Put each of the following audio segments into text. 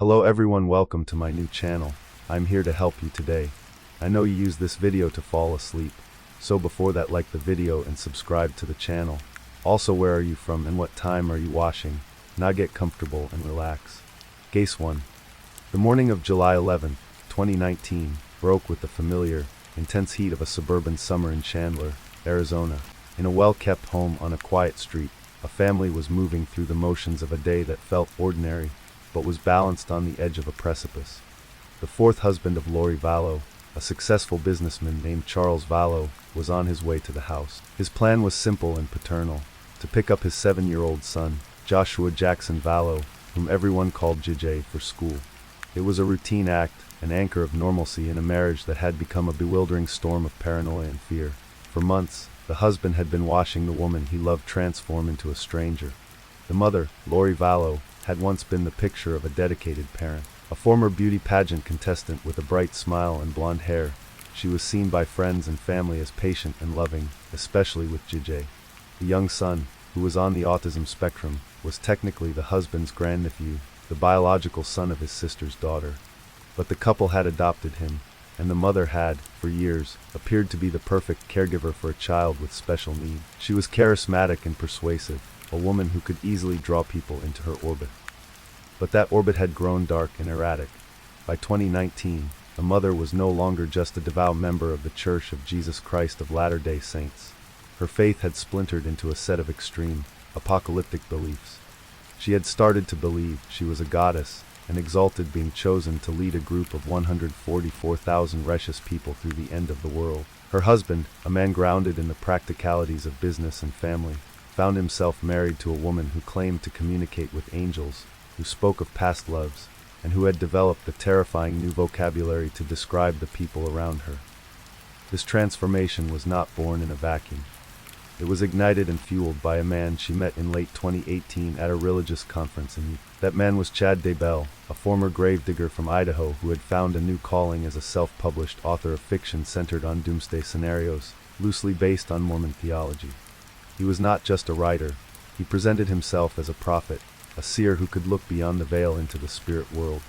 Hello everyone, welcome to my new channel. I'm here to help you today. I know you use this video to fall asleep, so before that, like the video and subscribe to the channel. Also, where are you from and what time are you watching? Now get comfortable and relax. Case 1. The morning of July 11, 2019, broke with the familiar, intense heat of a suburban summer in Chandler, Arizona. In a well-kept home on a quiet street, a family was moving through the motions of a day that felt ordinary, but was balanced on the edge of a precipice. The fourth husband of Lori Vallow, a successful businessman named Charles Vallow, was on his way to the house. His plan was simple and paternal: to pick up his 7-year-old son, Joshua Jackson Vallow, whom everyone called JJ, for school. It was a routine act, an anchor of normalcy in a marriage that had become a bewildering storm of paranoia and fear. For months, the husband had been watching the woman he loved transform into a stranger. The mother, Lori Vallow, had once been the picture of a dedicated parent. A former beauty pageant contestant with a bright smile and blonde hair, she was seen by friends and family as patient and loving, especially with JJ. The young son, who was on the autism spectrum, was technically the husband's grandnephew, the biological son of his sister's daughter. But the couple had adopted him, and the mother had, for years, appeared to be the perfect caregiver for a child with special needs. She was charismatic and persuasive, a woman who could easily draw people into her orbit. But that orbit had grown dark and erratic. By 2019, the mother was no longer just a devout member of the Church of Jesus Christ of Latter-day Saints. Her faith had splintered into a set of extreme, apocalyptic beliefs. She had started to believe she was a goddess, and exalted being chosen to lead a group of 144,000 righteous people through the end of the world. Her husband, a man grounded in the practicalities of business and family, found himself married to a woman who claimed to communicate with angels, who spoke of past loves, and who had developed the terrifying new vocabulary to describe the people around her. This transformation was not born in a vacuum. It was ignited and fueled by a man she met in late 2018 at a religious conference in Utah. That man was Chad Daybell, a former gravedigger from Idaho who had found a new calling as a self-published author of fiction centered on doomsday scenarios, loosely based on Mormon theology. He was not just a writer. He presented himself as a prophet, a seer who could look beyond the veil into the spirit world.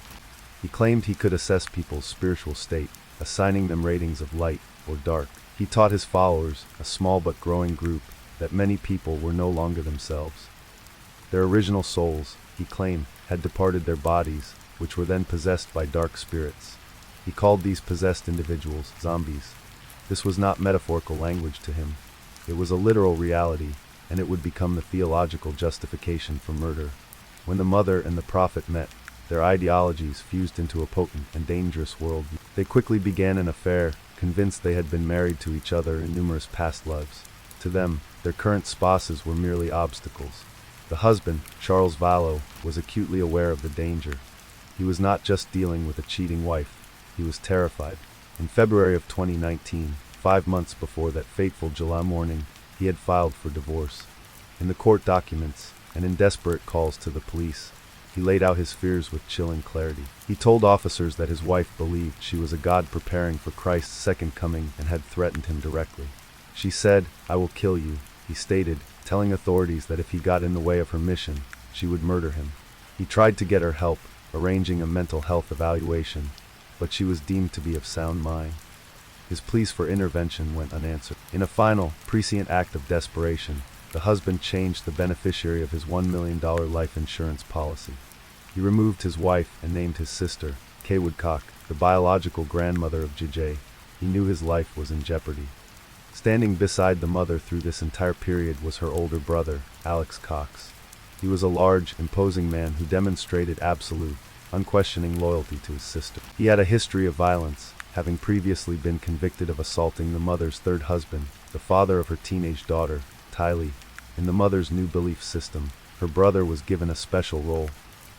He claimed he could assess people's spiritual state, assigning them ratings of light or dark. He taught his followers, a small but growing group, that many people were no longer themselves. Their original souls, he claimed, had departed their bodies, which were then possessed by dark spirits. He called these possessed individuals zombies. This was not metaphorical language to him. It was a literal reality, and it would become the theological justification for murder. When the mother and the prophet met, their ideologies fused into a potent and dangerous worldview. They quickly began an affair, convinced they had been married to each other in numerous past lives. To them, their current spouses were merely obstacles. The husband, Charles Vallow, was acutely aware of the danger. He was not just dealing with a cheating wife. He was terrified. In February of 2019, 5 months before that fateful July morning, he had filed for divorce. In the court documents, and in desperate calls to the police, he laid out his fears with chilling clarity. He told officers that his wife believed she was a god preparing for Christ's second coming and had threatened him directly. She said, "I will kill you," he stated, telling authorities that if he got in the way of her mission, she would murder him. He tried to get her help, arranging a mental health evaluation, but she was deemed to be of sound mind. His pleas for intervention went unanswered. In a final, prescient act of desperation, the husband changed the beneficiary of his $1 million life insurance policy. He removed his wife and named his sister, Kay Woodcock, the biological grandmother of JJ. He knew his life was in jeopardy. Standing beside the mother through this entire period was her older brother, Alex Cox. He was a large, imposing man who demonstrated absolute, unquestioning loyalty to his sister. He had a history of violence, having previously been convicted of assaulting the mother's third husband, the father of her teenage daughter, Tylee. In the mother's new belief system, her brother was given a special role.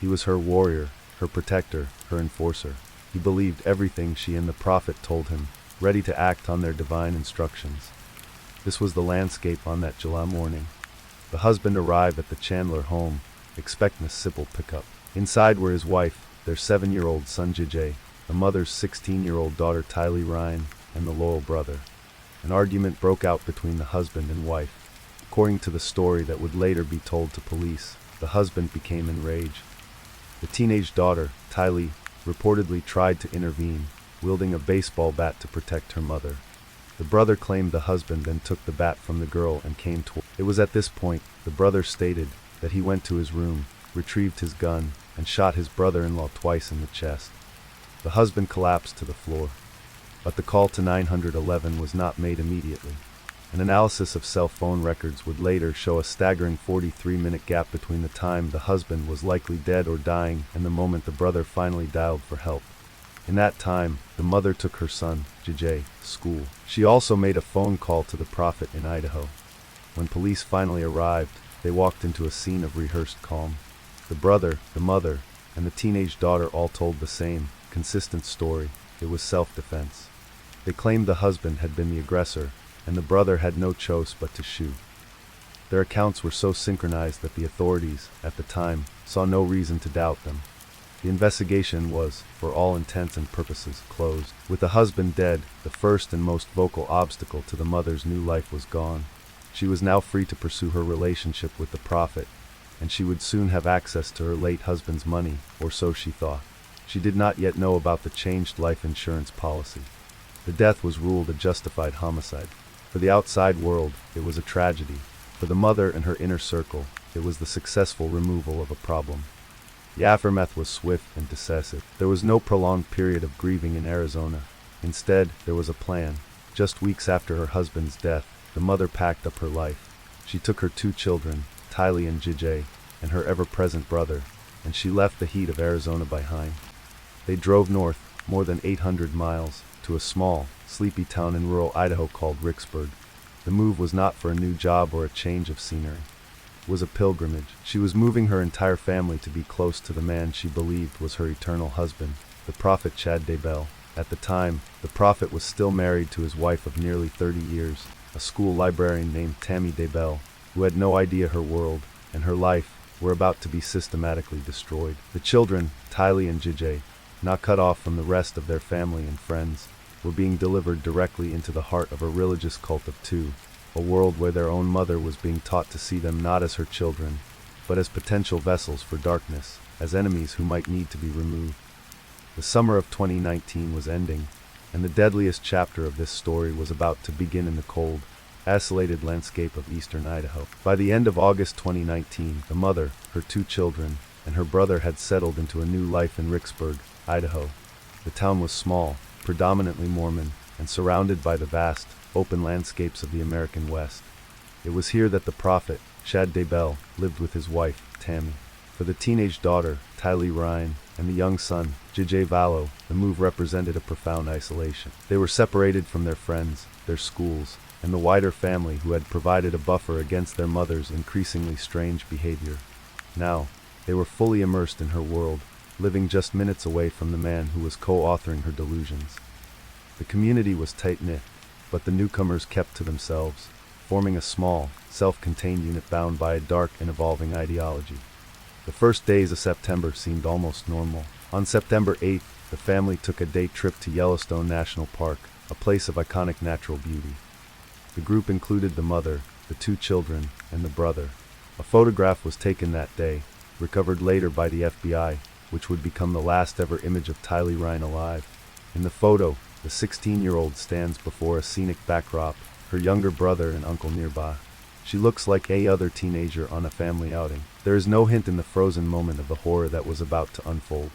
He was her warrior, her protector, her enforcer. He believed everything she and the prophet told him, ready to act on their divine instructions. This was the landscape on that July morning. The husband arrived at the Chandler home, expecting a simple pickup. Inside were his wife, their 7-year-old son JJ, the mother's 16-year-old daughter Tylee Ryan, and the loyal brother. An argument broke out between the husband and wife. According to the story that would later be told to police, the husband became enraged. The teenage daughter, Tylee reportedly tried to intervene, wielding a baseball bat to protect her mother. The brother claimed the husband then took the bat from the girl and came toward. It was at this point, the brother stated, that he went to his room, retrieved his gun, and shot his brother-in-law twice in the chest. The husband collapsed to the floor. But the call to 911 was not made immediately. An analysis of cell phone records would later show a staggering 43-minute gap between the time the husband was likely dead or dying and the moment the brother finally dialed for help. In that time, the mother took her son, JJ, to school. She also made a phone call to the prophet in Idaho. When police finally arrived, they walked into a scene of rehearsed calm. The brother, the mother, and the teenage daughter all told the same, consistent story. It was self-defense. They claimed the husband had been the aggressor, and the brother had no choice but to shoot. Their accounts were so synchronized that the authorities, at the time, saw no reason to doubt them. The investigation was, for all intents and purposes, closed. With the husband dead, the first and most vocal obstacle to the mother's new life was gone. She was now free to pursue her relationship with the prophet, and she would soon have access to her late husband's money, or so she thought. She did not yet know about the changed life insurance policy. The death was ruled a justified homicide. For the outside world, it was a tragedy. For the mother and her inner circle, it was the successful removal of a problem. The aftermath was swift and decisive. There was no prolonged period of grieving in Arizona. Instead, there was a plan. Just weeks after her husband's death, the mother packed up her life. She took her 2 children, Tylee and JJ, and her ever-present brother, and she left the heat of Arizona behind. They drove north, more than 800 miles, to a small, sleepy town in rural Idaho called Ricksburg. The move was not for a new job or a change of scenery. It was a pilgrimage. She was moving her entire family to be close to the man she believed was her eternal husband, the prophet Chad Daybell. At the time, the prophet was still married to his wife of nearly 30 years, a school librarian named Tammy Daybell, who had no idea her world and her life were about to be systematically destroyed. The children, Tylee and JJ, not cut off from the rest of their family and friends, were being delivered directly into the heart of a religious cult of 2, a world where their own mother was being taught to see them not as her children, but as potential vessels for darkness, as enemies who might need to be removed. The summer of 2019 was ending, and the deadliest chapter of this story was about to begin in the cold, isolated landscape of eastern Idaho. By the end of August 2019, the mother, her 2 children, and her brother had settled into a new life in Ricksburg, Idaho. The town was small, predominantly Mormon, and surrounded by the vast, open landscapes of the American West. It was here that the prophet, Chad Daybell, lived with his wife, Tammy. For the teenage daughter, Tylee Ryan, and the young son, JJ Vallow, the move represented a profound isolation. They were separated from their friends, their schools, and the wider family who had provided a buffer against their mother's increasingly strange behavior. Now, they were fully immersed in her world, living just minutes away from the man who was co-authoring her delusions. The community was tight-knit, but the newcomers kept to themselves, forming a small, self-contained unit bound by a dark and evolving ideology. The first days of September seemed almost normal. On September 8th, the family took a day trip to Yellowstone National Park, a place of iconic natural beauty. The group included the mother, the 2 children, and the brother. A photograph was taken that day, recovered later by the FBI, which would become the last ever image of Tylee Ryan alive. In the photo, the 16-year-old stands before a scenic backdrop, her younger brother and uncle nearby. She looks like any other teenager on a family outing. There is no hint in the frozen moment of the horror that was about to unfold.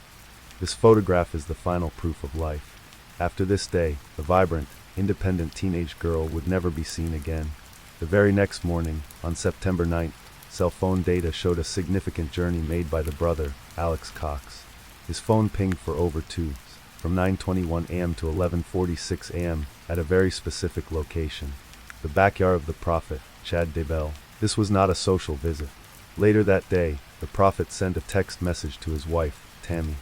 This photograph is the final proof of life. After this day, the vibrant, independent teenage girl would never be seen again. The very next morning, on September 9th, cell phone data showed a significant journey made by the brother, Alex Cox. His phone pinged for over 2 from 9:21 a.m. to 11:46 a.m. at a very specific location, the backyard of the prophet, Chad Daybell. This was not a social visit. Later that day, the prophet sent a text message to his wife, Tammy.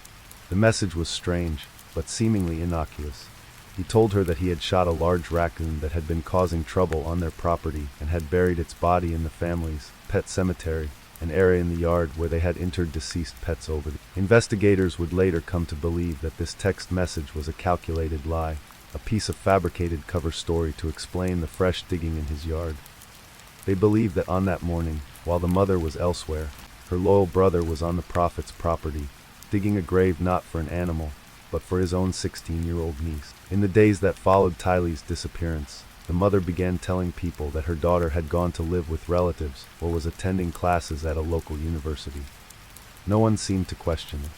The message was strange, but seemingly innocuous. He told her that he had shot a large raccoon that had been causing trouble on their property and had buried its body in the family's pet cemetery, an area in the yard where they had interred deceased pets over the. Investigators would later come to believe that this text message was a calculated lie, a piece of fabricated cover story to explain the fresh digging in his yard. They believed that on that morning, while the mother was elsewhere, her loyal brother was on the prophet's property, digging a grave not for an animal, but for his own 16-year-old niece. In the days that followed Tylee's disappearance, the mother began telling people that her daughter had gone to live with relatives or was attending classes at a local university. No one seemed to question it.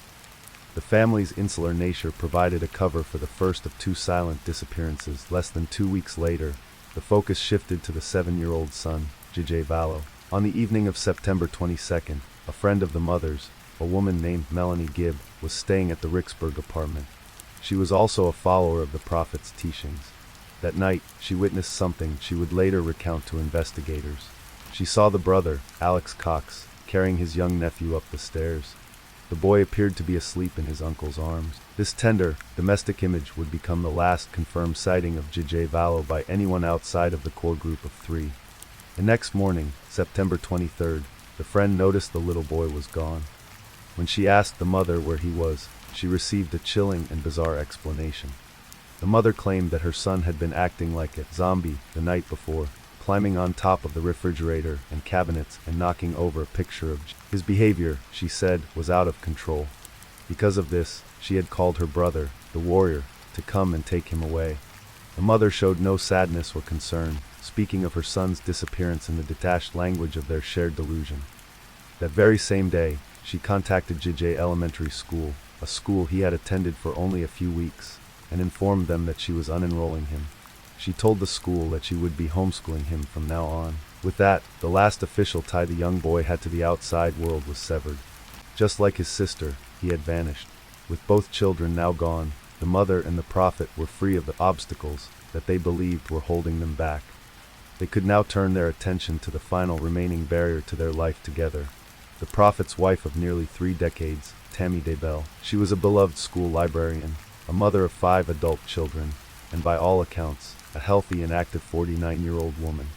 The family's insular nature provided a cover for the first of two silent disappearances. Less than 2 weeks later, the focus shifted to the 7-year-old son, JJ Vallow. On the evening of September 22nd, a friend of the mother's, a woman named Melanie Gibb, was staying at the Ricksburg apartment. She was also a follower of the Prophet's teachings. That night, she witnessed something she would later recount to investigators. She saw the brother, Alex Cox, carrying his young nephew up the stairs. The boy appeared to be asleep in his uncle's arms. This tender, domestic image would become the last confirmed sighting of JJ Vallow by anyone outside of the core group of 3. The next morning, September 23rd, the friend noticed the little boy was gone. When she asked the mother where he was, she received a chilling and bizarre explanation. The mother claimed that her son had been acting like a zombie the night before, climbing on top of the refrigerator and cabinets and knocking over a picture of his behavior, she said, was out of control. Because of this, she had called her brother, the warrior, to come and take him away. The mother showed no sadness or concern, speaking of her son's disappearance in the detached language of their shared delusion. That very same day, she contacted JJ Elementary School, a school he had attended for only a few weeks, and informed them that she was unenrolling him. She told the school that she would be homeschooling him from now on. With that, the last official tie the young boy had to the outside world was severed. Just like his sister, he had vanished. With both children now gone, the mother and the Prophet were free of the obstacles that they believed were holding them back. They could now turn their attention to the final remaining barrier to their life together. The Prophet's wife of nearly 3 decades, Tammy Daybell. She was a beloved school librarian, a mother of 5 adult children, and by all accounts, a healthy and active 49-year-old woman.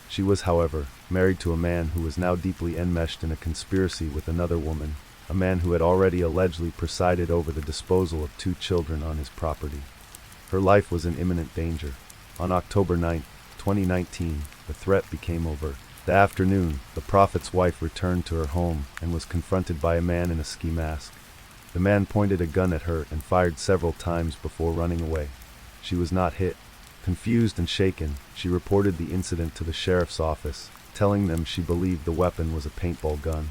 She was, however, married to a man who was now deeply enmeshed in a conspiracy with another woman, a man who had already allegedly presided over the disposal of 2 children on his property. Her life was in imminent danger. On October 9, 2019, the threat became overt. That afternoon, the Prophet's wife returned to her home and was confronted by a man in a ski mask. The man pointed a gun at her and fired several times before running away. She was not hit. Confused and shaken, she reported the incident to the sheriff's office, telling them she believed the weapon was a paintball gun.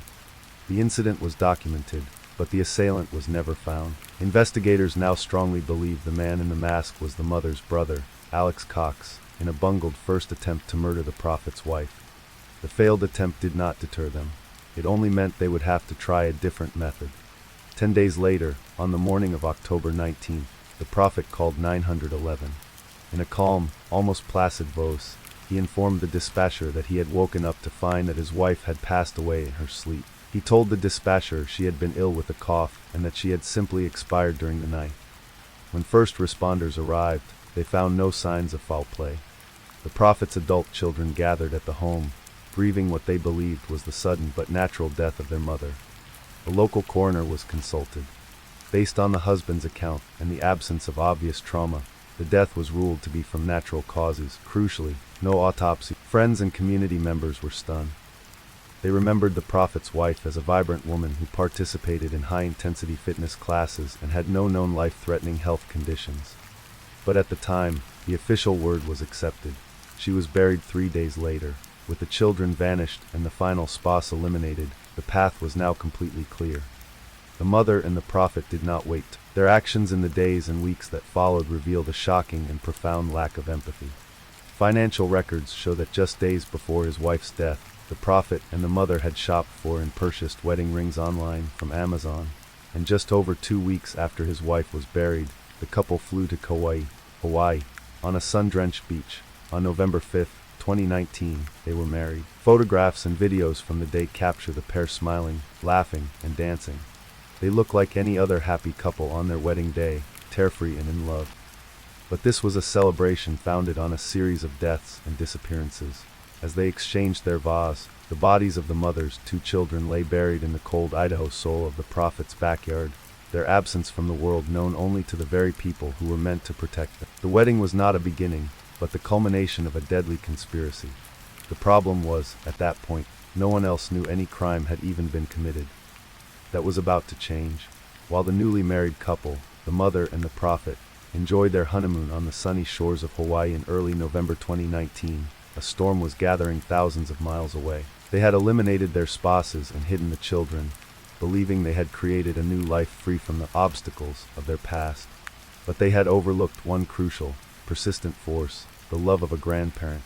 The incident was documented, but the assailant was never found. Investigators now strongly believe the man in the mask was the mother's brother, Alex Cox, in a bungled first attempt to murder the Prophet's wife. The failed attempt did not deter them. It only meant they would have to try a different method. 10 days later, on the morning of October 19th, the Prophet called 911. In a calm, almost placid voice, he informed the dispatcher that he had woken up to find that his wife had passed away in her sleep. He told the dispatcher she had been ill with a cough and that she had simply expired during the night. When first responders arrived, they found no signs of foul play. The Prophet's adult children gathered at the home, grieving what they believed was the sudden but natural death of their mother. A local coroner was consulted. Based on the husband's account and the absence of obvious trauma, the death was ruled to be from natural causes. Crucially, no autopsy. Friends and community members were stunned. They remembered the Prophet's wife as a vibrant woman who participated in high-intensity fitness classes and had no known life-threatening health conditions. But at the time, the official word was accepted. She was buried 3 days later. With the children vanished and the final spouse eliminated, the path was now completely clear. The mother and the Prophet did not wait. Their actions in the days and weeks that followed revealed a shocking and profound lack of empathy. Financial records show that just days before his wife's death, the Prophet and the mother had shopped for and purchased wedding rings online from Amazon. And just over 2 weeks after his wife was buried, the couple flew to Kauai, Hawaii, on a sun-drenched beach. On November 5, 2019, they were married. Photographs and videos from the day capture the pair smiling, laughing, and dancing. They look like any other happy couple on their wedding day, carefree and in love. But this was a celebration founded on a series of deaths and disappearances. As they exchanged their vows, the bodies of the mother's 2 children lay buried in the cold Idaho soil of the Prophet's backyard, their absence from the world known only to the very people who were meant to protect them. The wedding was not a beginning, but the culmination of a deadly conspiracy. The problem was, at that point, no one else knew any crime had even been committed. That was about to change. While the newly married couple, the mother and the prophet, enjoyed their honeymoon on the sunny shores of Hawaii in early November 2019, a storm was gathering thousands of miles away. They had eliminated their spouses and hidden the children, believing they had created a new life free from the obstacles of their past. But they had overlooked one crucial, persistent force, the love of a grandparent.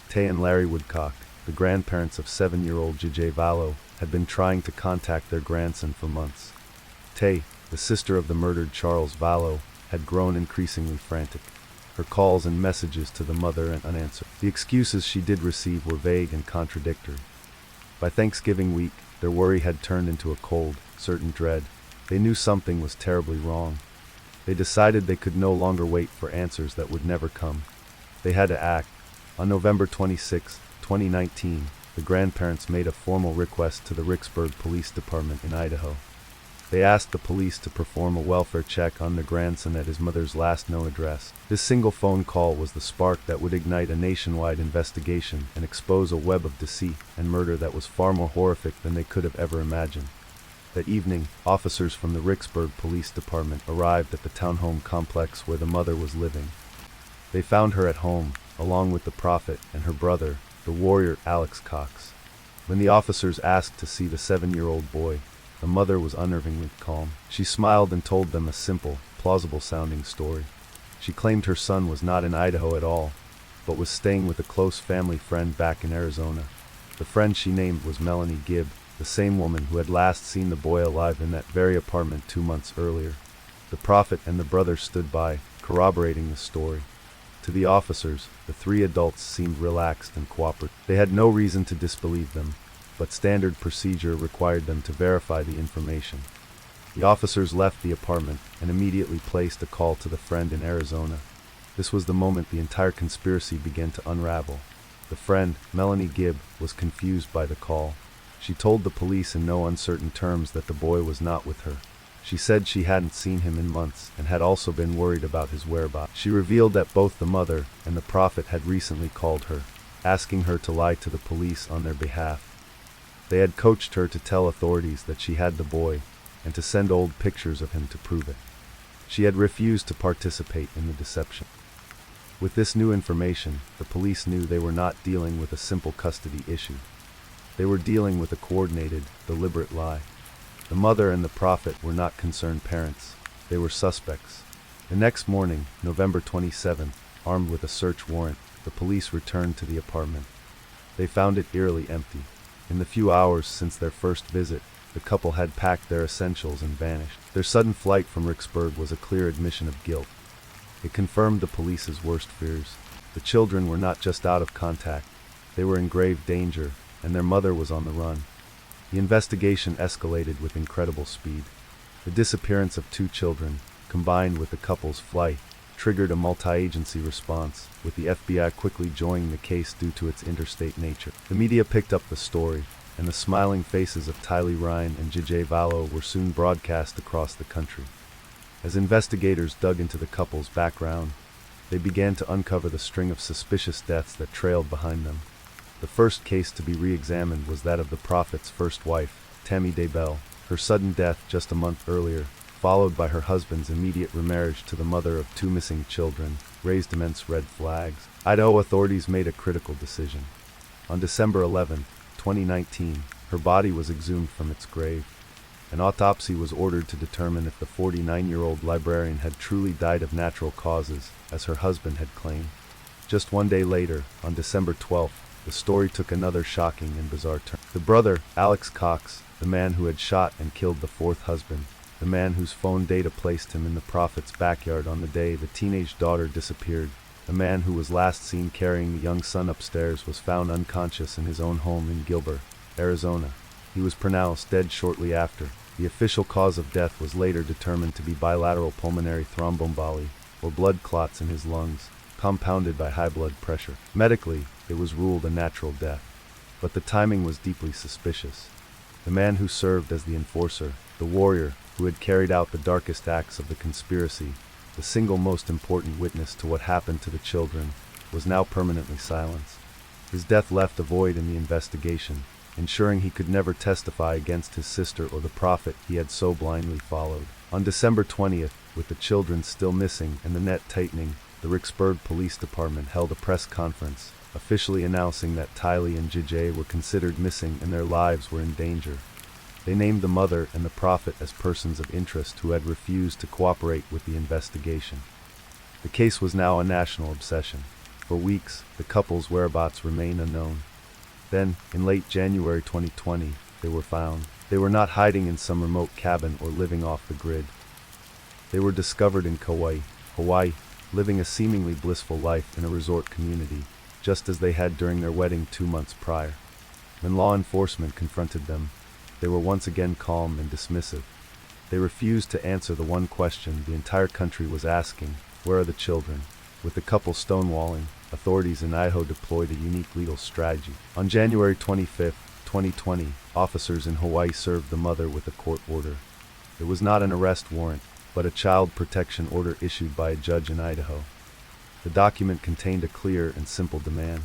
Tay and Larry Woodcock, the grandparents of 7-year-old JJ Valo, had been trying to contact their grandson for months. Tay, the sister of the murdered Charles Valo, had grown increasingly frantic. Her calls and messages to the mother went unanswered. The excuses she did receive were vague and contradictory. By Thanksgiving week, their worry had turned into a cold, certain dread. They knew something was terribly wrong. They decided they could no longer wait for answers that would never come. They had to act. On November 26, 2019, the grandparents made a formal request to the Rexburg Police Department in Idaho. They asked the police to perform a welfare check on their grandson at his mother's last known address. This single phone call was the spark that would ignite a nationwide investigation and expose a web of deceit and murder that was far more horrific than they could have ever imagined. That evening, officers from the Rexburg Police Department arrived at the townhome complex where the mother was living. They found her at home, along with the prophet and her brother, the warrior Alex Cox. When the officers asked to see the 7-year-old boy, the mother was unnervingly calm. She smiled and told them a simple, plausible-sounding story. She claimed her son was not in Idaho at all, but was staying with a close family friend back in Arizona. The friend she named was Melanie Gibb, the same woman who had last seen the boy alive in that very apartment 2 months earlier. The prophet and the brother stood by, corroborating the story. To the officers, the 3 adults seemed relaxed and cooperative. They had no reason to disbelieve them, but standard procedure required them to verify the information. The officers left the apartment and immediately placed a call to the friend in Arizona. This was the moment the entire conspiracy began to unravel. The friend, Melanie Gibb, was confused by the call. She told the police in no uncertain terms that the boy was not with her. She said she hadn't seen him in months and had also been worried about his whereabouts. She revealed that both the mother and the prophet had recently called her, asking her to lie to the police on their behalf. They had coached her to tell authorities that she had the boy and to send old pictures of him to prove it. She had refused to participate in the deception. With this new information, the police knew they were not dealing with a simple custody issue. They were dealing with a coordinated, deliberate lie. The mother and the prophet were not concerned parents. They were suspects. The next morning, November 27th, armed with a search warrant, the police returned to the apartment. They found it eerily empty. In the few hours since their first visit, the couple had packed their essentials and vanished. Their sudden flight from Rexburg was a clear admission of guilt. It confirmed the police's worst fears. The children were not just out of contact, they were in grave danger, and their mother was on the run. The investigation escalated with incredible speed. The disappearance of 2 children, combined with the couple's flight, triggered a multi-agency response, with the FBI quickly joining the case due to its interstate nature. The media picked up the story, and the smiling faces of Tylee Ryan and JJ Valo were soon broadcast across the country. As investigators dug into the couple's background, they began to uncover the string of suspicious deaths that trailed behind them. The first case to be re-examined was that of the prophet's first wife, Tammy Daybell. Her sudden death just a month earlier, followed by her husband's immediate remarriage to the mother of 2 missing children, raised immense red flags. Idaho authorities made a critical decision. On December 11, 2019, her body was exhumed from its grave. An autopsy was ordered to determine if the 49-year-old librarian had truly died of natural causes, as her husband had claimed. Just 1 day later, on December 12th, the story took another shocking and bizarre turn. The brother, Alex Cox, the man who had shot and killed the 4th husband, the man whose phone data placed him in the prophet's backyard on the day the teenage daughter disappeared, the man who was last seen carrying the young son upstairs, was found unconscious in his own home in Gilbert, Arizona. He was pronounced dead shortly after. The official cause of death was later determined to be bilateral pulmonary thromboemboli, or blood clots in his lungs, compounded by high blood pressure. Medically, it was ruled a natural death. But the timing was deeply suspicious. The man who served as the enforcer, the warrior who had carried out the darkest acts of the conspiracy, the single most important witness to what happened to the children, was now permanently silenced. His death left a void in the investigation, ensuring he could never testify against his sister or the prophet he had so blindly followed. On December 20th, with the children still missing and the net tightening, the Rexburg Police Department held a press conference, officially announcing that Tylee and JJ were considered missing and their lives were in danger. They named the mother and the prophet as persons of interest who had refused to cooperate with the investigation. The case was now a national obsession. For weeks, the couple's whereabouts remained unknown. Then, in late January 2020, they were found. They were not hiding in some remote cabin or living off the grid. They were discovered in Kauai, Hawaii, living a seemingly blissful life in a resort community, just as they had during their wedding 2 months prior. When law enforcement confronted them, they were once again calm and dismissive. They refused to answer the one question the entire country was asking: where are the children? With the couple stonewalling, authorities in Idaho deployed a unique legal strategy. On January 25, 2020, officers in Hawaii served the mother with a court order. It was not an arrest warrant, but a child protection order issued by a judge in Idaho. The document contained a clear and simple demand.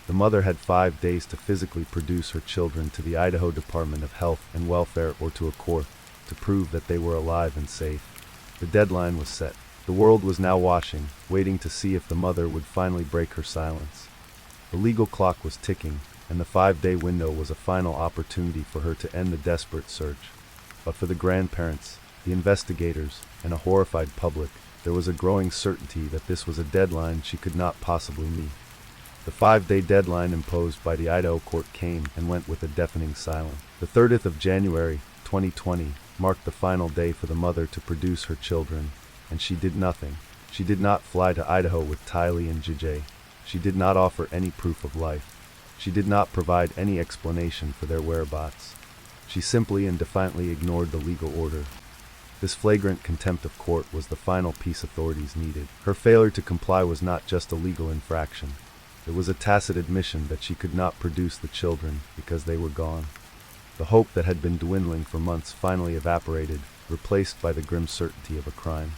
The mother had 5 days to physically produce her children to the Idaho Department of Health and Welfare or to a court to prove that they were alive and safe. The deadline was set. The world was now watching, waiting to see if the mother would finally break her silence. The legal clock was ticking, and the 5-day window was a final opportunity for her to end the desperate search. But for the grandparents, the investigators, and a horrified public, there was a growing certainty that this was a deadline she could not possibly meet. The 5-day deadline imposed by the Idaho court came and went with a deafening silence. The 30th of January, 2020, marked the final day for the mother to produce her children, and she did nothing. She did not fly to Idaho with Tylee and JJ. She did not offer any proof of life. She did not provide any explanation for their whereabouts. She simply and defiantly ignored the legal order. This flagrant contempt of court was the final piece authorities needed. Her failure to comply was not just a legal infraction. It was a tacit admission that she could not produce the children because they were gone. The hope that had been dwindling for months finally evaporated, replaced by the grim certainty of a crime.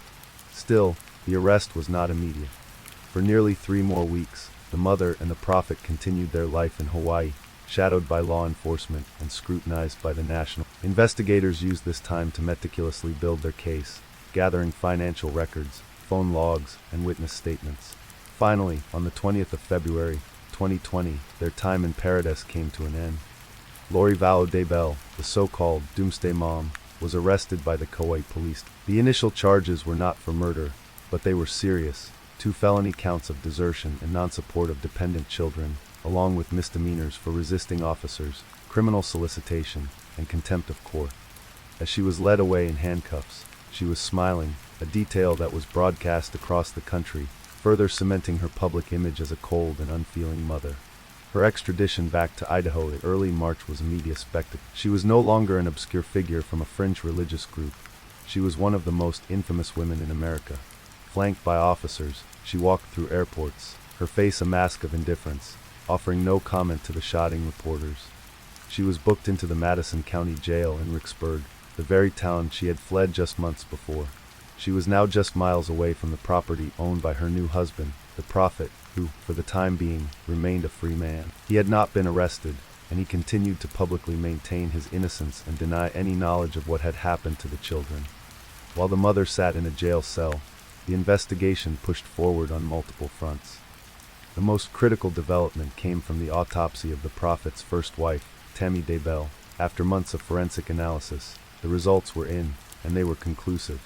Still, the arrest was not immediate. For nearly 3 more weeks, the mother and the prophet continued their life in Hawaii, shadowed by law enforcement and scrutinized by the national. Investigators used this time to meticulously build their case, gathering financial records, phone logs, and witness statements. Finally, on the 20th of February, 2020, their time in paradise came to an end. Lori Vallow Daybell, the so-called Doomsday Mom, was arrested by the Kauai police. The initial charges were not for murder, but they were serious: 2 felony counts of desertion and non-support of dependent children, along with misdemeanors for resisting officers, criminal solicitation, and contempt of court. As she was led away in handcuffs, she was smiling, a detail that was broadcast across the country, further cementing her public image as a cold and unfeeling mother. Her extradition back to Idaho in early March was a media spectacle. She was no longer an obscure figure from a fringe religious group. She was one of the most infamous women in America. Flanked by officers, she walked through airports, her face a mask of indifference, offering no comment to the shouting reporters. She was booked into the Madison County Jail in Rexburg, the very town she had fled just months before. She was now just miles away from the property owned by her new husband, the prophet, who, for the time being, remained a free man. He had not been arrested, and he continued to publicly maintain his innocence and deny any knowledge of what had happened to the children. While the mother sat in a jail cell, the investigation pushed forward on multiple fronts. The most critical development came from the autopsy of the prophet's first wife, Tammy Daybell. After months of forensic analysis, the results were in, and they were conclusive.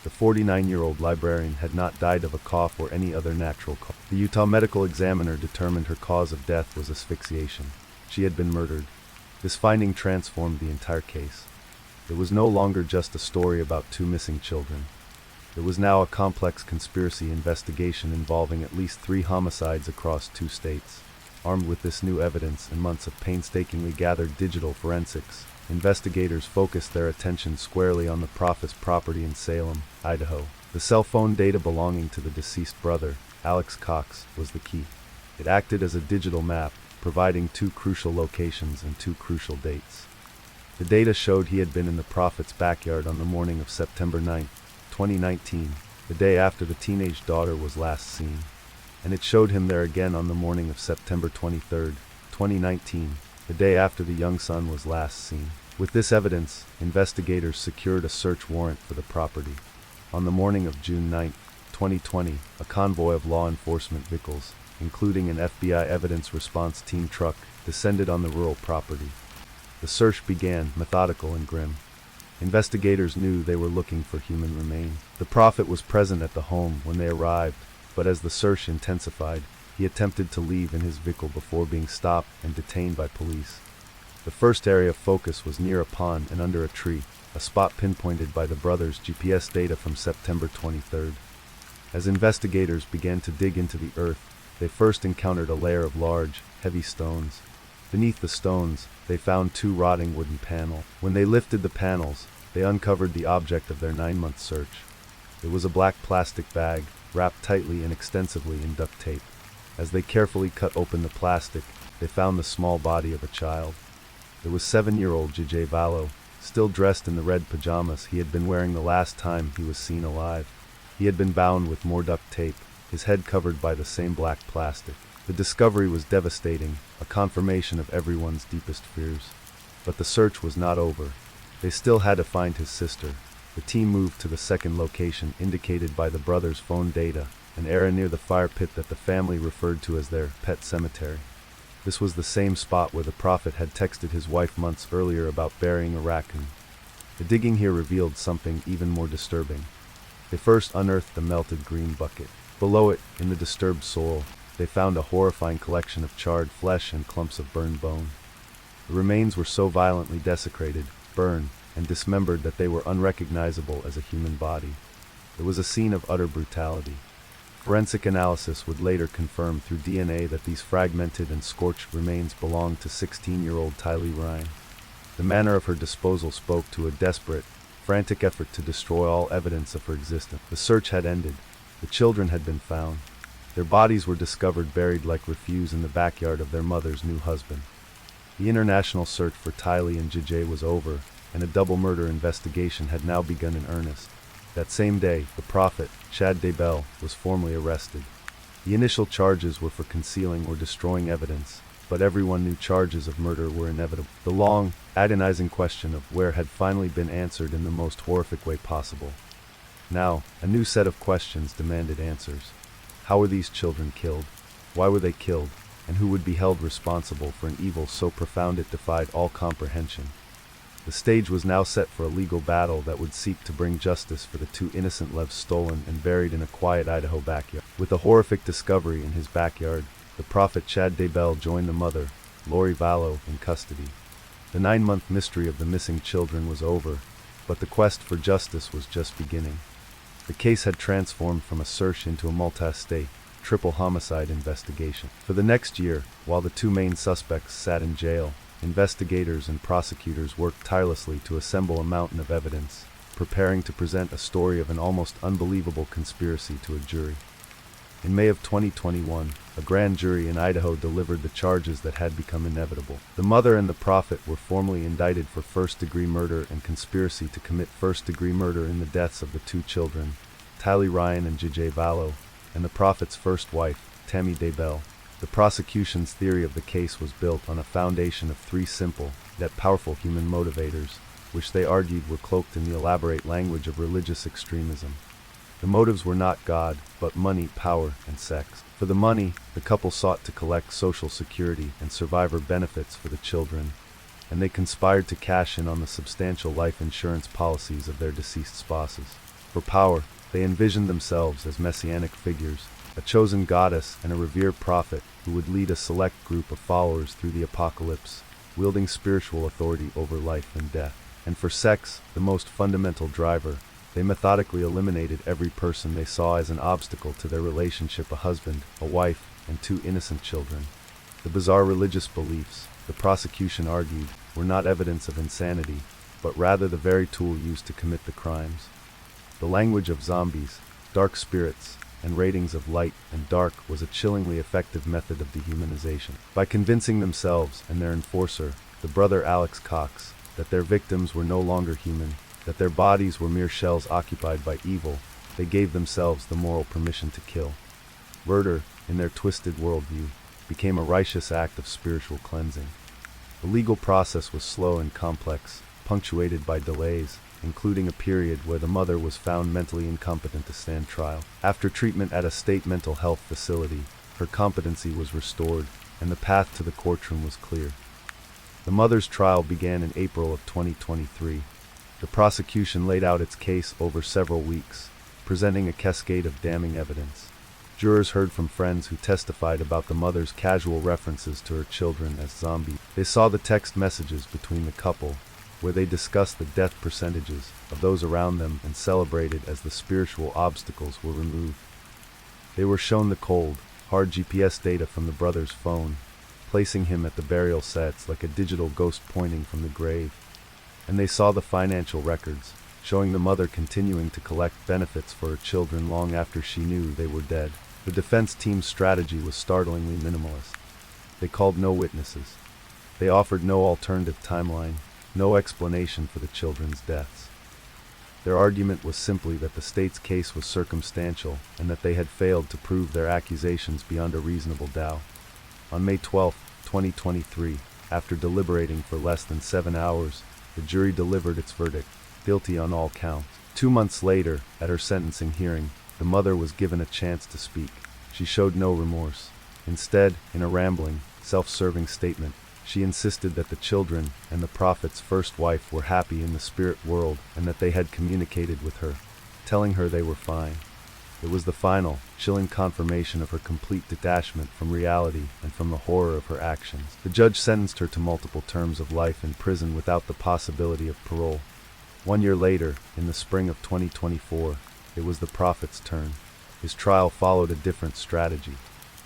The 49-year-old librarian had not died of a cough or any other natural cause. The Utah medical examiner determined her cause of death was asphyxiation. She had been murdered. This finding transformed the entire case. It was no longer just a story about 2 missing children. It was now a complex conspiracy investigation involving at least 3 homicides across 2 states. Armed with this new evidence and months of painstakingly gathered digital forensics, investigators focused their attention squarely on the prophet's property in Salem, Idaho. The cell phone data belonging to the deceased brother, Alex Cox, was the key. It acted as a digital map, providing 2 crucial locations and 2 crucial dates. The data showed he had been in the prophet's backyard on the morning of September 9, 2019, the day after the teenage daughter was last seen. And it showed him there again on the morning of September 23, 2019, the day after the young son was last seen. With this evidence, investigators secured a search warrant for the property. On the morning of June 9, 2020, a convoy of law enforcement vehicles, including an FBI evidence response team truck, descended on the rural property. The search began, methodical and grim. Investigators knew they were looking for human remains. The prophet was present at the home when they arrived, but as the search intensified, he attempted to leave in his vehicle before being stopped and detained by police. The first area of focus was near a pond and under a tree, a spot pinpointed by the brothers' GPS data from September 23rd. As investigators began to dig into the earth, they first encountered a layer of large, heavy stones. Beneath the stones, they found 2 rotting wooden panels. When they lifted the panels, they uncovered the object of their 9-month search. It was a black plastic bag, wrapped tightly and extensively in duct tape. As they carefully cut open the plastic, they found the small body of a child. It was 7-year-old JJ Vallow, still dressed in the red pajamas he had been wearing the last time he was seen alive. He had been bound with more duct tape, his head covered by the same black plastic. The discovery was devastating, a confirmation of everyone's deepest fears. But the search was not over. They still had to find his sister. The team moved to the second location indicated by the brothers' phone data, an area near the fire pit that the family referred to as their pet cemetery. This was the same spot where the prophet had texted his wife months earlier about burying a raccoon. The digging here revealed something even more disturbing. They first unearthed the melted green bucket. Below it, in the disturbed soil, they found a horrifying collection of charred flesh and clumps of burned bone. The remains were so violently desecrated, burned, and dismembered that they were unrecognizable as a human body. It was a scene of utter brutality. Forensic analysis would later confirm through DNA that these fragmented and scorched remains belonged to 16-year-old Tylee Ryan. The manner of her disposal spoke to a desperate, frantic effort to destroy all evidence of her existence. The search had ended. The children had been found. Their bodies were discovered buried like refuse in the backyard of their mother's new husband. The international search for Tylee and JJ was over, and a double murder investigation had now begun in earnest. That same day, the prophet, Chad Daybell, was formally arrested. The initial charges were for concealing or destroying evidence, but everyone knew charges of murder were inevitable. The long, agonizing question of where had finally been answered in the most horrific way possible. Now, a new set of questions demanded answers. How were these children killed? Why were they killed? And who would be held responsible for an evil so profound it defied all comprehension? The stage was now set for a legal battle that would seek to bring justice for the 2 innocent lives stolen and buried in a quiet Idaho backyard. With a horrific discovery in his backyard, the prophet Chad Daybell joined the mother, Lori Vallow, in custody. The 9-month mystery of the missing children was over, but the quest for justice was just beginning. The case had transformed from a search into a multi-state, triple homicide investigation. For the next year, while the 2 main suspects sat in jail, investigators and prosecutors worked tirelessly to assemble a mountain of evidence, preparing to present a story of an almost unbelievable conspiracy to a jury. In May of 2021, a grand jury in Idaho delivered the charges that had become inevitable. The mother and the prophet were formally indicted for first-degree murder and conspiracy to commit first-degree murder in the deaths of the 2 children, Tylee Ryan and JJ Vallow, and the prophet's first wife, Tammy Daybell. The prosecution's theory of the case was built on a foundation of 3 simple, yet powerful human motivators, which they argued were cloaked in the elaborate language of religious extremism. The motives were not God, but money, power, and sex. For the money, the couple sought to collect Social Security and survivor benefits for the children, and they conspired to cash in on the substantial life insurance policies of their deceased spouses. For power, they envisioned themselves as messianic figures, a chosen goddess and a revered prophet who would lead a select group of followers through the apocalypse, wielding spiritual authority over life and death. And for sex, the most fundamental driver, they methodically eliminated every person they saw as an obstacle to their relationship: a husband, a wife, and 2 innocent children. The bizarre religious beliefs, the prosecution argued, were not evidence of insanity, but rather the very tool used to commit the crimes. The language of zombies, dark spirits, and ratings of light and dark was a chillingly effective method of dehumanization. By convincing themselves and their enforcer, the brother Alex Cox, that their victims were no longer human, that their bodies were mere shells occupied by evil, they gave themselves the moral permission to kill. Murder, in their twisted worldview, became a righteous act of spiritual cleansing. The legal process was slow and complex, punctuated by delays, including a period where the mother was found mentally incompetent to stand trial. After treatment at a state mental health facility, her competency was restored, and the path to the courtroom was clear. The mother's trial began in April of 2023. The prosecution laid out its case over several weeks, presenting a cascade of damning evidence. Jurors heard from friends who testified about the mother's casual references to her children as zombies. They saw the text messages between the couple, where they discussed the death percentages of those around them and celebrated as the spiritual obstacles were removed. They were shown the cold, hard GPS data from the brother's phone, placing him at the burial sites like a digital ghost pointing from the grave. And they saw the financial records, showing the mother continuing to collect benefits for her children long after she knew they were dead. The defense team's strategy was startlingly minimalist. They called no witnesses. They offered no alternative timeline, no explanation for the children's deaths. Their argument was simply that the state's case was circumstantial and that they had failed to prove their accusations beyond a reasonable doubt. On May 12, 2023, after deliberating for less than 7 hours, the jury delivered its verdict, guilty on all counts. 2 months later, at her sentencing hearing, the mother was given a chance to speak. She showed no remorse. Instead, in a rambling, self-serving statement, she insisted that the children and the prophet's first wife were happy in the spirit world and that they had communicated with her, telling her they were fine. It was the final, chilling confirmation of her complete detachment from reality and from the horror of her actions. The judge sentenced her to multiple terms of life in prison without the possibility of parole. 1 year later, in the spring of 2024, it was the prophet's turn. His trial followed a different strategy.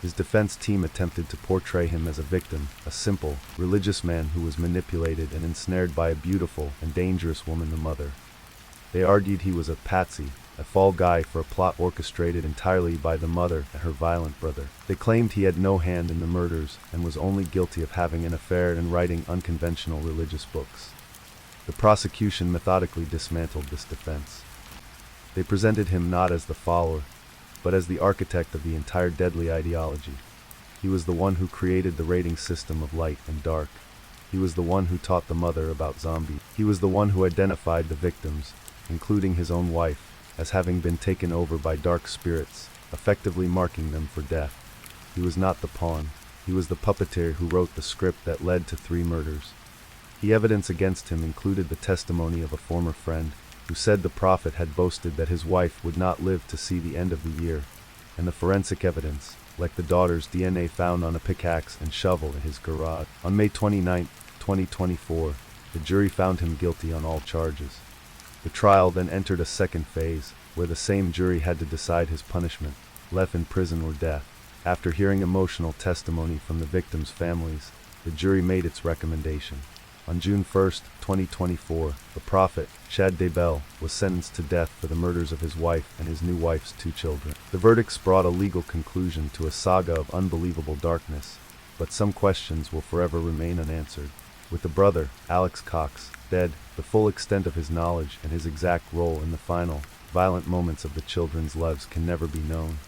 His defense team attempted to portray him as a victim, a simple, religious man who was manipulated and ensnared by a beautiful and dangerous woman, the mother. They argued he was a patsy, a fall guy for a plot orchestrated entirely by the mother and her violent brother. They claimed he had no hand in the murders and was only guilty of having an affair and writing unconventional religious books. The prosecution methodically dismantled this defense. They presented him not as the follower, but as the architect of the entire deadly ideology. He was the one who created the rating system of light and dark. He was the one who taught the mother about zombies. He was the one who identified the victims, including his own wife, as having been taken over by dark spirits, effectively marking them for death. He was not the pawn. He was the puppeteer who wrote the script that led to 3 murders. The evidence against him included the testimony of a former friend, who said the prophet had boasted that his wife would not live to see the end of the year, and the forensic evidence, like the daughter's DNA found on a pickaxe and shovel in his garage. On May 29, 2024, the jury found him guilty on all charges. The trial then entered a second phase, where the same jury had to decide his punishment, life in prison or death. After hearing emotional testimony from the victims' families, the jury made its recommendation. On June 1, 2024, the prophet, Chad Daybell, was sentenced to death for the murders of his wife and his new wife's 2 children. The verdicts brought a legal conclusion to a saga of unbelievable darkness, but some questions will forever remain unanswered. With the brother, Alex Cox, dead, the full extent of his knowledge and his exact role in the final, violent moments of the children's lives can never be known.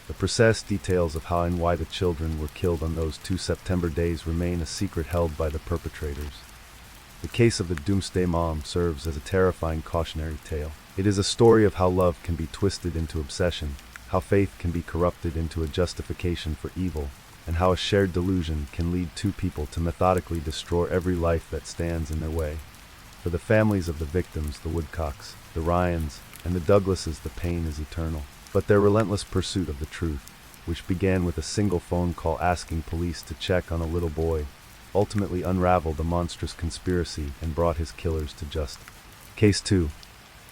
The precise details of how and why the children were killed on those 2 September days remain a secret held by the perpetrators. The case of the Doomsday Mom serves as a terrifying cautionary tale. It is a story of how love can be twisted into obsession, how faith can be corrupted into a justification for evil, and how a shared delusion can lead 2 people to methodically destroy every life that stands in their way. For the families of the victims, the Woodcocks, the Ryans, and the Douglases, the pain is eternal. But their relentless pursuit of the truth, which began with a single phone call asking police to check on a little boy, ultimately unraveled a monstrous conspiracy and brought his killers to justice. Case 2.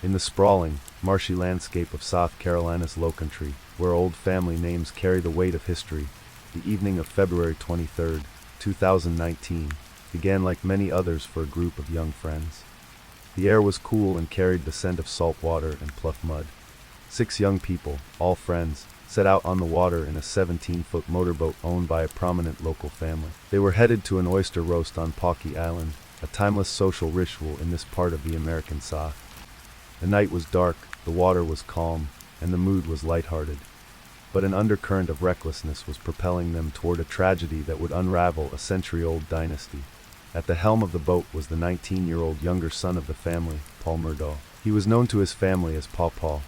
In the sprawling, marshy landscape of South Carolina's Lowcountry, where old family names carry the weight of history, the evening of February 23, 2019, began like many others for a group of young friends. The air was cool and carried the scent of salt water and pluff mud. 6 young people, all friends, set out on the water in a 17-foot motorboat owned by a prominent local family. They were headed to an oyster roast on Pawkey Island, a timeless social ritual in this part of the American South. The night was dark, the water was calm, and the mood was lighthearted. But an undercurrent of recklessness was propelling them toward a tragedy that would unravel a century-old dynasty. At the helm of the boat was the 19-year-old younger son of the family, Paul Murdaugh. He was known to his family as Paw Paw,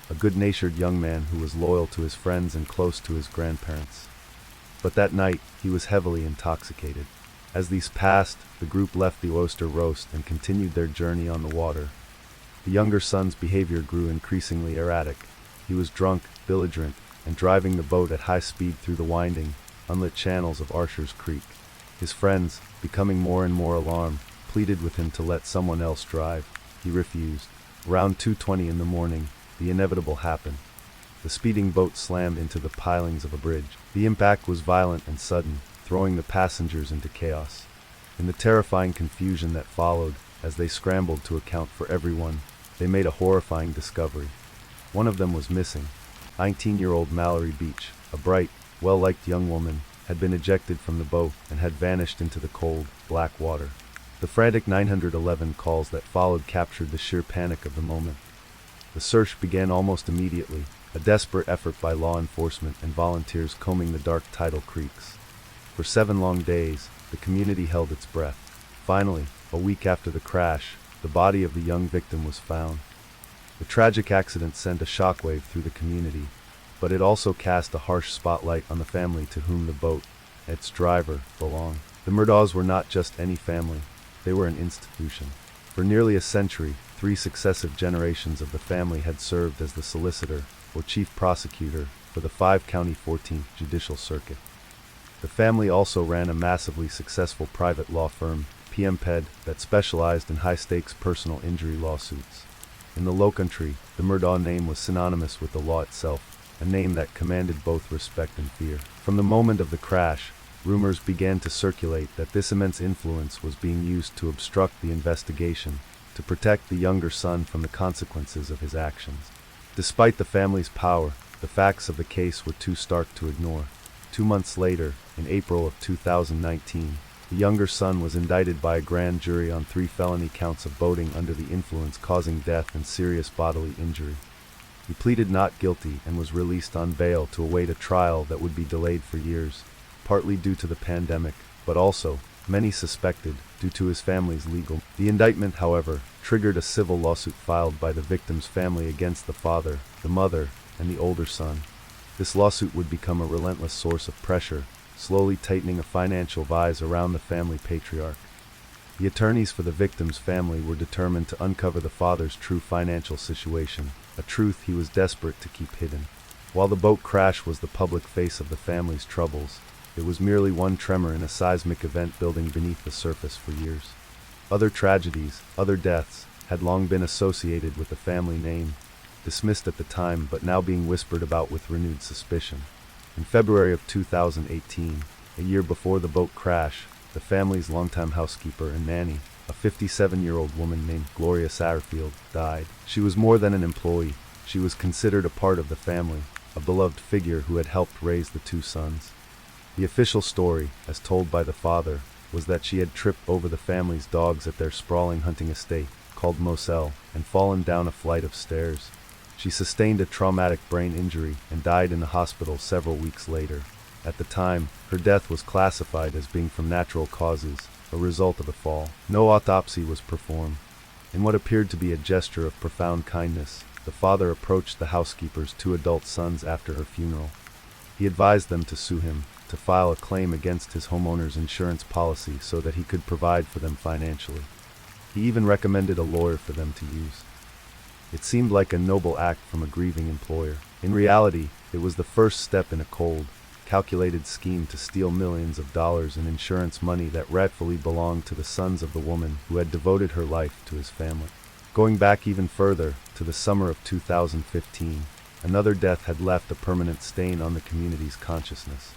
a good-natured young man who was loyal to his friends and close to his grandparents. But that night, he was heavily intoxicated. As these passed, the group left the oyster roast and continued their journey on the water. The younger son's behavior grew increasingly erratic. He was drunk, belligerent, and driving the boat at high speed through the winding, unlit channels of Archer's Creek. His friends, becoming more and more alarmed, pleaded with him to let someone else drive. He refused. Around 2:20 in the morning, the inevitable happened. The speeding boat slammed into the pilings of a bridge. The impact was violent and sudden, throwing the passengers into chaos. In the terrifying confusion that followed, as they scrambled to account for everyone, they made a horrifying discovery. One of them was missing. 19-year-old Mallory Beach, a bright, well-liked young woman, had been ejected from the boat and had vanished into the cold, black water. The frantic 911 calls that followed captured the sheer panic of the moment. The search began almost immediately, a desperate effort by law enforcement and volunteers combing the dark tidal creeks. For 7 long days, the community held its breath. Finally, a week after the crash, the body of the young victim was found. The tragic accident sent a shockwave through the community, but it also cast a harsh spotlight on the family to whom the boat, its driver, belonged. The Murdaughs were not just any family, they were an institution. For nearly a century, 3 successive generations of the family had served as the solicitor, or chief prosecutor, for the 5-county 14th Judicial Circuit. The family also ran a massively successful private law firm, PMPED, that specialized in high-stakes personal injury lawsuits. In the Lowcountry, the Murdaugh name was synonymous with the law itself, a name that commanded both respect and fear. From the moment of the crash, rumors began to circulate that this immense influence was being used to obstruct the investigation, to protect the younger son from the consequences of his actions. Despite the family's power, the facts of the case were too stark to ignore. 2 months later, in April of 2019, the younger son was indicted by a grand jury on 3 felony counts of boating under the influence causing death and serious bodily injury. He pleaded not guilty and was released on bail to await a trial that would be delayed for years, partly due to the pandemic, but also, many suspected, due to his family's legal. The indictment, however, triggered a civil lawsuit filed by the victim's family against the father, the mother, and the older son. This lawsuit would become a relentless source of pressure, slowly tightening a financial vise around the family patriarch. The attorneys for the victim's family were determined to uncover the father's true financial situation, a truth he was desperate to keep hidden. While the boat crash was the public face of the family's troubles, it was merely one tremor in a seismic event building beneath the surface for years. Other tragedies, other deaths, had long been associated with the family name, dismissed at the time but now being whispered about with renewed suspicion. In February of 2018, a year before the boat crash, the family's longtime housekeeper and nanny, a 57-year-old woman named Gloria Satterfield, died. She was more than an employee. She was considered a part of the family, a beloved figure who had helped raise the 2 sons. The official story, as told by the father, was that she had tripped over the family's dogs at their sprawling hunting estate, called Moselle, and fallen down a flight of stairs. She sustained a traumatic brain injury and died in the hospital several weeks later. At the time, her death was classified as being from natural causes, a result of a fall. No autopsy was performed. In what appeared to be a gesture of profound kindness, the father approached the housekeeper's 2 adult sons after her funeral. He advised them to sue him, to file a claim against his homeowner's insurance policy so that he could provide for them financially. He even recommended a lawyer for them to use. It seemed like a noble act from a grieving employer. In reality, it was the first step in a cold, calculated scheme to steal millions of dollars in insurance money that rightfully belonged to the sons of the woman who had devoted her life to his family. Going back even further, to the summer of 2015, another death had left a permanent stain on the community's consciousness.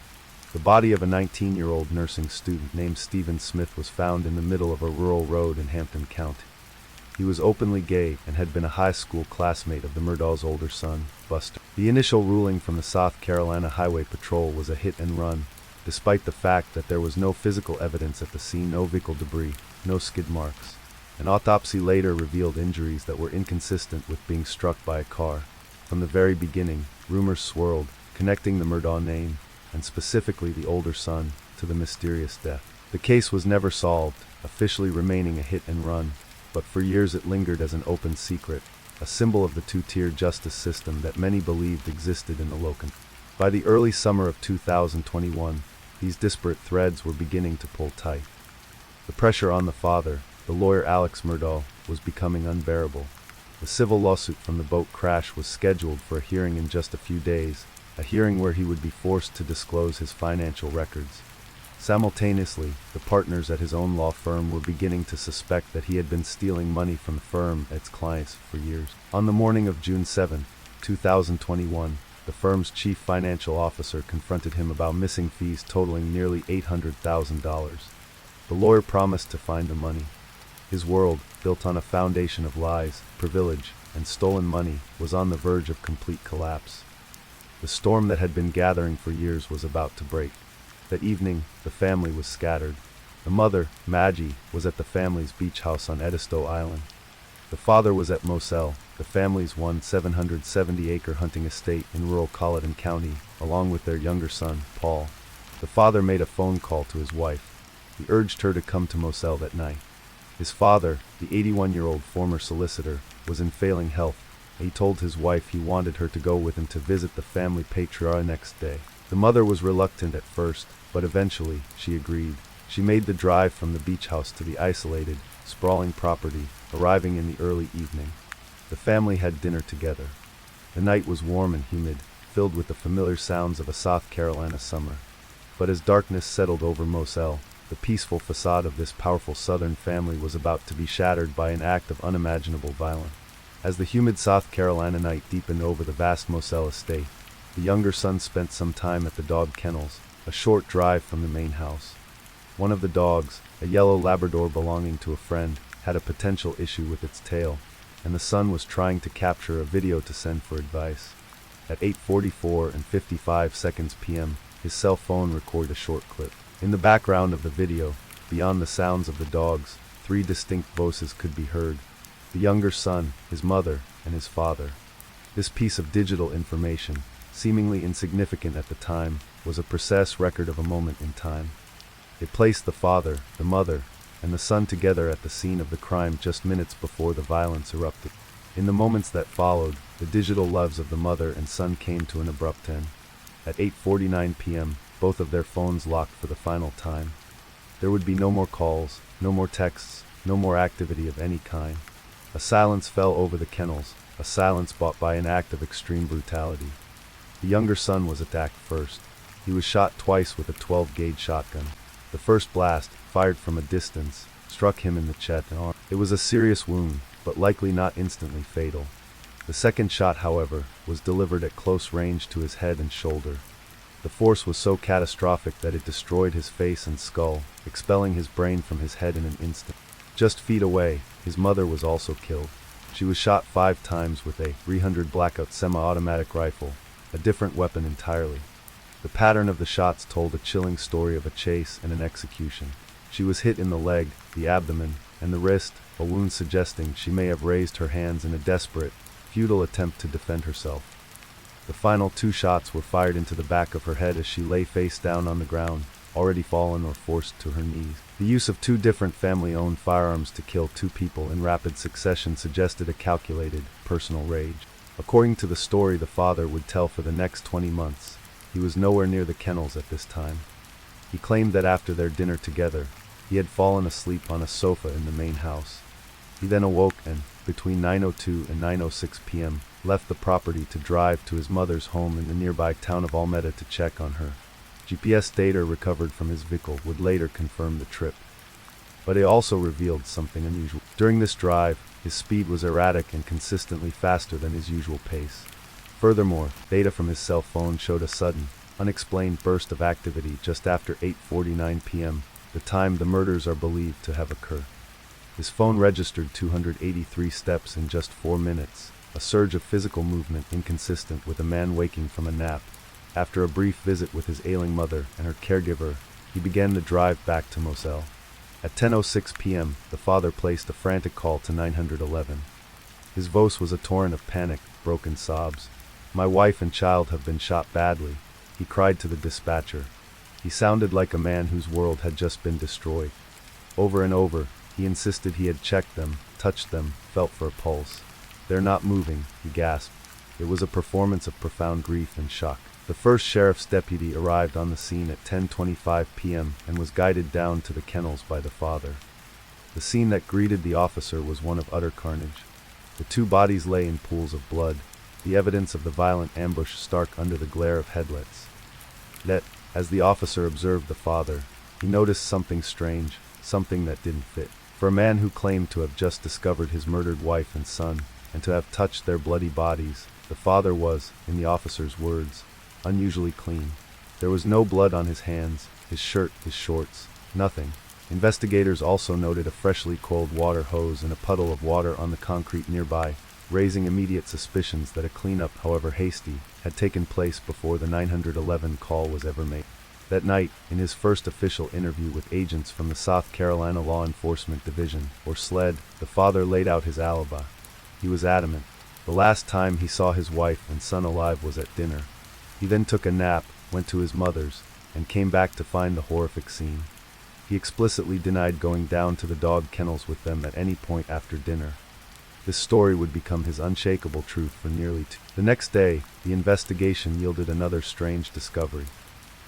The body of a 19-year-old nursing student named Stephen Smith was found in the middle of a rural road in Hampton County. He was openly gay and had been a high school classmate of the Murdaugh's older son, Buster. The initial ruling from the South Carolina Highway Patrol was a hit and run, despite the fact that there was no physical evidence at the scene, no vehicle debris, no skid marks. An autopsy later revealed injuries that were inconsistent with being struck by a car. From the very beginning, rumors swirled, connecting the Murdaugh name, and specifically the older son, to the mysterious death. The case was never solved, officially remaining a hit and run, but for years it lingered as an open secret, a symbol of the two-tier justice system that many believed existed in the locum. By the early summer of 2021, these disparate threads were beginning to pull tight. The pressure on the father, the lawyer Alex Murdaugh, was becoming unbearable. The civil lawsuit from the boat crash was scheduled for a hearing in just a few days, a hearing where he would be forced to disclose his financial records. Simultaneously, the partners at his own law firm were beginning to suspect that he had been stealing money from the firm and its clients for years. On the morning of June 7, 2021, the firm's chief financial officer confronted him about missing fees totaling nearly $800,000. The lawyer promised to find the money. His world, built on a foundation of lies, privilege, and stolen money, was on the verge of complete collapse. The storm that had been gathering for years was about to break. That evening, the family was scattered. The mother, Maggie, was at the family's beach house on Edisto Island. The father was at Moselle, the family's 770-acre hunting estate in rural Colleton County, along with their younger son, Paul. The father made a phone call to his wife. He urged her to come to Moselle that night. His father, the 81-year-old former solicitor, was in failing health, and he told his wife he wanted her to go with him to visit the family patriarch next day. The mother was reluctant at first, but eventually she agreed. She made the drive from the beach house to the isolated, sprawling property, arriving in the early evening. The family had dinner together. The night was warm and humid, filled with the familiar sounds of a South Carolina summer. But as darkness settled over Moselle, the peaceful facade of this powerful Southern family was about to be shattered by an act of unimaginable violence. As the humid South Carolina night deepened over the vast Moselle estate, the younger son spent some time at the dog kennels, a short drive from the main house. One of the dogs, a yellow Labrador belonging to a friend, had a potential issue with its tail, and the son was trying to capture a video to send for advice. At 8:44 and 55 seconds p.m., his cell phone recorded a short clip. In the background of the video, beyond the sounds of the dogs, three distinct voices could be heard: the younger son, his mother, and his father. This piece of digital information, seemingly insignificant at the time, was a precise record of a moment in time. It placed the father, the mother, and the son together at the scene of the crime just minutes before the violence erupted. In the moments that followed, the digital lives of the mother and son came to an abrupt end. At 8:49 p.m., both of their phones locked for the final time. There would be no more calls, no more texts, no more activity of any kind. A silence fell over the kennels, a silence bought by an act of extreme brutality. The younger son was attacked first. He was shot twice with a 12-gauge shotgun. The first blast, fired from a distance, struck him in the chest and arm. It was a serious wound, but likely not instantly fatal. The second shot, however, was delivered at close range to his head and shoulder. The force was so catastrophic that it destroyed his face and skull, expelling his brain from his head in an instant. Just feet away, his mother was also killed. She was shot 5 times with a .300 Blackout semi-automatic rifle, a different weapon entirely. The pattern of the shots told a chilling story of a chase and an execution. She was hit in the leg, the abdomen, and the wrist, a wound suggesting she may have raised her hands in a desperate, futile attempt to defend herself. The final 2 shots were fired into the back of her head as she lay face down on the ground, already fallen or forced to her knees. The use of 2 different family-owned firearms to kill 2 people in rapid succession suggested a calculated, personal rage. According to the story the father would tell for the next 20 months, he was nowhere near the kennels at this time. He claimed that after their dinner together, he had fallen asleep on a sofa in the main house. He then awoke and, between 9:02 and 9:06 p.m., left the property to drive to his mother's home in the nearby town of Almeda to check on her. GPS data recovered from his vehicle would later confirm the trip. But it also revealed something unusual. During this drive, his speed was erratic and consistently faster than his usual pace. Furthermore, data from his cell phone showed a sudden, unexplained burst of activity just after 8:49 p.m., the time the murders are believed to have occurred. His phone registered 283 steps in just 4 minutes, a surge of physical movement inconsistent with a man waking from a nap. After a brief visit with his ailing mother and her caregiver, he began the drive back to Moselle. At 10:06 p.m., the father placed a frantic call to 911. His voice was a torrent of panic, broken sobs. "My wife and child have been shot badly," he cried to the dispatcher. He sounded like a man whose world had just been destroyed. Over and over, he insisted he had checked them, touched them, felt for a pulse. "They're not moving," he gasped. It was a performance of profound grief and shock. The first sheriff's deputy arrived on the scene at 10:25 p.m. and was guided down to the kennels by the father. The scene that greeted the officer was one of utter carnage. The two bodies lay in pools of blood, the evidence of the violent ambush stark under the glare of headlights. Yet, as the officer observed the father, he noticed something strange, something that didn't fit. For a man who claimed to have just discovered his murdered wife and son, and to have touched their bloody bodies, the father was, in the officer's words, unusually clean. There was no blood on his hands, his shirt, his shorts, nothing. Investigators also noted a freshly coiled water hose and a puddle of water on the concrete nearby, raising immediate suspicions that a cleanup, however hasty, had taken place before the 911 call was ever made. That night, in his first official interview with agents from the South Carolina Law Enforcement Division, or SLED, the father laid out his alibi. He was adamant. The last time he saw his wife and son alive was at dinner. He then took a nap, went to his mother's, and came back to find the horrific scene. He explicitly denied going down to the dog kennels with them at any point after dinner. This story would become his unshakable truth for nearly The next day, the investigation yielded another strange discovery.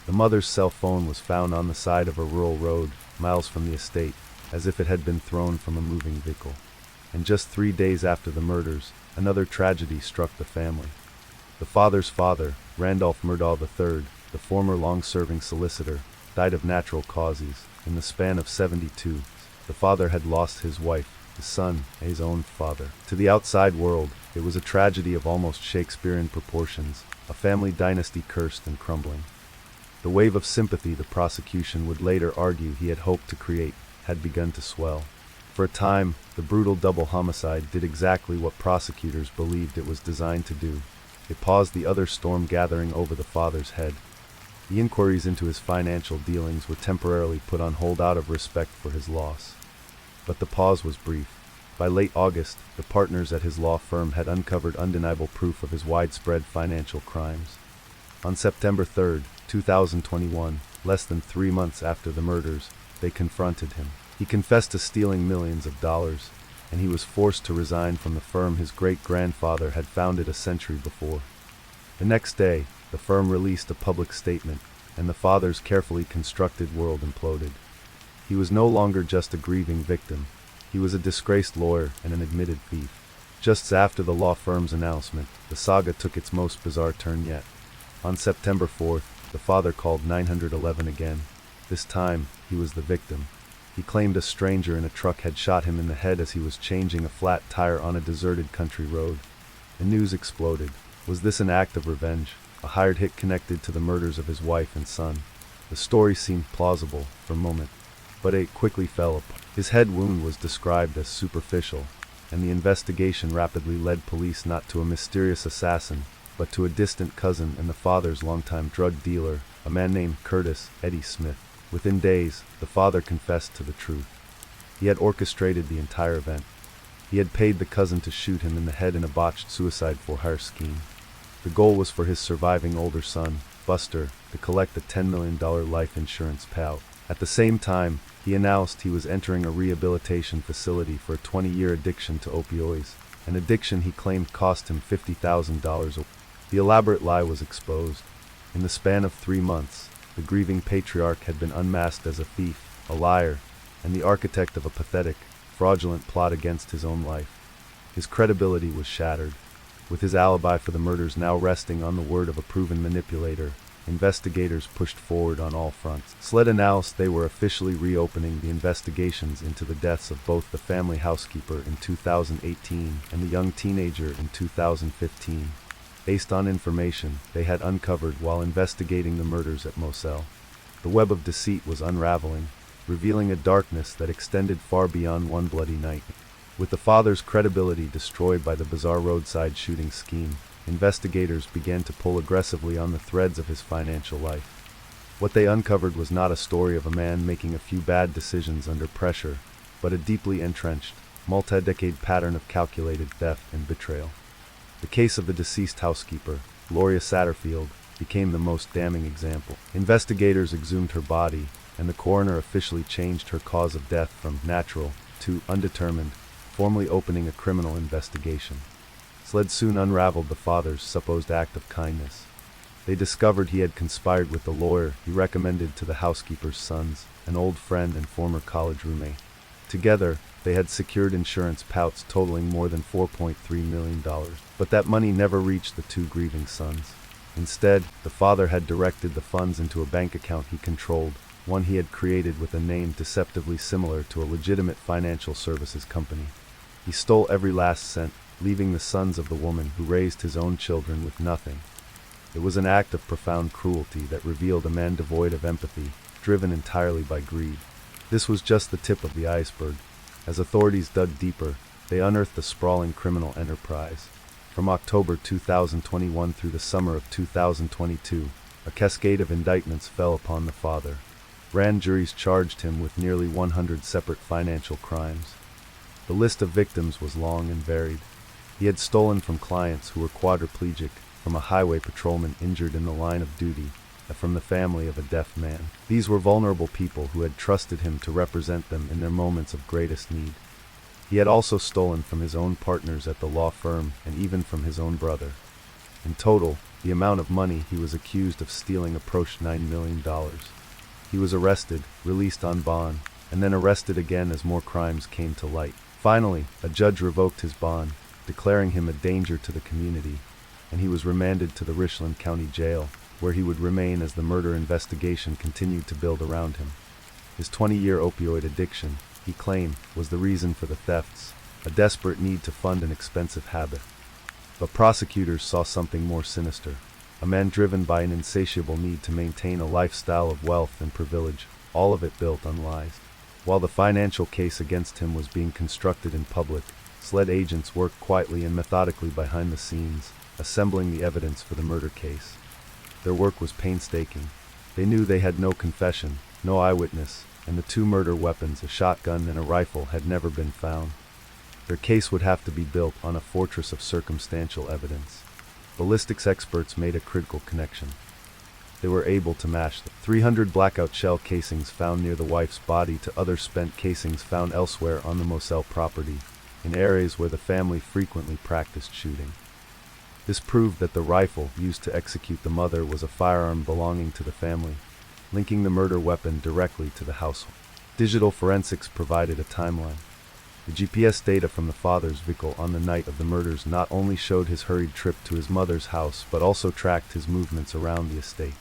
The mother's cell phone was found on the side of a rural road, miles from the estate, as if it had been thrown from a moving vehicle. And just 3 days after the murders, another tragedy struck the family. The father's father, Randolph Murdaugh III, the former long-serving solicitor, died of natural causes. In the span of 72, the father had lost his wife, his son, and his own father. To the outside world, it was a tragedy of almost Shakespearean proportions, a family dynasty cursed and crumbling. The wave of sympathy the prosecution would later argue he had hoped to create had begun to swell. For a time, the brutal double homicide did exactly what prosecutors believed it was designed to do. It paused the other storm gathering over the father's head. The inquiries into his financial dealings were temporarily put on hold out of respect for his loss. But the pause was brief. By late August, the partners at his law firm had uncovered undeniable proof of his widespread financial crimes. On September 3, 2021, less than 3 months after the murders, they confronted him. He confessed to stealing millions of dollars, and he was forced to resign from the firm his great-grandfather had founded a century before. The next day, the firm released a public statement, and the father's carefully constructed world imploded. He was no longer just a grieving victim. He was a disgraced lawyer and an admitted thief. Just after the law firm's announcement, the saga took its most bizarre turn yet. On September 4th, the father called 911 again. This time, he was the victim. He claimed a stranger in a truck had shot him in the head as he was changing a flat tire on a deserted country road. The news exploded. Was this an act of revenge? A hired hit connected to the murders of his wife and son? The story seemed plausible for a moment, but it quickly fell apart. His head wound was described as superficial, and the investigation rapidly led police not to a mysterious assassin, but to a distant cousin and the father's longtime drug dealer, a man named Curtis Eddie Smith. Within days, the father confessed to the truth. He had orchestrated the entire event. He had paid the cousin to shoot him in the head in a botched suicide-for-hire scheme. The goal was for his surviving older son, Buster, to collect a $10 million life insurance payout. At the same time, he announced he was entering a rehabilitation facility for a 20-year addiction to opioids, an addiction he claimed cost him $50,000. The elaborate lie was exposed. In the span of 3 months, the grieving patriarch had been unmasked as a thief, a liar, and the architect of a pathetic, fraudulent plot against his own life. His credibility was shattered. With his alibi for the murders now resting on the word of a proven manipulator, investigators pushed forward on all fronts. SLED announced they were officially reopening the investigations into the deaths of both the family housekeeper in 2018 and the young teenager in 2015. Based on information they had uncovered while investigating the murders at Moselle. The web of deceit was unraveling, revealing a darkness that extended far beyond one bloody night. With the father's credibility destroyed by the bizarre roadside shooting scheme, investigators began to pull aggressively on the threads of his financial life. What they uncovered was not a story of a man making a few bad decisions under pressure, but a deeply entrenched, multi-decade pattern of calculated theft and betrayal. The case of the deceased housekeeper, Gloria Satterfield, became the most damning example. Investigators exhumed her body, and the coroner officially changed her cause of death from natural to undetermined, formally opening a criminal investigation. SLED soon unraveled the father's supposed act of kindness. They discovered he had conspired with the lawyer he recommended to the housekeeper's sons, an old friend and former college roommate. Together, they had secured insurance payouts totaling more than $4.3 million, but that money never reached the two grieving sons. Instead, the father had directed the funds into a bank account he controlled, one he had created with a name deceptively similar to a legitimate financial services company. He stole every last cent, leaving the sons of the woman who raised his own children with nothing. It was an act of profound cruelty that revealed a man devoid of empathy, driven entirely by greed. This was just the tip of the iceberg. As authorities dug deeper, they unearthed a sprawling criminal enterprise. From October 2021 through the summer of 2022, a cascade of indictments fell upon the father. Grand juries charged him with nearly 100 separate financial crimes. The list of victims was long and varied. He had stolen from clients who were quadriplegic, from a highway patrolman injured in the line of duty, and from the family of a deaf man. These were vulnerable people who had trusted him to represent them in their moments of greatest need. He had also stolen from his own partners at the law firm and even from his own brother. In total, the amount of money he was accused of stealing approached $9 million. He was arrested, released on bond, and then arrested again as more crimes came to light. Finally, a judge revoked his bond, declaring him a danger to the community, and he was remanded to the Richland County Jail, where he would remain as the murder investigation continued to build around him. His 20-year opioid addiction, he claimed, was the reason for the thefts, a desperate need to fund an expensive habit. But prosecutors saw something more sinister, a man driven by an insatiable need to maintain a lifestyle of wealth and privilege, all of it built on lies. While the financial case against him was being constructed in public, SLED agents worked quietly and methodically behind the scenes, assembling the evidence for the murder case. Their work was painstaking. They knew they had no confession, no eyewitness, and the two murder weapons, a shotgun and a rifle, had never been found. Their case would have to be built on a fortress of circumstantial evidence. Ballistics experts made a critical connection. They were able to match the 300 blackout shell casings found near the wife's body to other spent casings found elsewhere on the Moselle property, in areas where the family frequently practiced shooting. This proved that the rifle used to execute the mother was a firearm belonging to the family, linking the murder weapon directly to the household. Digital forensics provided a timeline. The GPS data from the father's vehicle on the night of the murders not only showed his hurried trip to his mother's house but also tracked his movements around the estate.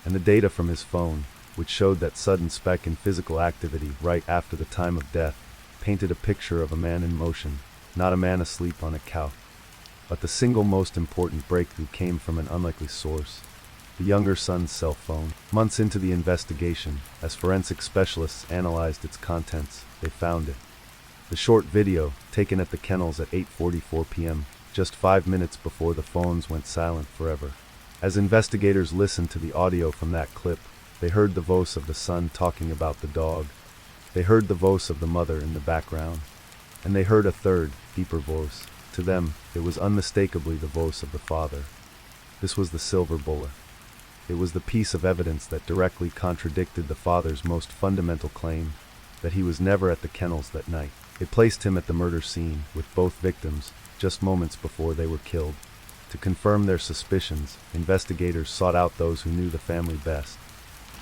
And the data from his phone, which showed that sudden spike in physical activity right after the time of death, painted a picture of a man in motion, not a man asleep on a couch. But the single most important breakthrough came from an unlikely source: the younger son's cell phone. Months into the investigation, as forensic specialists analyzed its contents, they found it. The short video, taken at the kennels at 8:44 p.m., just 5 minutes before the phones went silent forever. As investigators listened to the audio from that clip, they heard the voice of the son talking about the dog. They heard the voice of the mother in the background. And they heard a third, deeper voice. To them, it was unmistakably the voice of the father. This was the silver bullet. It was the piece of evidence that directly contradicted the father's most fundamental claim, that he was never at the kennels that night. It placed him at the murder scene, with both victims, just moments before they were killed. To confirm their suspicions, investigators sought out those who knew the family best.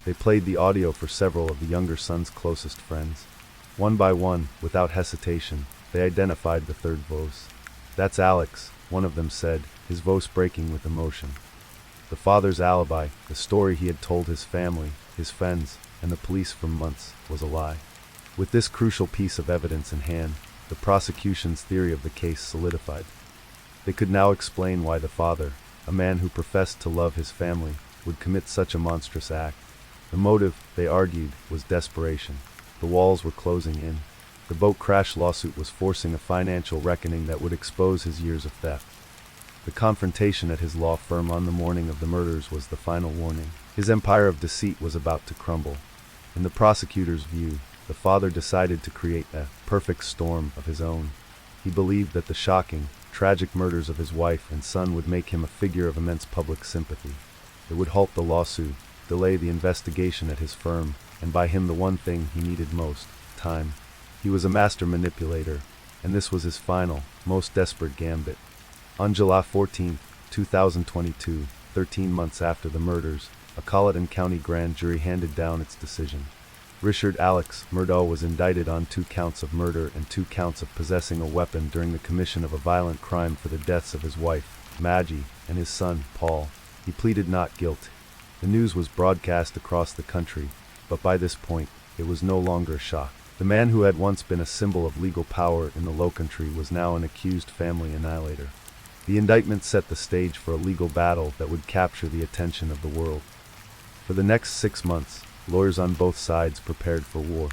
They played the audio for several of the younger son's closest friends. One by one, without hesitation, they identified the third voice. "That's Alex," one of them said, his voice breaking with emotion. The father's alibi, the story he had told his family, his friends, and the police for months, was a lie. With this crucial piece of evidence in hand, the prosecution's theory of the case solidified. They could now explain why the father, a man who professed to love his family, would commit such a monstrous act. The motive, they argued, was desperation. The walls were closing in. The boat crash lawsuit was forcing a financial reckoning that would expose his years of theft. The confrontation at his law firm on the morning of the murders was the final warning. His empire of deceit was about to crumble. In the prosecutor's view, the father decided to create a perfect storm of his own. He believed that the shocking, tragic murders of his wife and son would make him a figure of immense public sympathy. It would halt the lawsuit, delay the investigation at his firm, and buy him the one thing he needed most: time. He was a master manipulator, and this was his final, most desperate gambit. On July 14, 2022, 13 months after the murders, a Colleton County grand jury handed down its decision. Richard Alex Murdaugh was indicted on 2 counts of murder and 2 counts of possessing a weapon during the commission of a violent crime for the deaths of his wife, Maggie, and his son, Paul. He pleaded not guilty. The news was broadcast across the country, but by this point, it was no longer a shock. The man who had once been a symbol of legal power in the Lowcountry was now an accused family annihilator. The indictment set the stage for a legal battle that would capture the attention of the world. For the next 6 months, lawyers on both sides prepared for war.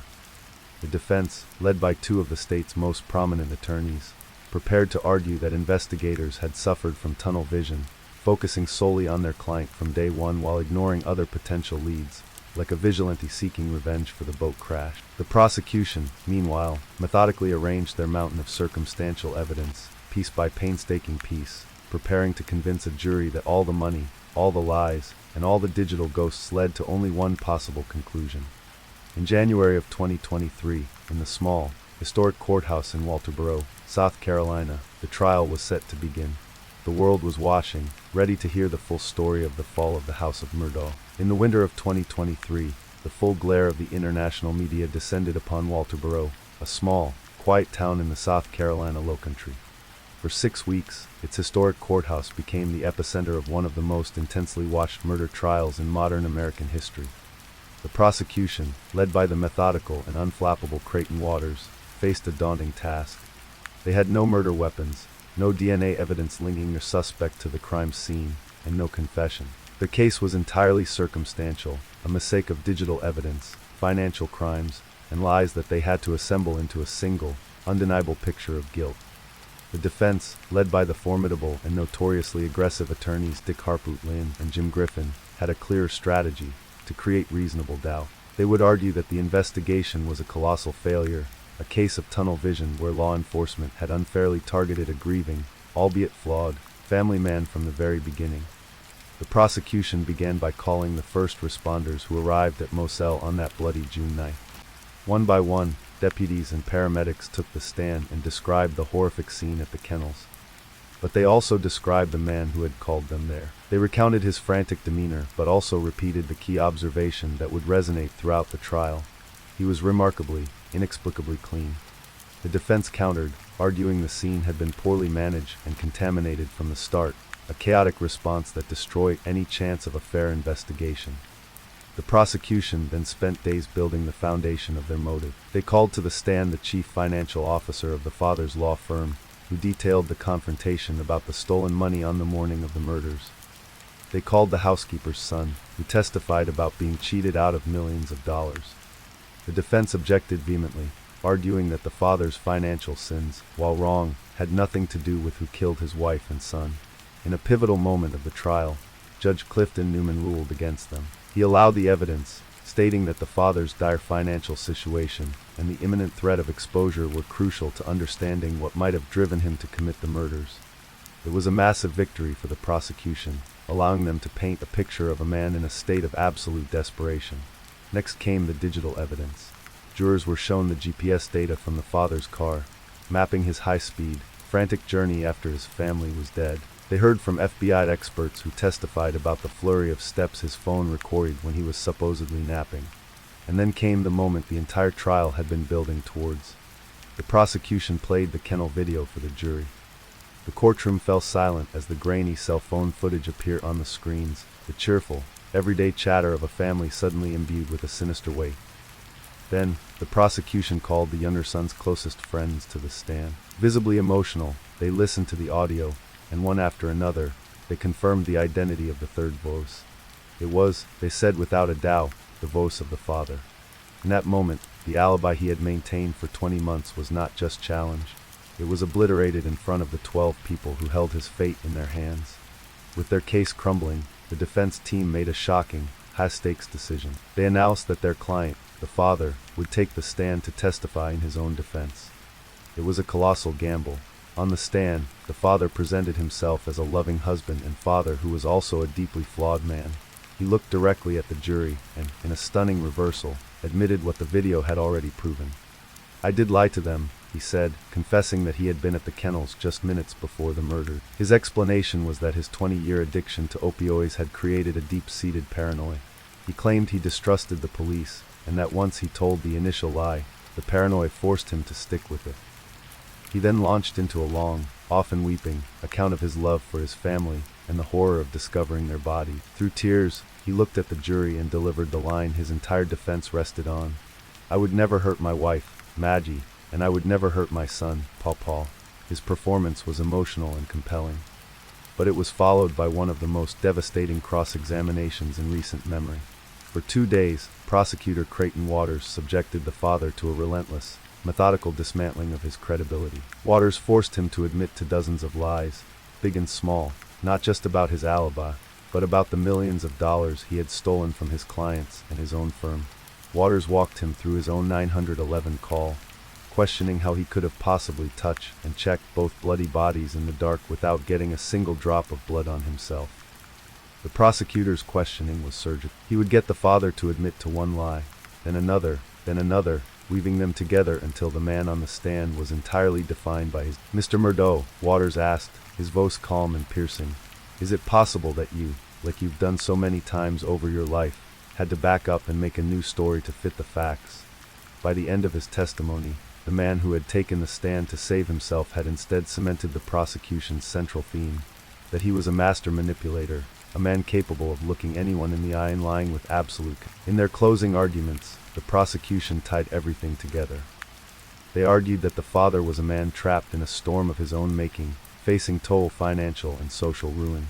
The defense, led by 2 of the state's most prominent attorneys, prepared to argue that investigators had suffered from tunnel vision, focusing solely on their client from day one while ignoring other potential leads, like a vigilante seeking revenge for the boat crash. The prosecution, meanwhile, methodically arranged their mountain of circumstantial evidence, piece by painstaking piece, preparing to convince a jury that all the money, all the lies, and all the digital ghosts led to only one possible conclusion. In January of 2023, in the small, historic courthouse in Walterboro, South Carolina, the trial was set to begin. The world was watching, ready to hear the full story of the fall of the House of Murdaugh. In the winter of 2023, the full glare of the international media descended upon Walterboro, a small, quiet town in the South Carolina Lowcountry. For 6 weeks, its historic courthouse became the epicenter of one of the most intensely watched murder trials in modern American history. The prosecution, led by the methodical and unflappable Creighton Waters, faced a daunting task. They had no murder weapons, no DNA evidence linking their suspect to the crime scene, and no confession. Their case was entirely circumstantial, a mosaic of digital evidence, financial crimes, and lies that they had to assemble into a single, undeniable picture of guilt. The defense, led by the formidable and notoriously aggressive attorneys Dick Harpoot Lynn and Jim Griffin, had a clear strategy: to create reasonable doubt. They would argue that the investigation was a colossal failure, a case of tunnel vision where law enforcement had unfairly targeted a grieving, albeit flawed, family man from the very beginning. The prosecution began by calling the first responders who arrived at Moselle on that bloody June night. One by one, deputies and paramedics took the stand and described the horrific scene at the kennels. But they also described the man who had called them there. They recounted his frantic demeanor, but also repeated the key observation that would resonate throughout the trial: he was remarkably, inexplicably clean. The defense countered, arguing the scene had been poorly managed and contaminated from the start, a chaotic response that destroyed any chance of a fair investigation. The prosecution then spent days building the foundation of their motive. They called to the stand the chief financial officer of the father's law firm, who detailed the confrontation about the stolen money on the morning of the murders. They called the housekeeper's son, who testified about being cheated out of millions of dollars. The defense objected vehemently, arguing that the father's financial sins, while wrong, had nothing to do with who killed his wife and son. In a pivotal moment of the trial, Judge Clifton Newman ruled against them. He allowed the evidence, stating that the father's dire financial situation and the imminent threat of exposure were crucial to understanding what might have driven him to commit the murders. It was a massive victory for the prosecution, allowing them to paint a picture of a man in a state of absolute desperation. Next came the digital evidence. Jurors were shown the GPS data from the father's car, mapping his high-speed, frantic journey after his family was dead. They heard from FBI experts who testified about the flurry of steps his phone recorded when he was supposedly napping. And then came the moment the entire trial had been building towards. The prosecution played the kennel video for the jury. The courtroom fell silent as the grainy cell phone footage appeared on the screens, the cheerful, everyday chatter of a family suddenly imbued with a sinister weight. Then, the prosecution called the younger son's closest friends to the stand. Visibly emotional, they listened to the audio, and one after another, they confirmed the identity of the third voice. It was, they said without a doubt, the voice of the father. In that moment, the alibi he had maintained for 20 months was not just challenged. It was obliterated in front of the 12 people who held his fate in their hands. With their case crumbling, the defense team made a shocking, high-stakes decision. They announced that their client, the father, would take the stand to testify in his own defense. It was a colossal gamble, On the stand, the father presented himself as a loving husband and father who was also a deeply flawed man. He looked directly at the jury and, in a stunning reversal, admitted what the video had already proven. "I did lie to them," he said, confessing that he had been at the kennels just minutes before the murder. His explanation was that his 20-year addiction to opioids had created a deep-seated paranoia. He claimed he distrusted the police, and that once he told the initial lie, the paranoia forced him to stick with it. He then launched into a long, often weeping, account of his love for his family and the horror of discovering their body. Through tears, he looked at the jury and delivered the line his entire defense rested on. "I would never hurt my wife, Maggie, and I would never hurt my son, Paul." His performance was emotional and compelling. But it was followed by one of the most devastating cross-examinations in recent memory. For 2 days, prosecutor Creighton Waters subjected the father to a relentless, methodical dismantling of his credibility. Waters forced him to admit to dozens of lies, big and small, not just about his alibi, but about the millions of dollars he had stolen from his clients and his own firm. Waters walked him through his own 911 call, questioning how he could have possibly touched and checked both bloody bodies in the dark without getting a single drop of blood on himself. The prosecutor's questioning was surgical. He would get the father to admit to one lie, then another, weaving them together until the man on the stand was entirely defined by his. "Mr. Murdo," Waters asked, his voice calm and piercing, "is it possible that you, like you've done so many times over your life, had to back up and make a new story to fit the facts?" By the end of his testimony, the man who had taken the stand to save himself had instead cemented the prosecution's central theme, that he was a master manipulator, a man capable of looking anyone in the eye and lying with absolute. In their closing arguments, the prosecution tied everything together. They argued that the father was a man trapped in a storm of his own making, facing total financial and social ruin.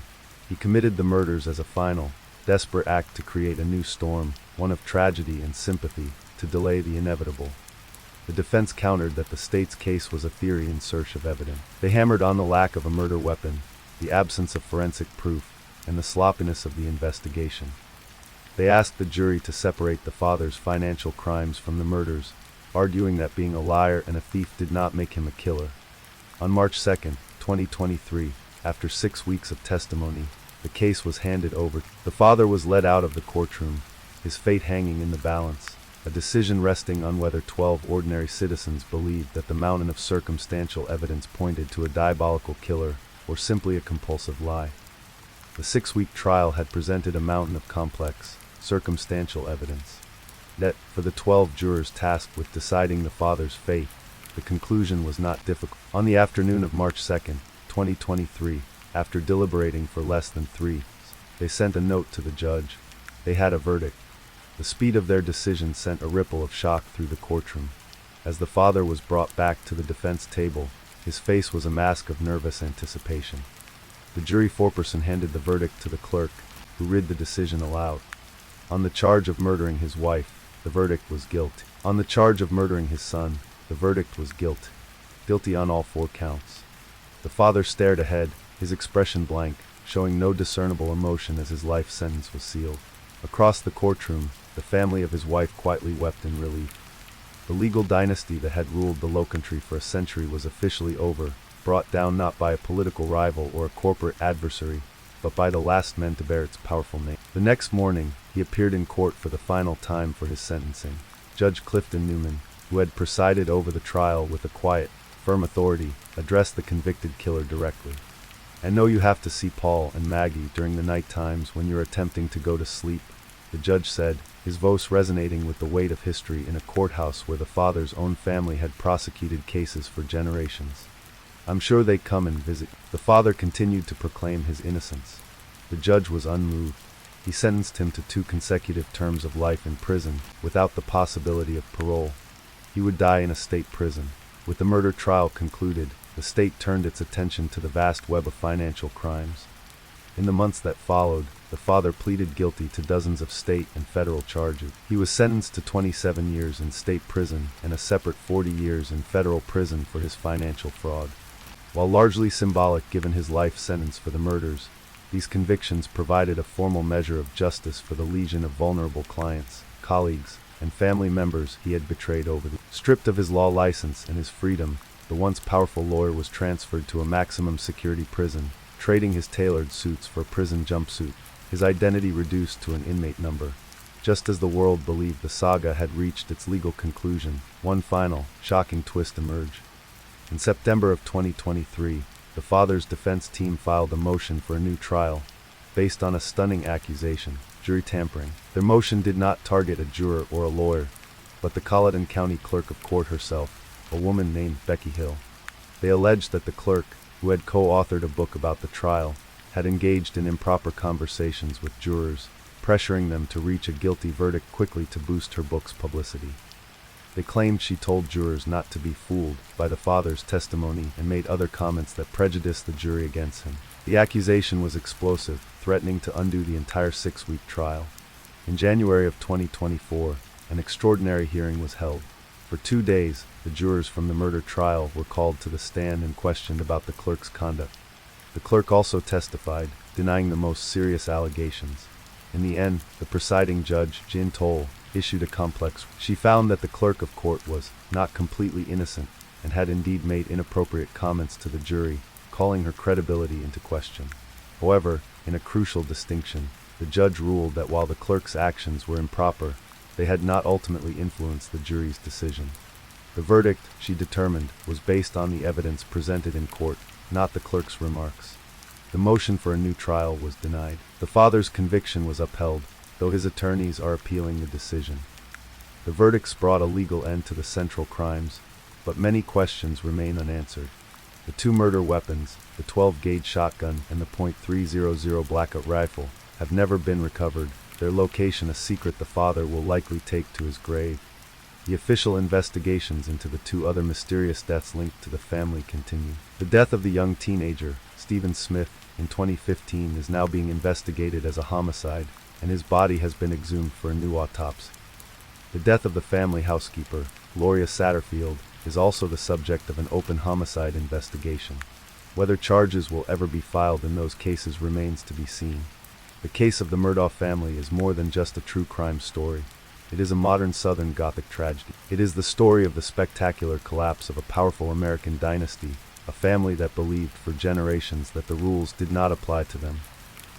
He committed the murders as a final, desperate act to create a new storm, one of tragedy and sympathy, to delay the inevitable. The defense countered that the state's case was a theory in search of evidence. They hammered on the lack of a murder weapon, the absence of forensic proof, and the sloppiness of the investigation. They asked the jury to separate the father's financial crimes from the murders, arguing that being a liar and a thief did not make him a killer. On March 2, 2023, after 6 weeks of testimony, the case was handed over. The father was led out of the courtroom, his fate hanging in the balance, a decision resting on whether 12 ordinary citizens believed that the mountain of circumstantial evidence pointed to a diabolical killer or simply a compulsive lie. The 6-week trial had presented a mountain of complex, circumstantial evidence. Yet, for the 12 jurors tasked with deciding the father's fate, the conclusion was not difficult. On the afternoon of March 2, 2023, after deliberating for less than 3 hours, they sent a note to the judge. They had a verdict. The speed of their decision sent a ripple of shock through the courtroom. As the father was brought back to the defense table, his face was a mask of nervous anticipation. The jury foreperson handed the verdict to the clerk, who read the decision aloud. On the charge of murdering his wife, the verdict was guilty. On the charge of murdering his son, the verdict was guilty. Guilty on all 4 counts. The father stared ahead, his expression blank, showing no discernible emotion as his life sentence was sealed. Across the courtroom, the family of his wife quietly wept in relief. The legal dynasty that had ruled the Lowcountry for a century was officially over, brought down not by a political rival or a corporate adversary, but by the last men to bear its powerful name. The next morning, he appeared in court for the final time for his sentencing. Judge Clifton Newman, who had presided over the trial with a quiet, firm authority, addressed the convicted killer directly. "I know you have to see Paul and Maggie during the night times when you're attempting to go to sleep," the judge said, his voice resonating with the weight of history in a courthouse where the father's own family had prosecuted cases for generations. "I'm sure they come and visit." The father continued to proclaim his innocence. The judge was unmoved. He sentenced him to 2 consecutive terms of life in prison, without the possibility of parole. He would die in a state prison. With the murder trial concluded, the state turned its attention to the vast web of financial crimes. In the months that followed, the father pleaded guilty to dozens of state and federal charges. He was sentenced to 27 years in state prison and a separate 40 years in federal prison for his financial fraud. While largely symbolic given his life sentence for the murders, these convictions provided a formal measure of justice for the legion of vulnerable clients, colleagues, and family members he had betrayed over the. Stripped of his law license and his freedom, the once powerful lawyer was transferred to a maximum security prison, trading his tailored suits for a prison jumpsuit, his identity reduced to an inmate number. Just as the world believed the saga had reached its legal conclusion, one final, shocking twist emerged. In September of 2023, the father's defense team filed a motion for a new trial, based on a stunning accusation: jury tampering. Their motion did not target a juror or a lawyer, but the Colleton County Clerk of Court herself, a woman named Becky Hill. They alleged that the clerk, who had co-authored a book about the trial, had engaged in improper conversations with jurors, pressuring them to reach a guilty verdict quickly to boost her book's publicity. They claimed she told jurors not to be fooled by the father's testimony and made other comments that prejudiced the jury against him. The accusation was explosive, threatening to undo the entire 6-week trial. In January of 2024, an extraordinary hearing was held. For 2 days, the jurors from the murder trial were called to the stand and questioned about the clerk's conduct. The clerk also testified, denying the most serious allegations. In the end, the presiding judge, Jin Toll, issued a complex. She found that the clerk of court was not completely innocent and had indeed made inappropriate comments to the jury, calling her credibility into question. However, in a crucial distinction, the judge ruled that while the clerk's actions were improper, they had not ultimately influenced the jury's decision. The verdict, she determined, was based on the evidence presented in court, not the clerk's remarks. The motion for a new trial was denied. The father's conviction was upheld, though his attorneys are appealing the decision. The verdicts brought a legal end to the central crimes, but many questions remain unanswered. The 2 murder weapons, the 12-gauge shotgun and the .300 Blackout rifle, have never been recovered, their location a secret the father will likely take to his grave. The official investigations into the 2 other mysterious deaths linked to the family continue. The death of the young teenager, Stephen Smith, in 2015 is now being investigated as a homicide, and his body has been exhumed for a new autopsy. The death of the family housekeeper, Gloria Satterfield, is also the subject of an open homicide investigation. Whether charges will ever be filed in those cases remains to be seen. The case of the Murdaugh family is more than just a true crime story. It is a modern Southern Gothic tragedy. It is the story of the spectacular collapse of a powerful American dynasty, a family that believed for generations that the rules did not apply to them.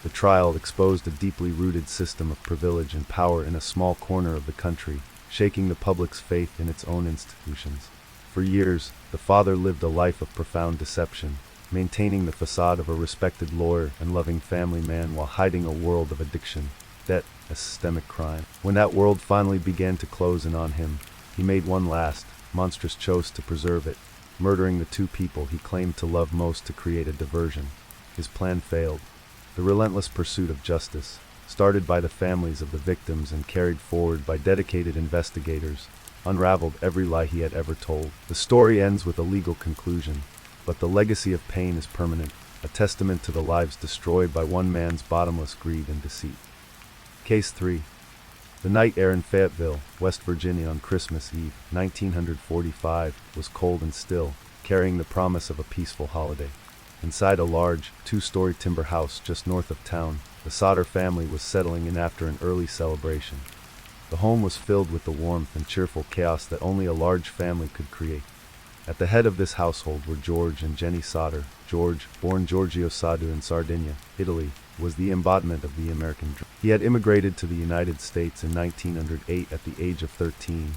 The trial exposed a deeply rooted system of privilege and power in a small corner of the country, shaking the public's faith in its own institutions. For years, the father lived a life of profound deception, maintaining the facade of a respected lawyer and loving family man while hiding a world of addiction, debt, and systemic crime. When that world finally began to close in on him, he made one last, monstrous choice to preserve it, murdering the 2 people he claimed to love most to create a diversion. His plan failed. The relentless pursuit of justice, started by the families of the victims and carried forward by dedicated investigators, unraveled every lie he had ever told. The story ends with a legal conclusion, but the legacy of pain is permanent, a testament to the lives destroyed by one man's bottomless greed and deceit. Case 3. The night air in Fayetteville, West Virginia on Christmas Eve, 1945, was cold and still, carrying the promise of a peaceful holiday. Inside a large, 2-story timber house just north of town, the Sauter family was settling in after an early celebration. The home was filled with the warmth and cheerful chaos that only a large family could create. At the head of this household were George and Jenny Sauter. George, born Giorgio Sadu in Sardinia, Italy, was the embodiment of the American dream. He had immigrated to the United States in 1908 at the age of 13,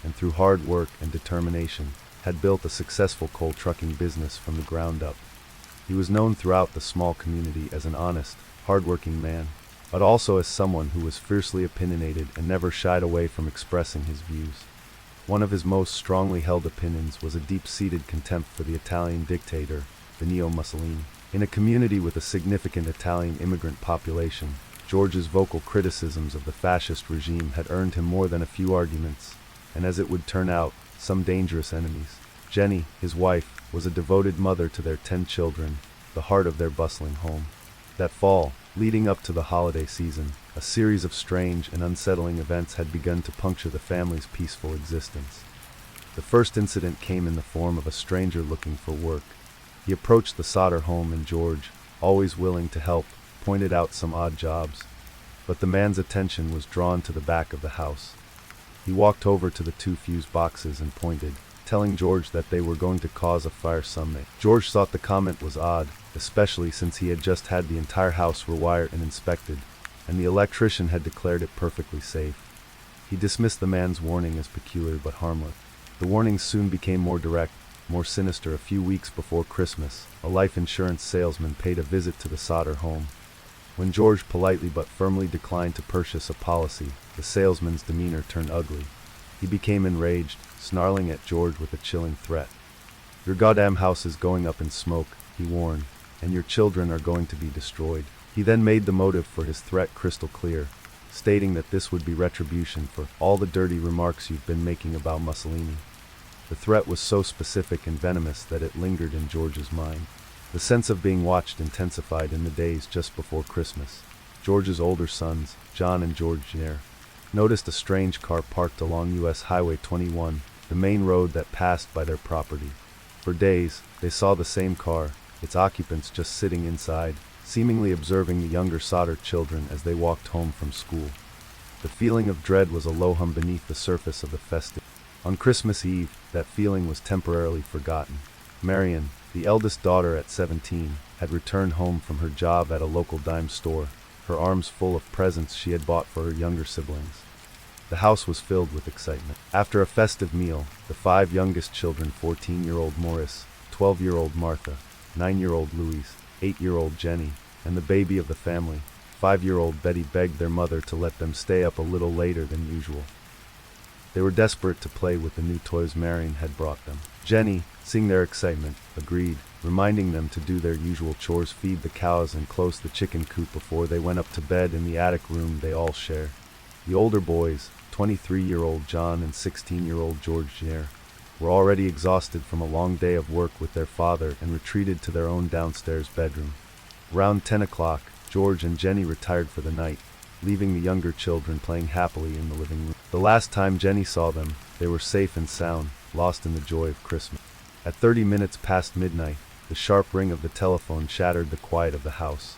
and through hard work and determination, had built a successful coal trucking business from the ground up. He was known throughout the small community as an honest, hard-working man, but also as someone who was fiercely opinionated and never shied away from expressing his views. One of his most strongly held opinions was a deep-seated contempt for the Italian dictator, Benito Mussolini. In a community with a significant Italian immigrant population, George's vocal criticisms of the fascist regime had earned him more than a few arguments, and as it would turn out, some dangerous enemies. Jenny, his wife, was a devoted mother to their 10 children, the heart of their bustling home. That fall, leading up to the holiday season, a series of strange and unsettling events had begun to puncture the family's peaceful existence. The first incident came in the form of a stranger looking for work. He approached the Sauter home and George, always willing to help, pointed out some odd jobs. But the man's attention was drawn to the back of the house. He walked over to the 2 fuse boxes and pointed, telling George that they were going to cause a fire someday. George thought the comment was odd, especially since he had just had the entire house rewired and inspected, and the electrician had declared it perfectly safe. He dismissed the man's warning as peculiar but harmless. The warnings soon became more direct, more sinister. A few weeks before Christmas, a life insurance salesman paid a visit to the Sauter home. When George politely but firmly declined to purchase a policy, the salesman's demeanor turned ugly. He became enraged, snarling at George with a chilling threat. "Your goddamn house is going up in smoke," he warned, "and your children are going to be destroyed." He then made the motive for his threat crystal clear, stating that this would be retribution for all the dirty remarks you've been making about Mussolini. The threat was so specific and venomous that it lingered in George's mind. The sense of being watched intensified in the days just before Christmas. George's older sons, John and George Jr., noticed a strange car parked along US Highway 21, the main road that passed by their property. For days, they saw the same car, its occupants just sitting inside, seemingly observing the younger Sauter children as they walked home from school. The feeling of dread was a low hum beneath the surface of the festive. On Christmas Eve, that feeling was temporarily forgotten. Marion, the eldest daughter at 17, had returned home from her job at a local dime store, her arms full of presents she had bought for her younger siblings. The house was filled with excitement. After a festive meal, the 5 youngest children, 14-year-old Morris, 12-year-old Martha, 9-year-old Louise, 8-year-old Jenny, and the baby of the family, 5-year-old Betty, begged their mother to let them stay up a little later than usual. They were desperate to play with the new toys Marion had brought them. Jenny, seeing their excitement, agreed, reminding them to do their usual chores: feed the cows and close the chicken coop before they went up to bed in the attic room they all share. The older boys, 23-year-old John and 16-year-old George Jr., were already exhausted from a long day of work with their father and retreated to their own downstairs bedroom. Around 10 o'clock, George and Jenny retired for the night, leaving the younger children playing happily in the living room. The last time Jenny saw them, they were safe and sound, lost in the joy of Christmas. At 30 minutes past midnight, the sharp ring of the telephone shattered the quiet of the house.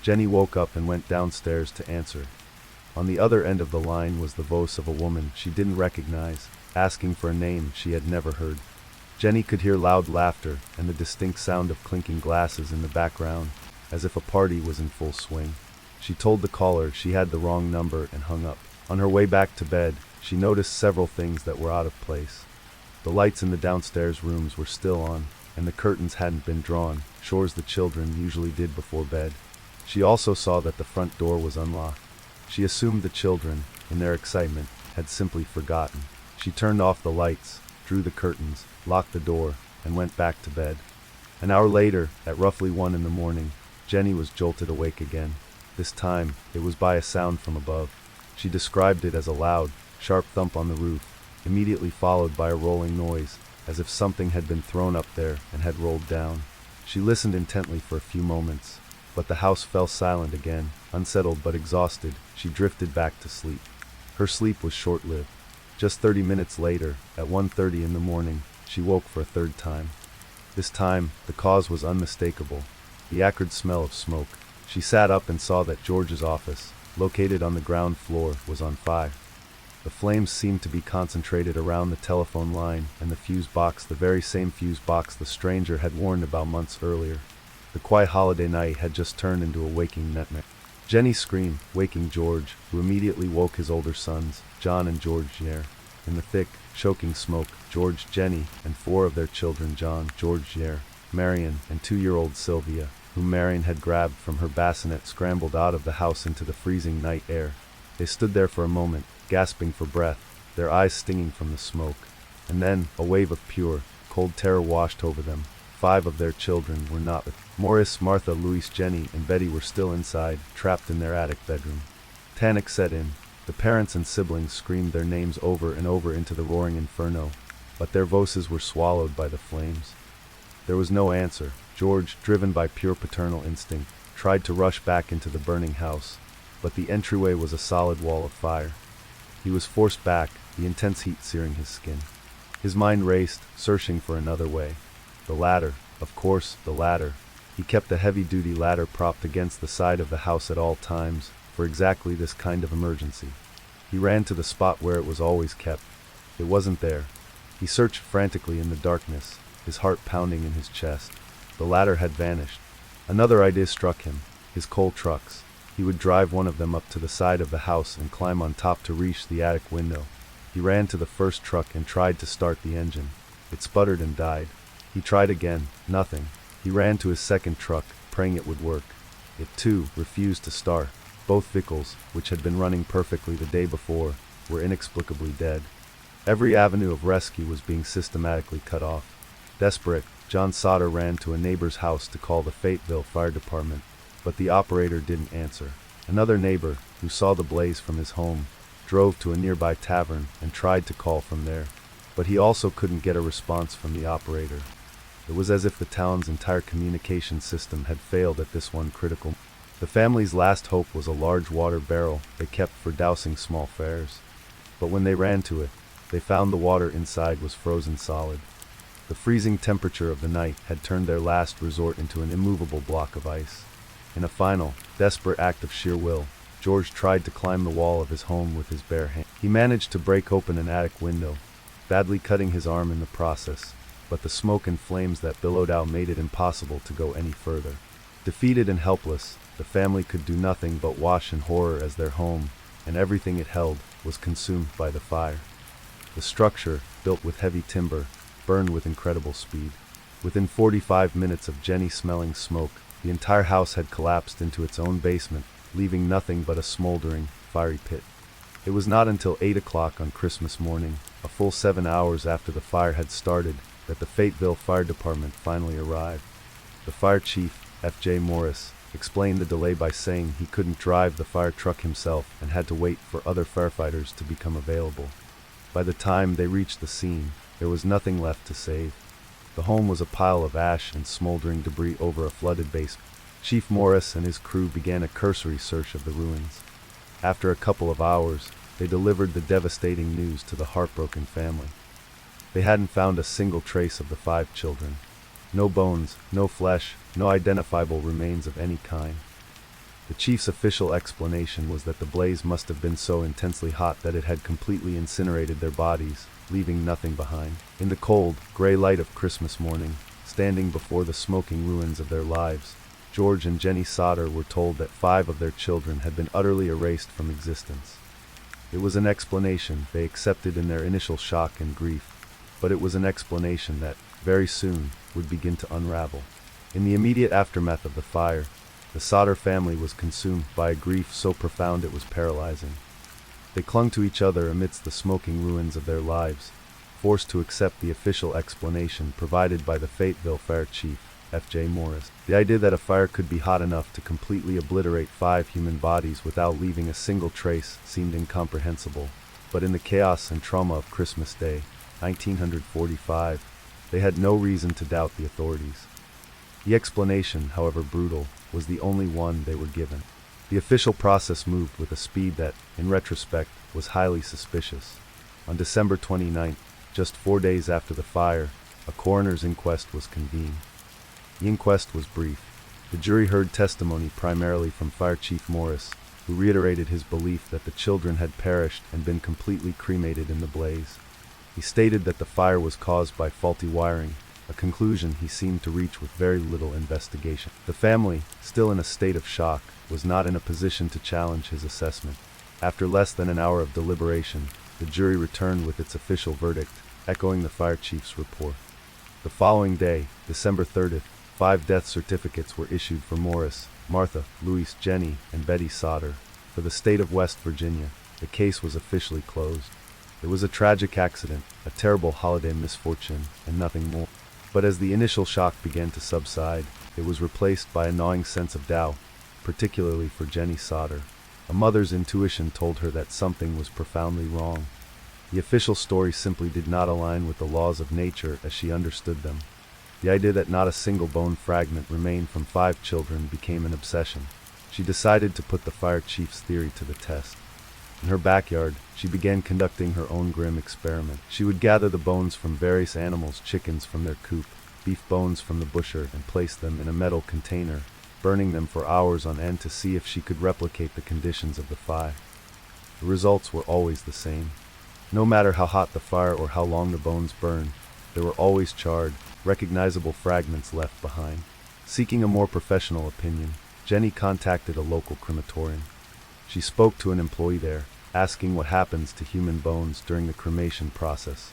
Jenny woke up and went downstairs to answer. On the other end of the line was the voice of a woman she didn't recognize, asking for a name she had never heard. Jenny could hear loud laughter and the distinct sound of clinking glasses in the background, as if a party was in full swing. She told the caller she had the wrong number and hung up. On her way back to bed, she noticed several things that were out of place. The lights in the downstairs rooms were still on, and the curtains hadn't been drawn, chores the children usually did before bed. She also saw that the front door was unlocked. She assumed the children, in their excitement, had simply forgotten. She turned off the lights, drew the curtains, locked the door, and went back to bed. An hour later, at roughly 1 in the morning, Jenny was jolted awake again. This time, it was by a sound from above. She described it as a loud, sharp thump on the roof, immediately followed by a rolling noise, as if something had been thrown up there and had rolled down. She listened intently for a few moments, but the house fell silent again. Unsettled but exhausted, she drifted back to sleep. Her sleep was short-lived. Just 30 minutes later, at 1:30 in the morning, she woke for a third time. This time, the cause was unmistakable: the acrid smell of smoke. She sat up and saw that George's office, located on the ground floor, was on fire. The flames seemed to be concentrated around the telephone line and the fuse box, the very same fuse box the stranger had warned about months earlier. The quiet holiday night had just turned into a waking nightmare. Jenny screamed, waking George, who immediately woke his older sons, John and George Jr. In the thick, choking smoke, George, Jenny, and 4 of their children, John, George Jr., Marion, and 2-year-old Sylvia, whom Marion had grabbed from her bassinet, scrambled out of the house into the freezing night air. They stood there for a moment, gasping for breath, their eyes stinging from the smoke. And then, a wave of pure, cold terror washed over them. 5 of their children were not with. Morris, Martha, Louise, Jenny, and Betty were still inside, trapped in their attic bedroom. Panic set in. The parents and siblings screamed their names over and over into the roaring inferno, but their voices were swallowed by the flames. There was no answer. George, driven by pure paternal instinct, tried to rush back into the burning house, but the entryway was a solid wall of fire. He was forced back, the intense heat searing his skin. His mind raced, searching for another way. The ladder, of course, the ladder. He kept a heavy-duty ladder propped against the side of the house at all times, for exactly this kind of emergency. He ran to the spot where it was always kept. It wasn't there. He searched frantically in the darkness, his heart pounding in his chest. The ladder had vanished. Another idea struck him: his coal trucks. He would drive one of them up to the side of the house and climb on top to reach the attic window. He ran to the first truck and tried to start the engine. It sputtered and died. He tried again, nothing. He ran to his second truck, praying it would work. It too refused to start. Both vehicles, which had been running perfectly the day before, were inexplicably dead. Every avenue of rescue was being systematically cut off. Desperate, John Sauter ran to a neighbor's house to call the Fayetteville Fire Department, but the operator didn't answer. Another neighbor, who saw the blaze from his home, drove to a nearby tavern and tried to call from there, but he also couldn't get a response from the operator. It was as if the town's entire communication system had failed at this one critical moment. The family's last hope was a large water barrel they kept for dousing small fires. But when they ran to it, they found the water inside was frozen solid. The freezing temperature of the night had turned their last resort into an immovable block of ice. In a final, desperate act of sheer will, George tried to climb the wall of his home with his bare hands. He managed to break open an attic window, badly cutting his arm in the process, but the smoke and flames that billowed out made it impossible to go any further. Defeated and helpless, the family could do nothing but watch in horror as their home, and everything it held, was consumed by the fire. The structure, built with heavy timber, burned with incredible speed. Within 45 minutes of Jenny-smelling smoke, the entire house had collapsed into its own basement, leaving nothing but a smoldering, fiery pit. It was not until 8 o'clock on Christmas morning, a full 7 hours after the fire had started, that the Fayetteville Fire Department finally arrived. The fire chief, F.J. Morris, explained the delay by saying he couldn't drive the fire truck himself and had to wait for other firefighters to become available. By the time they reached the scene, there was nothing left to save. The home was a pile of ash and smoldering debris over a flooded basement. Chief Morris and his crew began a cursory search of the ruins. After a couple of hours, they delivered the devastating news to the heartbroken family. They hadn't found a single trace of the 5 children. No bones, no flesh, no identifiable remains of any kind. The chief's official explanation was that the blaze must have been so intensely hot that it had completely incinerated their bodies, leaving nothing behind. In the cold, gray light of Christmas morning, standing before the smoking ruins of their lives, George and Jenny Sauter were told that 5 of their children had been utterly erased from existence. It was an explanation they accepted in their initial shock and grief, but it was an explanation that, very soon, would begin to unravel. In the immediate aftermath of the fire, the Sauter family was consumed by a grief so profound it was paralyzing. They clung to each other amidst the smoking ruins of their lives, forced to accept the official explanation provided by the Fayetteville Fire Chief, F.J. Morris. The idea that a fire could be hot enough to completely obliterate 5 human bodies without leaving a single trace seemed incomprehensible, but in the chaos and trauma of Christmas Day, 1945, they had no reason to doubt the authorities. The explanation, however brutal, was the only one they were given. The official process moved with a speed that, in retrospect, was highly suspicious. On December 29th, just 4 days after the fire, a coroner's inquest was convened. The inquest was brief. The jury heard testimony primarily from Fire Chief Morris, who reiterated his belief that the children had perished and been completely cremated in the blaze. He stated that the fire was caused by faulty wiring, a conclusion he seemed to reach with very little investigation. The family, still in a state of shock, was not in a position to challenge his assessment. After less than an hour of deliberation, the jury returned with its official verdict, echoing the fire chief's report. The following day, December 30th, 5 death certificates were issued for Morris, Martha, Louise, Jenny, and Betty Sauter. For the state of West Virginia, the case was officially closed. It was a tragic accident, a terrible holiday misfortune, and nothing more. But as the initial shock began to subside, it was replaced by a gnawing sense of doubt, particularly for Jenny Sauter. A mother's intuition told her that something was profoundly wrong. The official story simply did not align with the laws of nature as she understood them. The idea that not a single bone fragment remained from 5 children became an obsession. She decided to put the fire chief's theory to the test. In her backyard, she began conducting her own grim experiment. She would gather the bones from various animals, chickens from their coop, beef bones from the butcher, and place them in a metal container, burning them for hours on end to see if she could replicate the conditions of the fire. The results were always the same. No matter how hot the fire or how long the bones burned, there were always charred, recognizable fragments left behind. Seeking a more professional opinion, Jenny contacted a local crematorium. She spoke to an employee there, asking what happens to human bones during the cremation process.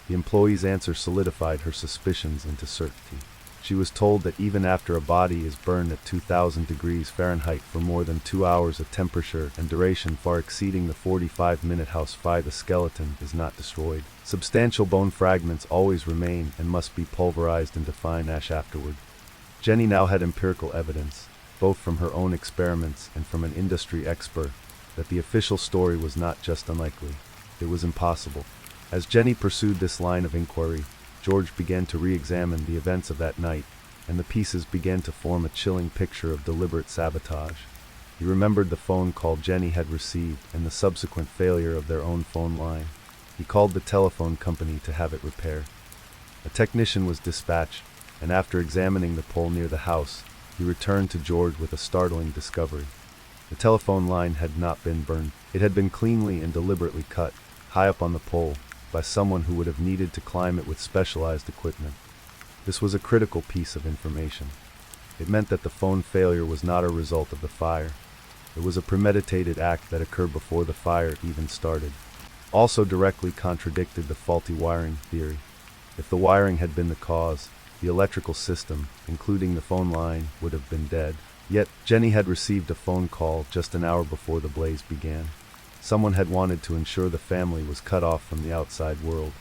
The employee's answer solidified her suspicions into certainty. She was told that even after a body is burned at 2,000 degrees Fahrenheit for more than 2 hours, a temperature and duration far exceeding the 45-minute house fire, the skeleton is not destroyed. Substantial bone fragments always remain and must be pulverized into fine ash afterward. Jenny now had empirical evidence, both from her own experiments and from an industry expert, that the official story was not just unlikely, it was impossible. As Jenny pursued this line of inquiry, George began to re-examine the events of that night, and the pieces began to form a chilling picture of deliberate sabotage. He remembered the phone call Jenny had received and the subsequent failure of their own phone line. He called the telephone company to have it repaired. A technician was dispatched, and after examining the pole near the house, he returned to George with a startling discovery. The telephone line had not been burned. It had been cleanly and deliberately cut, high up on the pole, by someone who would have needed to climb it with specialized equipment. This was a critical piece of information. It meant that the phone failure was not a result of the fire. It was a premeditated act that occurred before the fire even started. Also directly contradicted the faulty wiring theory. If the wiring had been the cause, the electrical system, including the phone line, would have been dead. Yet, Jenny had received a phone call just an hour before the blaze began. Someone had wanted to ensure the family was cut off from the outside world.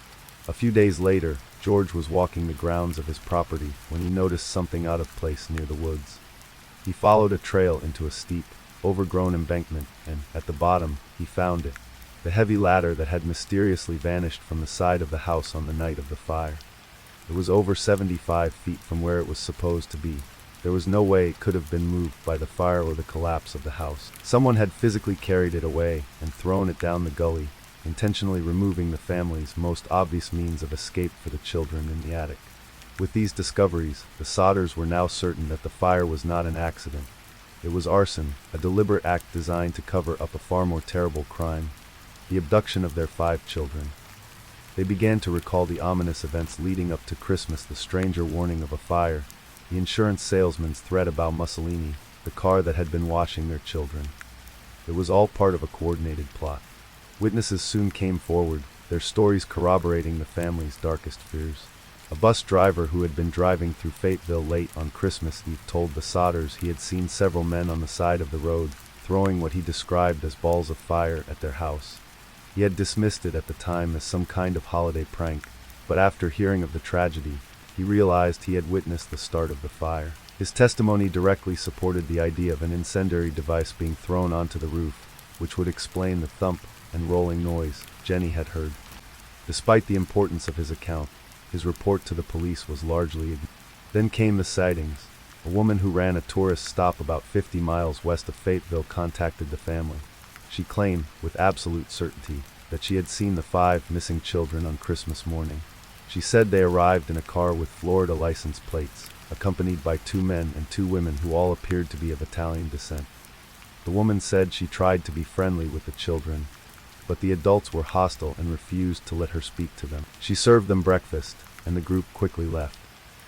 A few days later, George was walking the grounds of his property when he noticed something out of place near the woods. He followed a trail into a steep, overgrown embankment, and, at the bottom, he found it. The heavy ladder that had mysteriously vanished from the side of the house on the night of the fire. It was over 75 feet from where it was supposed to be. There was no way it could have been moved by the fire or the collapse of the house. Someone had physically carried it away and thrown it down the gully, intentionally removing the family's most obvious means of escape for the children in the attic. With these discoveries, the Sodders were now certain that the fire was not an accident. It was arson, a deliberate act designed to cover up a far more terrible crime, the abduction of their 5 children. They began to recall the ominous events leading up to Christmas, the stranger warning of a fire, the insurance salesman's threat about Mussolini, the car that had been washing their children. It was all part of a coordinated plot. Witnesses soon came forward, their stories corroborating the family's darkest fears. A bus driver who had been driving through Fayetteville late on Christmas Eve told the Sodders he had seen several men on the side of the road, throwing what he described as balls of fire at their house. He had dismissed it at the time as some kind of holiday prank, but after hearing of the tragedy, he realized he had witnessed the start of the fire. His testimony directly supported the idea of an incendiary device being thrown onto the roof, which would explain the thump and rolling noise Jenny had heard. Despite the importance of his account, his report to the police was largely ignored. Then came the sightings. A woman who ran a tourist stop about 50 miles west of Fayetteville contacted the family. She claimed, with absolute certainty, that she had seen the 5 missing children on Christmas morning. She said they arrived in a car with Florida license plates, accompanied by 2 men and 2 women who all appeared to be of Italian descent. The woman said she tried to be friendly with the children, but the adults were hostile and refused to let her speak to them. She served them breakfast, and the group quickly left.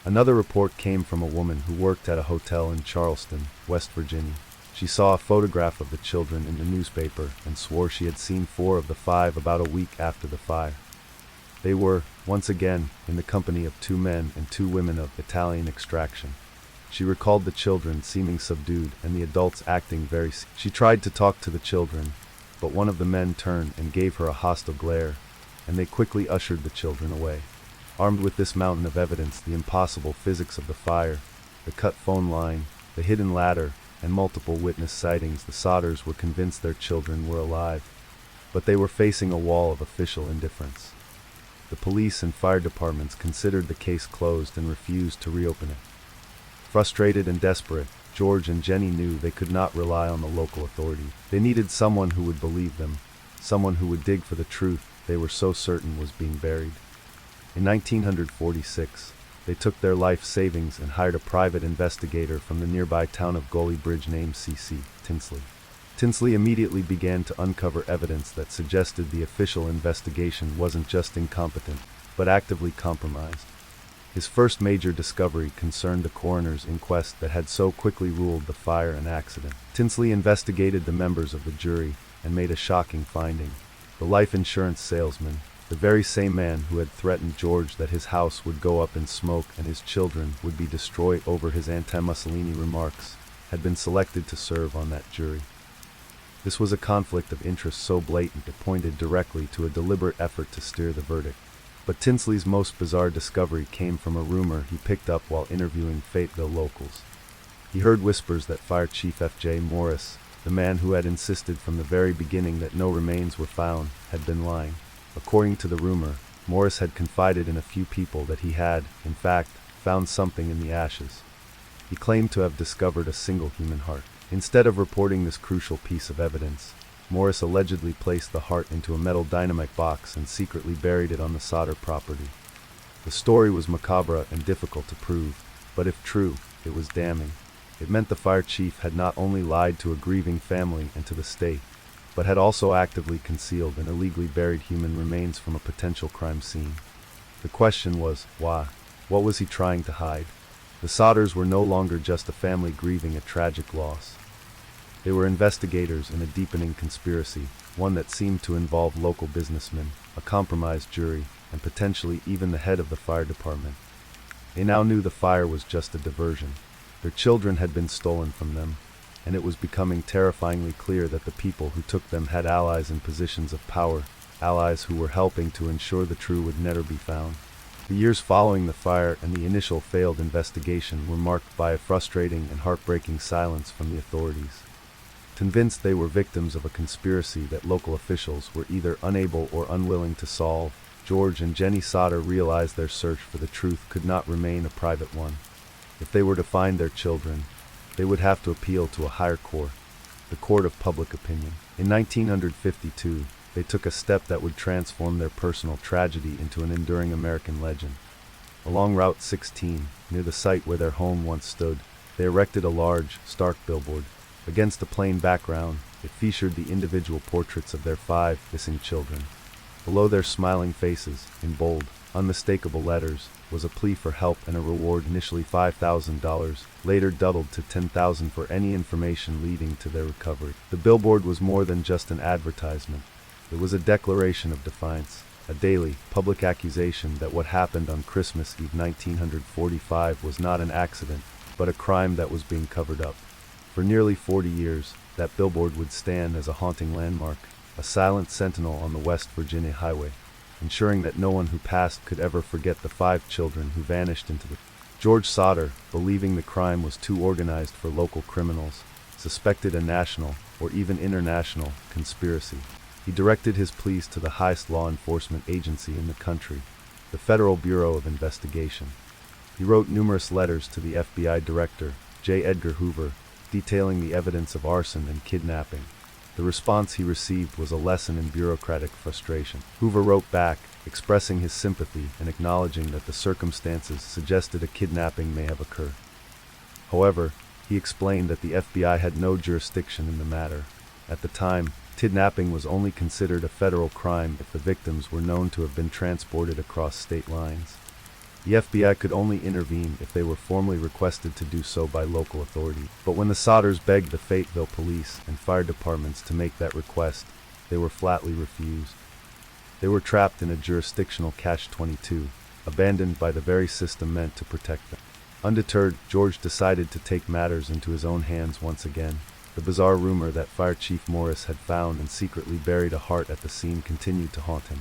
Another report came from a woman who worked at a hotel in Charleston, West Virginia. She saw a photograph of the children in the newspaper and swore she had seen 4 of the 5 about a week after the fire. They were, once again, in the company of 2 men and 2 women of Italian extraction. She recalled the children seeming subdued and the adults acting very serious. She tried to talk to the children, but one of the men turned and gave her a hostile glare, and they quickly ushered the children away. Armed with this mountain of evidence, the impossible physics of the fire, the cut phone line, the hidden ladder, and multiple witness sightings, the Sodders were convinced their children were alive, but they were facing a wall of official indifference. The police and fire departments considered the case closed and refused to reopen it. Frustrated and desperate, George and Jenny knew they could not rely on the local authority. They needed someone who would believe them, someone who would dig for the truth they were so certain was being buried. In 1946, they took their life savings and hired a private investigator from the nearby town of Golly Bridge named C.C. Tinsley. Tinsley immediately began to uncover evidence that suggested the official investigation wasn't just incompetent, but actively compromised. His first major discovery concerned the coroner's inquest that had so quickly ruled the fire an accident. Tinsley investigated the members of the jury and made a shocking finding. The life insurance salesman, the very same man who had threatened George that his house would go up in smoke and his children would be destroyed over his anti-Mussolini remarks, had been selected to serve on that jury. This was a conflict of interest so blatant it pointed directly to a deliberate effort to steer the verdict. But Tinsley's most bizarre discovery came from a rumor he picked up while interviewing Fayetteville locals. He heard whispers that Fire Chief F.J. Morris, the man who had insisted from the very beginning that no remains were found, had been lying. According to the rumor, Morris had confided in a few people that he had, in fact, found something in the ashes. He claimed to have discovered a single human heart. Instead of reporting this crucial piece of evidence, Morris allegedly placed the heart into a metal dynamite box and secretly buried it on the Sodder property. The story was macabre and difficult to prove, but if true, it was damning. It meant the fire chief had not only lied to a grieving family and to the state, but had also actively concealed and illegally buried human remains from a potential crime scene. The question was, why? What was he trying to hide? The Sodders were no longer just a family grieving a tragic loss. They were investigators in a deepening conspiracy, one that seemed to involve local businessmen, a compromised jury, and potentially even the head of the fire department. They now knew the fire was just a diversion. Their children had been stolen from them, and it was becoming terrifyingly clear that the people who took them had allies in positions of power, allies who were helping to ensure the truth would never be found. The years following the fire and the initial failed investigation were marked by a frustrating and heartbreaking silence from the authorities. Convinced they were victims of a conspiracy that local officials were either unable or unwilling to solve, George and Jenny Sodder realized their search for the truth could not remain a private one. If they were to find their children, they would have to appeal to a higher court, the court of public opinion. In 1952, they took a step that would transform their personal tragedy into an enduring American legend. Along Route 16, near the site where their home once stood, they erected a large, stark billboard. Against a plain background, it featured the individual portraits of their 5 missing children. Below their smiling faces, in bold, unmistakable letters, was a plea for help and a reward initially $5,000, later doubled to $10,000 for any information leading to their recovery. The billboard was more than just an advertisement. It was a declaration of defiance, a daily, public accusation that what happened on Christmas Eve 1945 was not an accident, but a crime that was being covered up. For nearly 40 years, that billboard would stand as a haunting landmark, a silent sentinel on the West Virginia highway, ensuring that no one who passed could ever forget the 5 children who vanished into the... George Sodder, believing the crime was too organized for local criminals, suspected a national, or even international, conspiracy. He directed his pleas to the highest law enforcement agency in the country, the Federal Bureau of Investigation. He wrote numerous letters to the FBI Director, J. Edgar Hoover, detailing the evidence of arson and kidnapping. The response he received was a lesson in bureaucratic frustration. Hoover wrote back, expressing his sympathy and acknowledging that the circumstances suggested a kidnapping may have occurred. However, he explained that the FBI had no jurisdiction in the matter. At the time, kidnapping was only considered a federal crime if the victims were known to have been transported across state lines. The FBI could only intervene if they were formally requested to do so by local authority. But when the Sodders begged the Fayetteville police and fire departments to make that request, they were flatly refused. They were trapped in a jurisdictional catch-22, abandoned by the very system meant to protect them. Undeterred, George decided to take matters into his own hands once again. The bizarre rumor that Fire Chief Morris had found and secretly buried a heart at the scene continued to haunt him.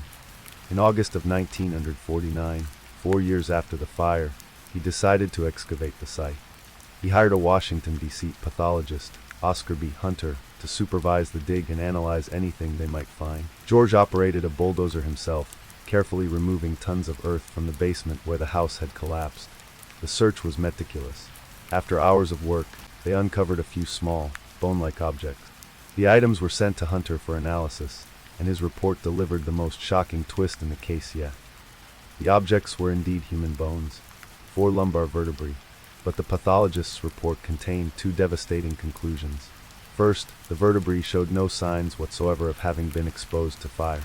In August of 1949, 4 years after the fire, he decided to excavate the site. He hired a Washington, D.C. pathologist, Oscar B. Hunter, to supervise the dig and analyze anything they might find. George operated a bulldozer himself, carefully removing tons of earth from the basement where the house had collapsed. The search was meticulous. After hours of work, they uncovered a few small, bone-like objects. The items were sent to Hunter for analysis, and his report delivered the most shocking twist in the case yet. The objects were indeed human bones, 4 lumbar vertebrae, but the pathologist's report contained 2 devastating conclusions. First, the vertebrae showed no signs whatsoever of having been exposed to fire.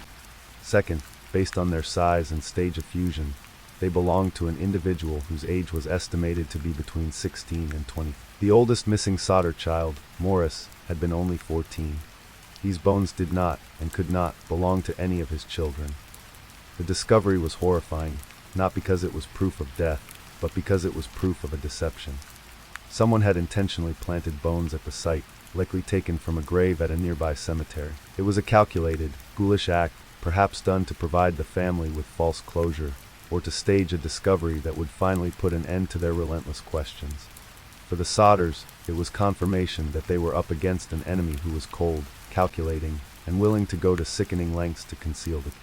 Second, based on their size and stage of fusion, they belonged to an individual whose age was estimated to be between 16 and 20. The oldest missing solder child, Morris, had been only 14. These bones did not, and could not, belong to any of his children. The discovery was horrifying, not because it was proof of death, but because it was proof of a deception. Someone had intentionally planted bones at the site, likely taken from a grave at a nearby cemetery. It was a calculated, ghoulish act, perhaps done to provide the family with false closure, or to stage a discovery that would finally put an end to their relentless questions. For the Sodders, it was confirmation that they were up against an enemy who was cold, calculating, and willing to go to sickening lengths to conceal it.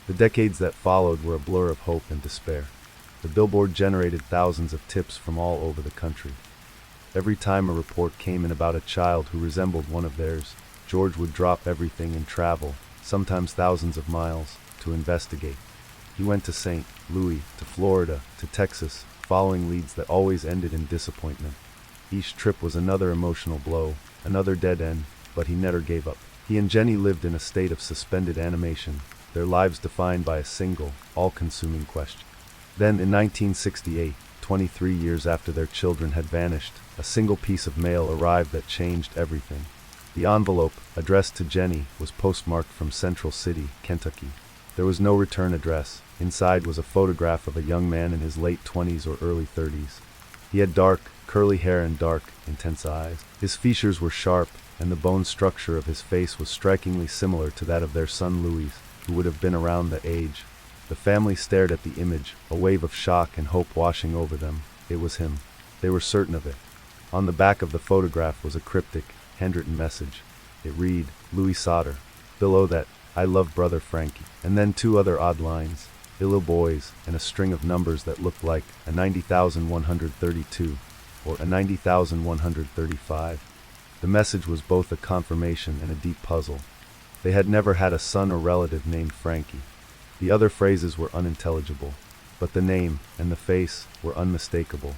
The decades that followed were a blur of hope and despair. The billboard generated thousands of tips from all over the country. Every time a report came in about a child who resembled one of theirs, George would drop everything and travel, sometimes thousands of miles, to investigate. He went to St. Louis, to Florida, to Texas, following leads that always ended in disappointment. Each trip was another emotional blow, another dead end, but he never gave up. He and Jenny lived in a state of suspended animation, their lives defined by a single, all-consuming question. Then, in 1968, 23 years after their children had vanished, a single piece of mail arrived that changed everything. The envelope, addressed to Jenny, was postmarked from Central City, Kentucky. There was no return address. Inside was a photograph of a young man in his late 20s or early 30s. He had dark, curly hair and dark, intense eyes. His features were sharp, and the bone structure of his face was strikingly similar to that of their son Louis, who would have been around the age. The family stared at the image, a wave of shock and hope washing over them. It was him. They were certain of it. On the back of the photograph was a cryptic, handwritten message. It read, "Louis Sodder." Below that, "I love brother Frankie." And then two other odd lines, "Illo boys," and a string of numbers that looked like a 90,132 or a 90,135. The message was both a confirmation and a deep puzzle. They had never had a son or relative named Frankie. The other phrases were unintelligible, but the name and the face were unmistakable.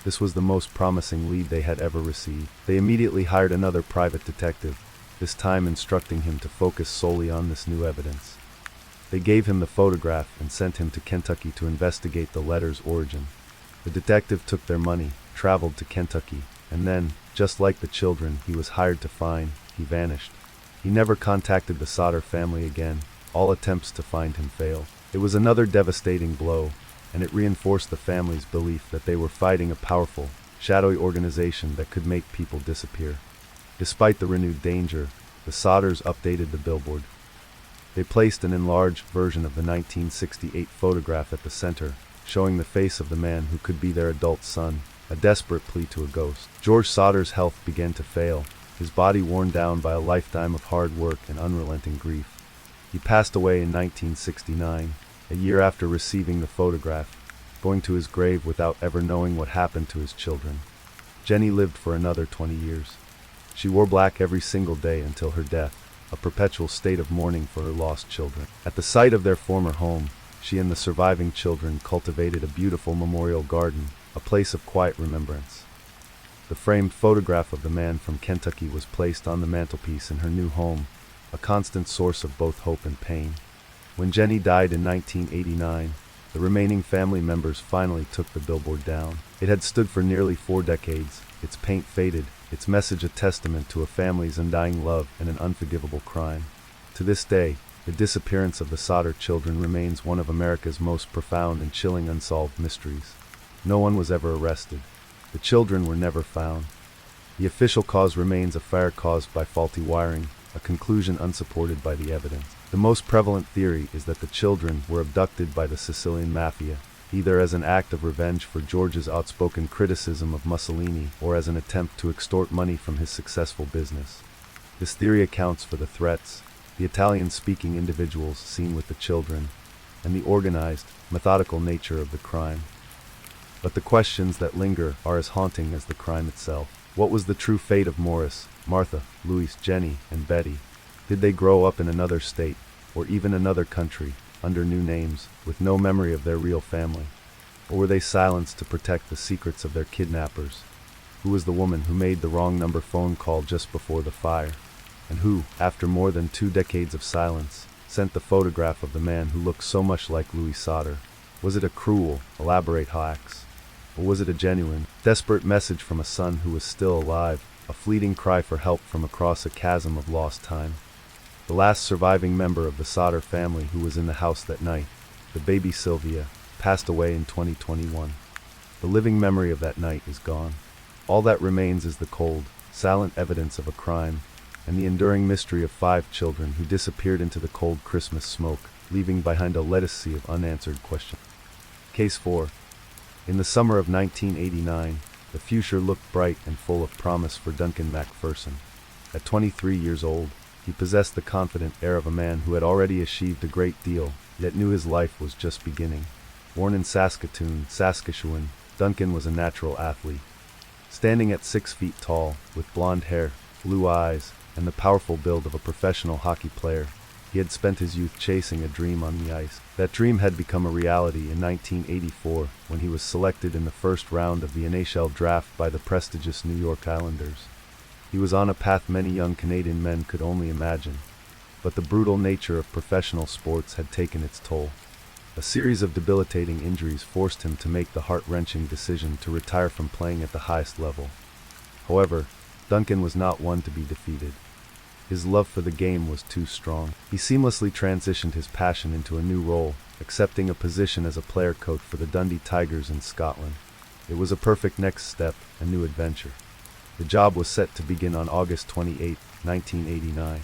This was the most promising lead they had ever received. They immediately hired another private detective, this time instructing him to focus solely on this new evidence. They gave him the photograph and sent him to Kentucky to investigate the letter's origin. The detective took their money, traveled to Kentucky, and then, just like the children he was hired to find, he vanished. He never contacted the Sodder family again. All attempts to find him failed. It was another devastating blow, and it reinforced the family's belief that they were fighting a powerful, shadowy organization that could make people disappear. Despite the renewed danger, the Sodders updated the billboard. They placed an enlarged version of the 1968 photograph at the center, showing the face of the man who could be their adult son, a desperate plea to a ghost. George Sodder's health began to fail, his body worn down by a lifetime of hard work and unrelenting grief. He passed away in 1969, a year after receiving the photograph, going to his grave without ever knowing what happened to his children. Jenny lived for another 20 years. She wore black every single day until her death, a perpetual state of mourning for her lost children. At the site of their former home, she and the surviving children cultivated a beautiful memorial garden, a place of quiet remembrance. The framed photograph of the man from Kentucky was placed on the mantelpiece in her new home, a constant source of both hope and pain. When Jenny died in 1989, the remaining family members finally took the billboard down. It had stood for nearly 4 decades, its paint faded, its message a testament to a family's undying love and an unforgivable crime. To this day, the disappearance of the Sodder children remains one of America's most profound and chilling unsolved mysteries. No one was ever arrested. The children were never found. The official cause remains a fire caused by faulty wiring, a conclusion unsupported by the evidence. The most prevalent theory is that the children were abducted by the Sicilian mafia, either as an act of revenge for George's outspoken criticism of Mussolini or as an attempt to extort money from his successful business. This theory accounts for the threats, the Italian-speaking individuals seen with the children, and the organized, methodical nature of the crime. But the questions that linger are as haunting as the crime itself. What was the true fate of Morris, Martha, Louis, Jenny, and Betty? Did they grow up in another state, or even another country, under new names, with no memory of their real family? Or were they silenced to protect the secrets of their kidnappers? Who was the woman who made the wrong number phone call just before the fire? And who, after more than 2 decades of silence, sent the photograph of the man who looked so much like Louis Sauter? Was it a cruel, elaborate hoax? Or was it a genuine, desperate message from a son who was still alive, a fleeting cry for help from across a chasm of lost time? The last surviving member of the Sauter family who was in the house that night, the baby Sylvia, passed away in 2021. The living memory of that night is gone. All that remains is the cold, silent evidence of a crime, and the enduring mystery of 5 children who disappeared into the cold Christmas smoke, leaving behind a legacy of unanswered questions. Case 4. In the summer of 1989, the future looked bright and full of promise for Duncan McPherson. At 23 years old, he possessed the confident air of a man who had already achieved a great deal, yet knew his life was just beginning. Born in Saskatoon, Saskatchewan, Duncan was a natural athlete. Standing at 6 feet tall, with blonde hair, blue eyes, and the powerful build of a professional hockey player, he had spent his youth chasing a dream on the ice. That dream had become a reality in 1984 when he was selected in the first round of the NHL draft by the prestigious New York Islanders. He was on a path many young Canadian men could only imagine, but the brutal nature of professional sports had taken its toll. A series of debilitating injuries forced him to make the heart-wrenching decision to retire from playing at the highest level. However, Duncan was not one to be defeated. His love for the game was too strong. He seamlessly transitioned his passion into a new role, accepting a position as a player coach for the Dundee Tigers in Scotland. It was a perfect next step, a new adventure. The job was set to begin on August 28, 1989.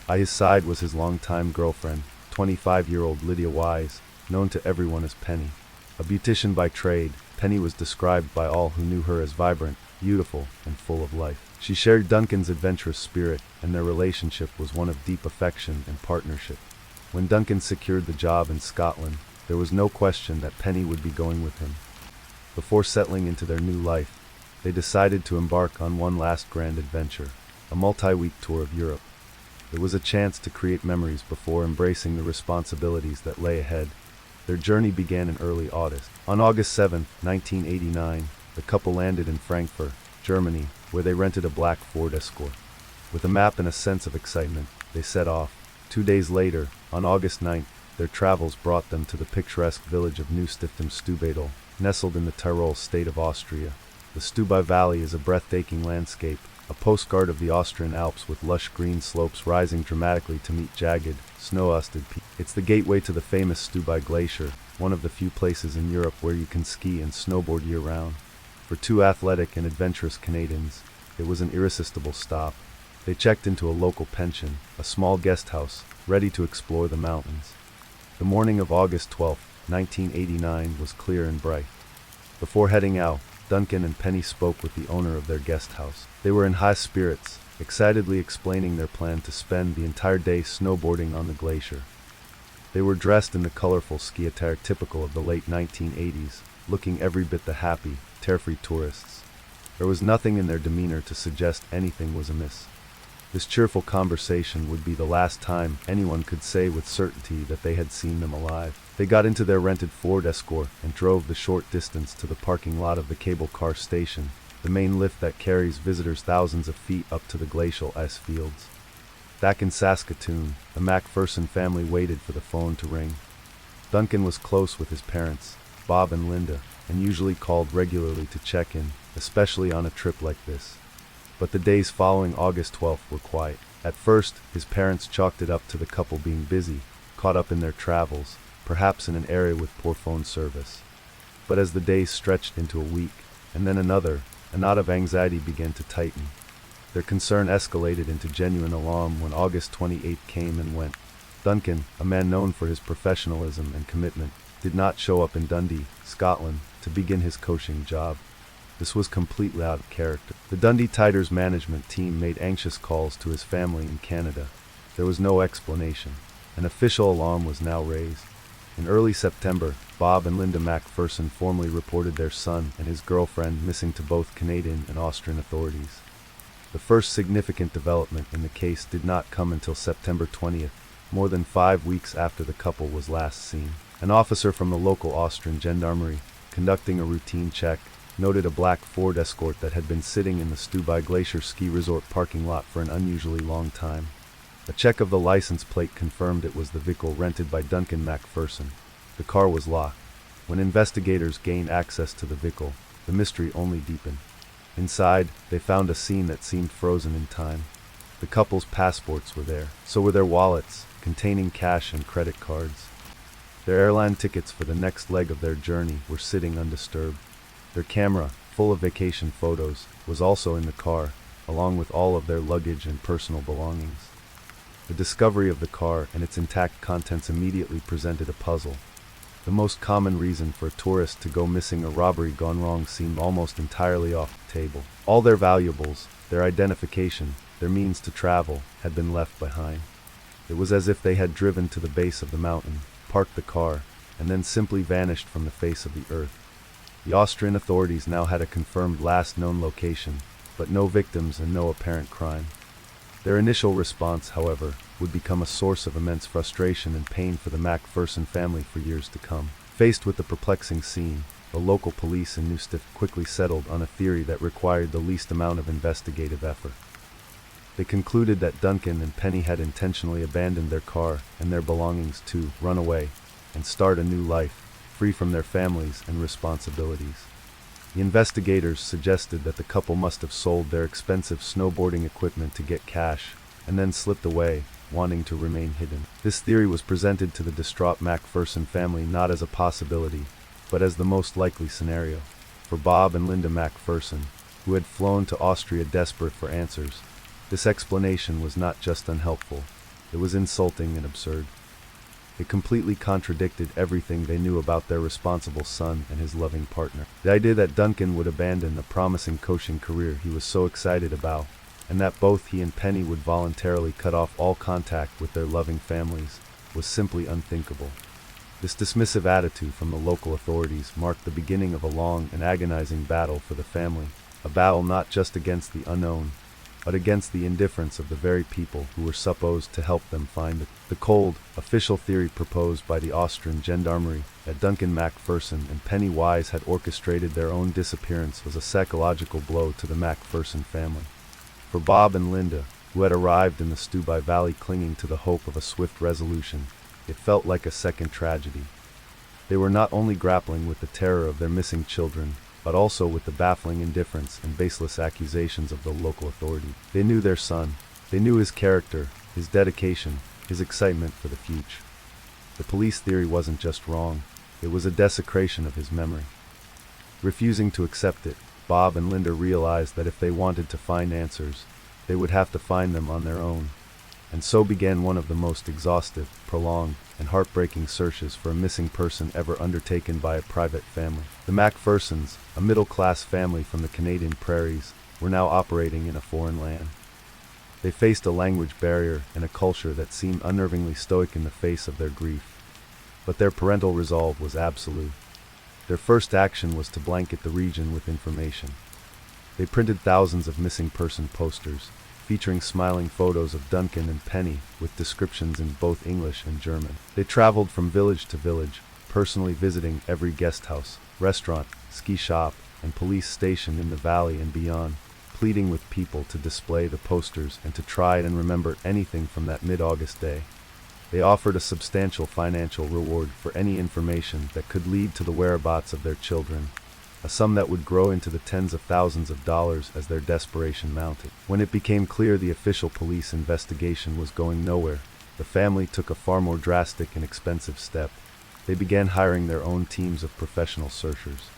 By his side was his longtime girlfriend, 25-year-old Lydia Wise, known to everyone as Penny. A beautician by trade, Penny was described by all who knew her as vibrant, beautiful, and full of life. She shared Duncan's adventurous spirit, and their relationship was one of deep affection and partnership. When Duncan secured the job in Scotland, there was no question that Penny would be going with him. Before settling into their new life, they decided to embark on one last grand adventure, a multi-week tour of Europe. It was a chance to create memories before embracing the responsibilities that lay ahead. Their journey began in early August. On August 7, 1989, the couple landed in Frankfurt, Germany, where they rented a black Ford Escort. With a map and a sense of excitement, they set off. 2 days later, on August 9th, their travels brought them to the picturesque village of Neustift-im-Stubaital, nestled in the Tyrol state of Austria. The Stubaital Valley is a breathtaking landscape, a postcard of the Austrian Alps with lush green slopes rising dramatically to meet jagged, snow-dusted peaks. It's the gateway to the famous Stubaital Glacier, one of the few places in Europe where you can ski and snowboard year-round. For 2 athletic and adventurous Canadians, it was an irresistible stop. They checked into a local pension, a small guest house, ready to explore the mountains. The morning of August 12, 1989 was clear and bright. Before heading out, Duncan and Penny spoke with the owner of their guest house. They were in high spirits, excitedly explaining their plan to spend the entire day snowboarding on the glacier. They were dressed in the colorful ski attire typical of the late 1980s, looking every bit the happy, carefree tourists. There was nothing in their demeanor to suggest anything was amiss. This cheerful conversation would be the last time anyone could say with certainty that they had seen them alive. They got into their rented Ford Escort and drove the short distance to the parking lot of the cable car station, the main lift that carries visitors thousands of feet up to the glacial ice fields. Back in Saskatoon, the McPherson family waited for the phone to ring. Duncan was close with his parents, Bob and Linda, and usually called regularly to check in, especially on a trip like this. But the days following August 12th were quiet. At first, his parents chalked it up to the couple being busy, caught up in their travels, perhaps in an area with poor phone service. But as the days stretched into a week, and then another, a knot of anxiety began to tighten. Their concern escalated into genuine alarm when August 28th came and went. Duncan, a man known for his professionalism and commitment, did not show up in Dundee, Scotland, to begin his coaching job. This was completely out of character. The Dundee Tigers management team made anxious calls to his family in Canada. There was no explanation. An official alarm was now raised. In early September, Bob and Linda McPherson formally reported their son and his girlfriend missing to both Canadian and Austrian authorities. The first significant development in the case did not come until September 20th, more than 5 weeks after the couple was last seen. An officer from the local Austrian gendarmerie, conducting a routine check, noted a black Ford Escort that had been sitting in the Stubai Glacier Ski Resort parking lot for an unusually long time. A check of the license plate confirmed it was the vehicle rented by Duncan MacPherson. The car was locked. When investigators gained access to the vehicle, the mystery only deepened. Inside, they found a scene that seemed frozen in time. The couple's passports were there. So were their wallets, containing cash and credit cards. Their airline tickets for the next leg of their journey were sitting undisturbed. Their camera, full of vacation photos, was also in the car, along with all of their luggage and personal belongings. The discovery of the car and its intact contents immediately presented a puzzle. The most common reason for a tourist to go missing or robbery gone wrong seemed almost entirely off the table. All their valuables, their identification, their means to travel, had been left behind. It was as if they had driven to the base of the mountain, parked the car, and then simply vanished from the face of the earth. The Austrian authorities now had a confirmed last known location, but no victims and no apparent crime. Their initial response, however, would become a source of immense frustration and pain for the MacPherson family for years to come. Faced with the perplexing scene, the local police in Neustift quickly settled on a theory that required the least amount of investigative effort. They concluded that Duncan and Penny had intentionally abandoned their car and their belongings to run away and start a new life, free from their families and responsibilities. The investigators suggested that the couple must have sold their expensive snowboarding equipment to get cash, and then slipped away, wanting to remain hidden. This theory was presented to the distraught MacPherson family not as a possibility, but as the most likely scenario. For Bob and Linda MacPherson, who had flown to Austria desperate for answers, this explanation was not just unhelpful, it was insulting and absurd. It completely contradicted everything they knew about their responsible son and his loving partner. The idea that Duncan would abandon the promising coaching career he was so excited about, and that both he and Penny would voluntarily cut off all contact with their loving families, was simply unthinkable. This dismissive attitude from the local authorities marked the beginning of a long and agonizing battle for the family, a battle not just against the unknown, but against the indifference of the very people who were supposed to help them find it. The cold, official theory proposed by the Austrian gendarmerie that Duncan MacPherson and Penny Wise had orchestrated their own disappearance was a psychological blow to the MacPherson family. For Bob and Linda, who had arrived in the Stubai Valley clinging to the hope of a swift resolution, it felt like a second tragedy. They were not only grappling with the terror of their missing children, but also with the baffling indifference and baseless accusations of the local authority. They knew their son. They knew his character, his dedication, his excitement for the future. The police theory wasn't just wrong, it was a desecration of his memory. Refusing to accept it, Bob and Linda realized that if they wanted to find answers, they would have to find them on their own. And so began one of the most exhaustive, prolonged, and heartbreaking searches for a missing person ever undertaken by a private family. The MacPhersons, a middle-class family from the Canadian prairies, were now operating in a foreign land. They faced a language barrier and a culture that seemed unnervingly stoic in the face of their grief. But their parental resolve was absolute. Their first action was to blanket the region with information. They printed thousands of missing person posters, featuring smiling photos of Duncan and Penny with descriptions in both English and German. They traveled from village to village, personally visiting every guest house, restaurant, ski shop, and police station in the valley and beyond, pleading with people to display the posters and to try and remember anything from that mid-August day. They offered a substantial financial reward for any information that could lead to the whereabouts of their children, a sum that would grow into the tens of thousands of dollars as their desperation mounted. When it became clear the official police investigation was going nowhere, the family took a far more drastic and expensive step. They began hiring their own teams of professional searchers.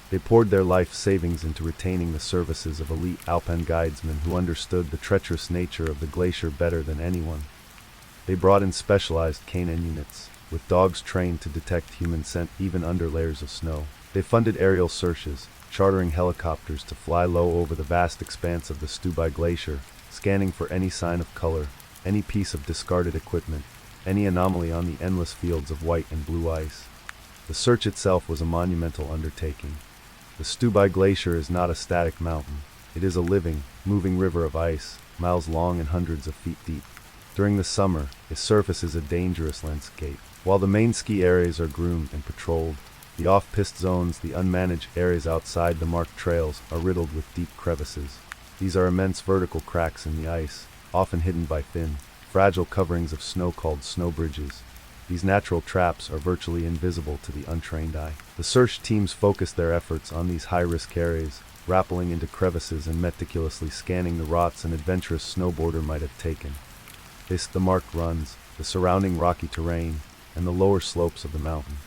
They poured their life savings into retaining the services of elite alpine guidesmen who understood the treacherous nature of the glacier better than anyone. They brought in specialized canine units, with dogs trained to detect human scent even under layers of snow. They funded aerial searches, chartering helicopters to fly low over the vast expanse of the Stubai Glacier, scanning for any sign of color, any piece of discarded equipment, any anomaly on the endless fields of white and blue ice. The search itself was a monumental undertaking. The Stubai Glacier is not a static mountain. It is a living, moving river of ice, miles long and hundreds of feet deep. During the summer, its surface is a dangerous landscape. While the main ski areas are groomed and patrolled, The off-piste zones, the unmanaged areas outside the marked trails, are riddled with deep crevices. These are immense vertical cracks in the ice, often hidden by thin, fragile coverings of snow called snow bridges. These natural traps are virtually invisible to the untrained eye. The search teams focus their efforts on these high-risk areas, rappelling into crevices and meticulously scanning the routes an adventurous snowboarder might have taken. The marked runs, the surrounding rocky terrain, and the lower slopes of the mountain.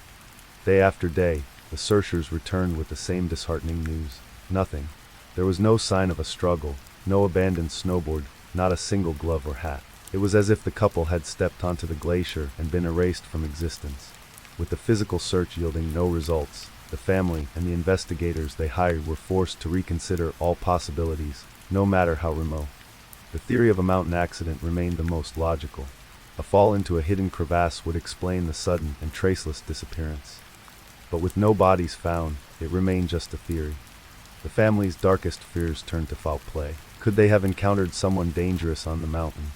Day after day, the searchers returned with the same disheartening news. Nothing. There was no sign of a struggle, no abandoned snowboard, not a single glove or hat. It was as if the couple had stepped onto the glacier and been erased from existence. With the physical search yielding no results, the family and the investigators they hired were forced to reconsider all possibilities, no matter how remote. The theory of a mountain accident remained the most logical. A fall into a hidden crevasse would explain the sudden and traceless disappearance. But with no bodies found, it remained just a theory. The family's darkest fears turned to foul play. Could they have encountered someone dangerous on the mountain?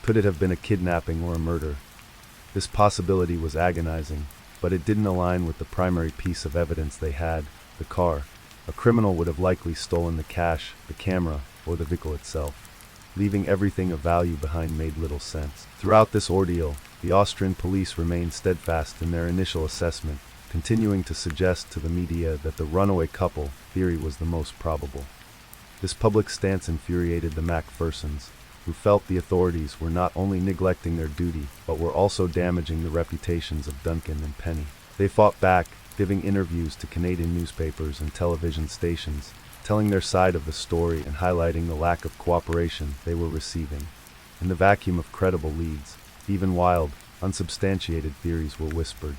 Could it have been a kidnapping or a murder? This possibility was agonizing, but it didn't align with the primary piece of evidence they had, the car. A criminal would have likely stolen the cash, the camera, or the vehicle itself. Leaving everything of value behind made little sense. Throughout this ordeal, the Austrian police remained steadfast in their initial assessment, continuing to suggest to the media that the runaway couple theory was the most probable. This public stance infuriated the Macphersons, who felt the authorities were not only neglecting their duty, but were also damaging the reputations of Duncan and Penny. They fought back, giving interviews to Canadian newspapers and television stations, telling their side of the story and highlighting the lack of cooperation they were receiving. In the vacuum of credible leads, even wild, unsubstantiated theories were whispered.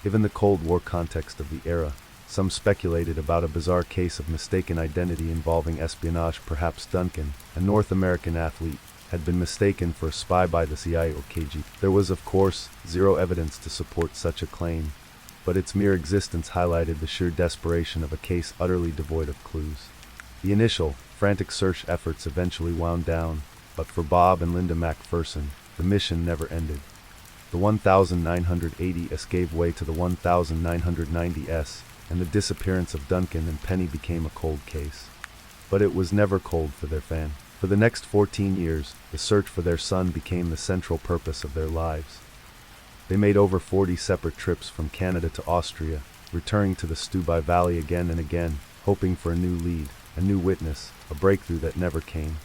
Given the Cold War context of the era, some speculated about a bizarre case of mistaken identity involving espionage. Perhaps Duncan, a North American athlete, had been mistaken for a spy by the CIA or KGB. There was, of course, zero evidence to support such a claim, but its mere existence highlighted the sheer desperation of a case utterly devoid of clues. The initial, frantic search efforts eventually wound down, but for Bob and Linda Macpherson, the mission never ended. The 1980S gave way to the 1990S, and the disappearance of Duncan and Penny became a cold case. But it was never cold for their fan. For the next 14 years, the search for their son became the central purpose of their lives. They made over 40 separate trips from Canada to Austria, returning to the Stubai Valley again and again, hoping for a new lead, a new witness, a breakthrough that never came.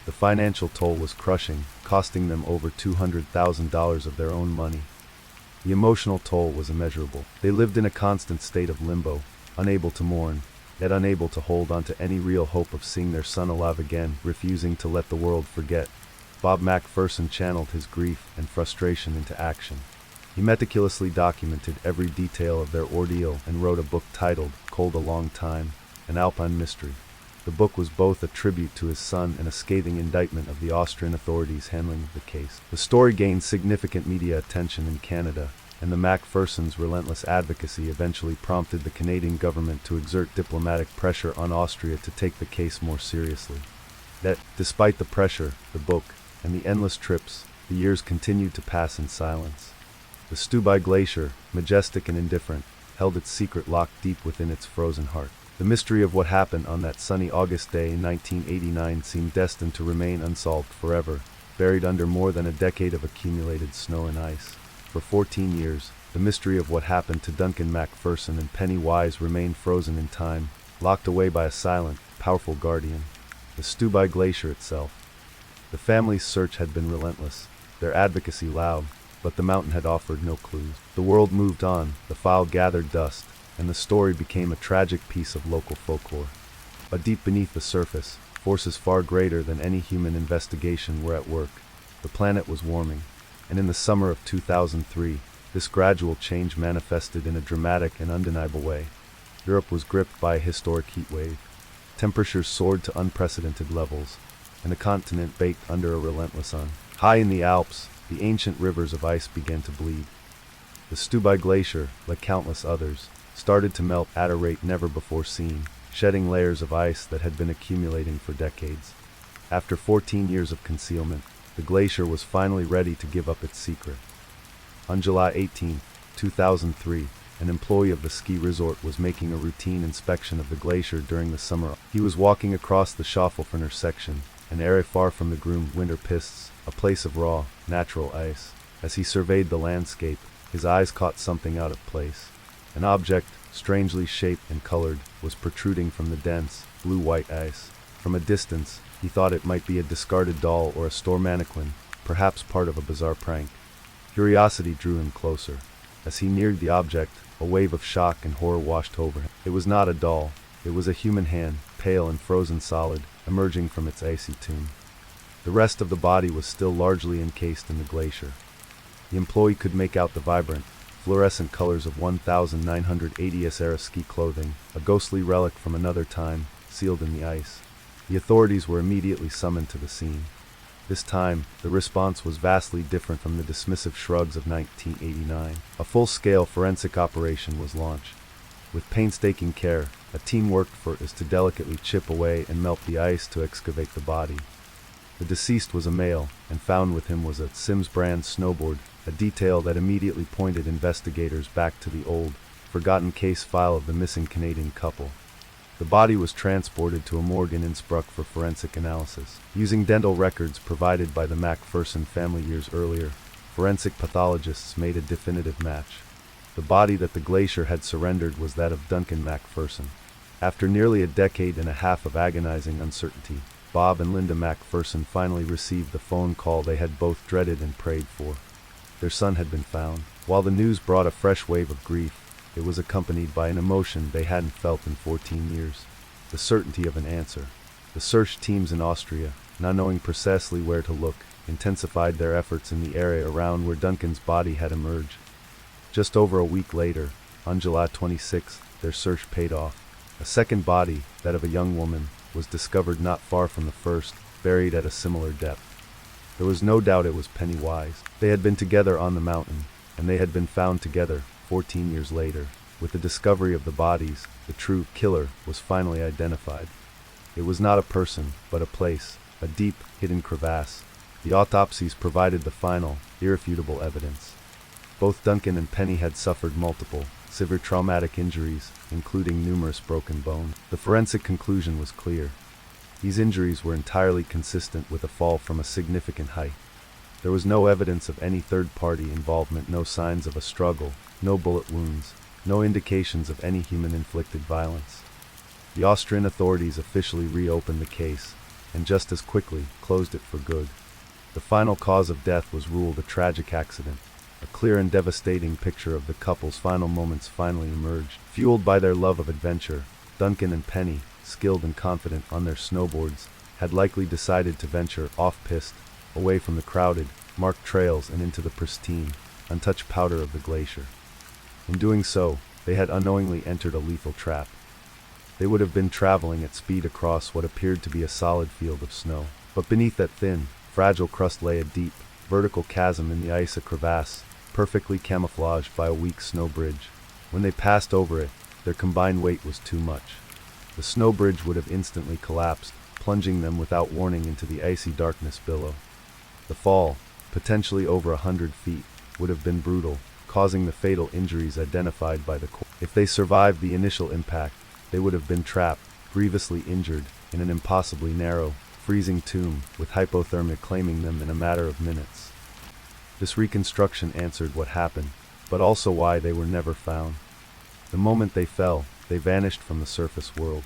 The financial toll was crushing, costing them over $200,000 of their own money. The emotional toll was immeasurable. They lived in a constant state of limbo, unable to mourn, yet unable to hold on to any real hope of seeing their son alive again, refusing to let the world forget. Bob Macpherson channeled his grief and frustration into action. He meticulously documented every detail of their ordeal and wrote a book titled Cold a Long Time, an Alpine Mystery. The book was both a tribute to his son and a scathing indictment of the Austrian authorities handling the case. The story gained significant media attention in Canada, and the Macphersons' relentless advocacy eventually prompted the Canadian government to exert diplomatic pressure on Austria to take the case more seriously. Yet, despite the pressure, the book, and the endless trips, the years continued to pass in silence. The Stubai Glacier, majestic and indifferent, held its secret locked deep within its frozen heart. The mystery of what happened on that sunny August day in 1989 seemed destined to remain unsolved forever, buried under more than a decade of accumulated snow and ice. For 14 years, the mystery of what happened to Duncan Macpherson and Penny Wise remained frozen in time, locked away by a silent, powerful guardian, the Stubai Glacier itself. The family's search had been relentless, their advocacy loud, but the mountain had offered no clues. The world moved on, the file gathered dust, and the story became a tragic piece of local folklore. But deep beneath the surface, forces far greater than any human investigation were at work. The planet was warming, and in the summer of 2003, this gradual change manifested in a dramatic and undeniable way. Europe was gripped by a historic heat wave. Temperatures soared to unprecedented levels, and the continent baked under a relentless sun. High in the Alps, the ancient rivers of ice began to bleed. The Stubai Glacier, like countless others, started to melt at a rate never before seen, shedding layers of ice that had been accumulating for decades. After 14 years of concealment, the glacier was finally ready to give up its secret. On July 18, 2003, an employee of the ski resort, was making a routine inspection of the glacier during the summer. He was walking across the Schaufelferner section, an area far from the groomed winter pistes, a place of raw, natural ice. As he surveyed the landscape, his eyes caught something out of place. An object, strangely shaped and colored, was protruding from the dense, blue-white ice. From a distance, he thought it might be a discarded doll or a store mannequin, perhaps part of a bizarre prank. Curiosity drew him closer. As he neared the object, a wave of shock and horror washed over him. It was not a doll. It was a human hand, pale and frozen solid, emerging from its icy tomb. The rest of the body was still largely encased in the glacier. The employee could make out the vibrant, fluorescent colors of 1980s era ski clothing, a ghostly relic from another time, sealed in the ice. The authorities were immediately summoned to the scene. This time, the response was vastly different from the dismissive shrugs of 1989. A full-scale forensic operation was launched. With painstaking care, a team worked for us to delicately chip away and melt the ice to excavate the body. The deceased was a male, and found with him was a Sims brand snowboard, a detail that immediately pointed investigators back to the old, forgotten case file of the missing Canadian couple. The body was transported to a morgue in Innsbruck for forensic analysis. Using dental records provided by the Macpherson family years earlier, forensic pathologists made a definitive match. The body that the glacier had surrendered was that of Duncan Macpherson. After nearly a decade and a half of agonizing uncertainty, Bob and Linda Macpherson finally received the phone call they had both dreaded and prayed for. Their son had been found. While the news brought a fresh wave of grief, it was accompanied by an emotion they hadn't felt in 14 years. The certainty of an answer. The search teams in Austria, not knowing precisely where to look, intensified their efforts in the area around where Duncan's body had emerged. Just over a week later, on July 26, their search paid off. A second body, that of a young woman, was discovered not far from the first, buried at a similar depth. There was no doubt it was Pennywise. They had been together on the mountain, and they had been found together 14 years later. With the discovery of the bodies, the true killer was finally identified. It was not a person, but a place, a deep, hidden crevasse. The autopsies provided the final, irrefutable evidence. Both Duncan and Penny had suffered multiple, severe traumatic injuries, including numerous broken bones. The forensic conclusion was clear. These injuries were entirely consistent with a fall from a significant height. There was no evidence of any third-party involvement, no signs of a struggle, no bullet wounds, no indications of any human-inflicted violence. The Austrian authorities officially reopened the case, and just as quickly closed it for good. The final cause of death was ruled a tragic accident. A clear and devastating picture of the couple's final moments finally emerged. Fueled by their love of adventure, Duncan and Penny, skilled and confident on their snowboards, had likely decided to venture off-piste, away from the crowded, marked trails and into the pristine, untouched powder of the glacier. In doing so, they had unknowingly entered a lethal trap. They would have been traveling at speed across what appeared to be a solid field of snow. But beneath that thin, fragile crust lay a deep, vertical chasm in the ice, a crevasse, perfectly camouflaged by a weak snow bridge. When they passed over it, their combined weight was too much. The snow bridge would have instantly collapsed, plunging them without warning into the icy darkness below. The fall, potentially over 100 feet, would have been brutal, causing the fatal injuries identified by the court. If they survived the initial impact, they would have been trapped, grievously injured, in an impossibly narrow, freezing tomb, with hypothermia claiming them in a matter of minutes. This reconstruction answered what happened, but also why they were never found. The moment they fell, they vanished from the surface world.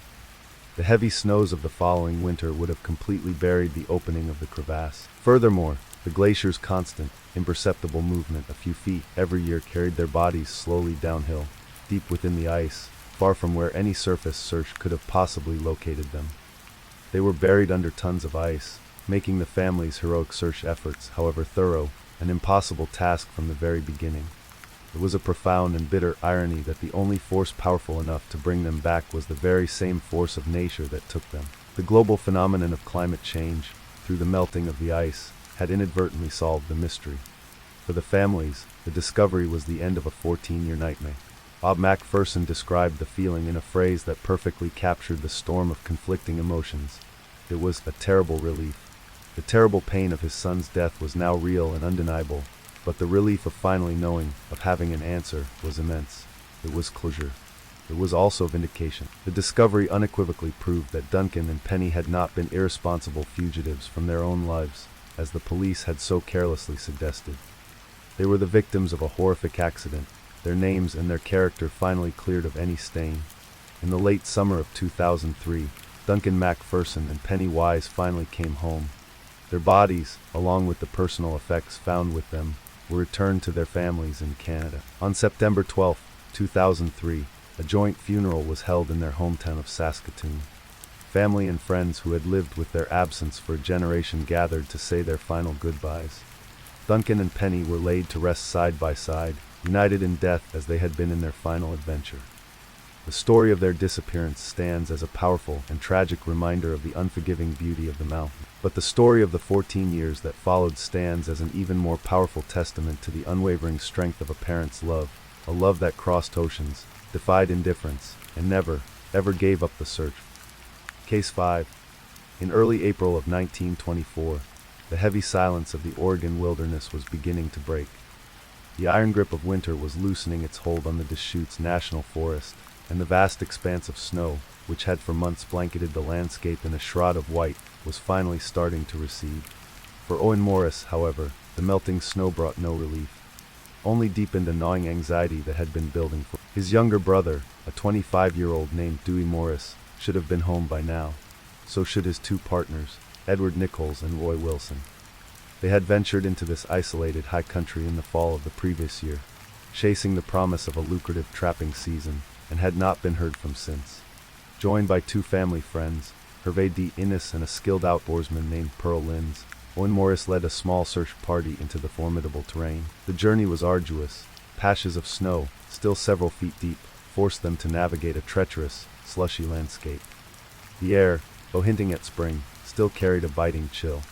The heavy snows of the following winter would have completely buried the opening of the crevasse. Furthermore, the glacier's constant, imperceptible movement a few feet every year carried their bodies slowly downhill, deep within the ice, far from where any surface search could have possibly located them. They were buried under tons of ice, making the family's heroic search efforts, however thorough, an impossible task from the very beginning. It was a profound and bitter irony that the only force powerful enough to bring them back was the very same force of nature that took them. The global phenomenon of climate change, through the melting of the ice, had inadvertently solved the mystery. For the families, the discovery was the end of a 14-year nightmare. Bob Macpherson described the feeling in a phrase that perfectly captured the storm of conflicting emotions. It was a terrible relief. The terrible pain of his son's death was now real and undeniable, but the relief of finally knowing, of having an answer, was immense. It was closure. It was also vindication. The discovery unequivocally proved that Duncan and Penny had not been irresponsible fugitives from their own lives, as the police had so carelessly suggested. They were the victims of a horrific accident, their names and their character finally cleared of any stain. In the late summer of 2003, Duncan MacPherson and Penny Wise finally came home. Their bodies, along with the personal effects found with them, were returned to their families in Canada. On September 12, 2003, a joint funeral was held in their hometown of Saskatoon. Family and friends who had lived with their absence for a generation gathered to say their final goodbyes. Duncan and Penny were laid to rest side by side, united in death as they had been in their final adventure. The story of their disappearance stands as a powerful and tragic reminder of the unforgiving beauty of the mountain. But the story of the 14 years that followed stands as an even more powerful testament to the unwavering strength of a parent's love, a love that crossed oceans, defied indifference, and never, ever gave up the search. Case 5. In early April of 1924, the heavy silence of the Oregon wilderness was beginning to break. The iron grip of winter was loosening its hold on the Deschutes National Forest, and the vast expanse of snow, which had for months blanketed the landscape in a shroud of white, was finally starting to recede. For Owen Morris, however, the melting snow brought no relief, only deepened a gnawing anxiety that had been building for his younger brother, a 25-year-old named Dewey Morris, should have been home by now. So should his two partners, Edward Nichols and Roy Wilson. They had ventured into this isolated high country in the fall of the previous year, chasing the promise of a lucrative trapping season, and had not been heard from since. Joined by two family friends, Hervé D. Innes and a skilled outdoorsman named Pearl Linz, Owen Morris led a small search party into the formidable terrain. The journey was arduous. Patches of snow, still several feet deep, forced them to navigate a treacherous, slushy landscape. The air, though hinting at spring, still carried a biting chill.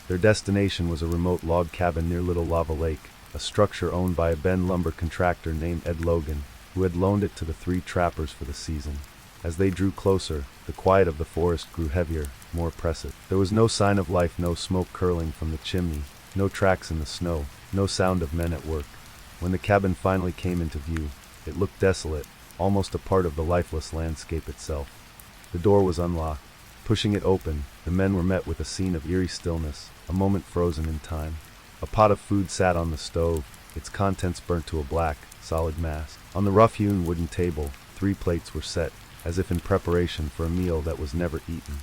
Their destination was a remote log cabin near Little Lava Lake, a structure owned by a Bend lumber contractor named Ed Logan, who had loaned it to the three trappers for the season. As they drew closer, the quiet of the forest grew heavier, more oppressive. There was no sign of life, no smoke curling from the chimney, no tracks in the snow, no sound of men at work. When the cabin finally came into view, it looked desolate, almost a part of the lifeless landscape itself. The door was unlocked. Pushing it open, the men were met with a scene of eerie stillness, a moment frozen in time. A pot of food sat on the stove, its contents burnt to a black, solid mass. On the rough-hewn wooden table, 3 plates were set, as if in preparation for a meal that was never eaten.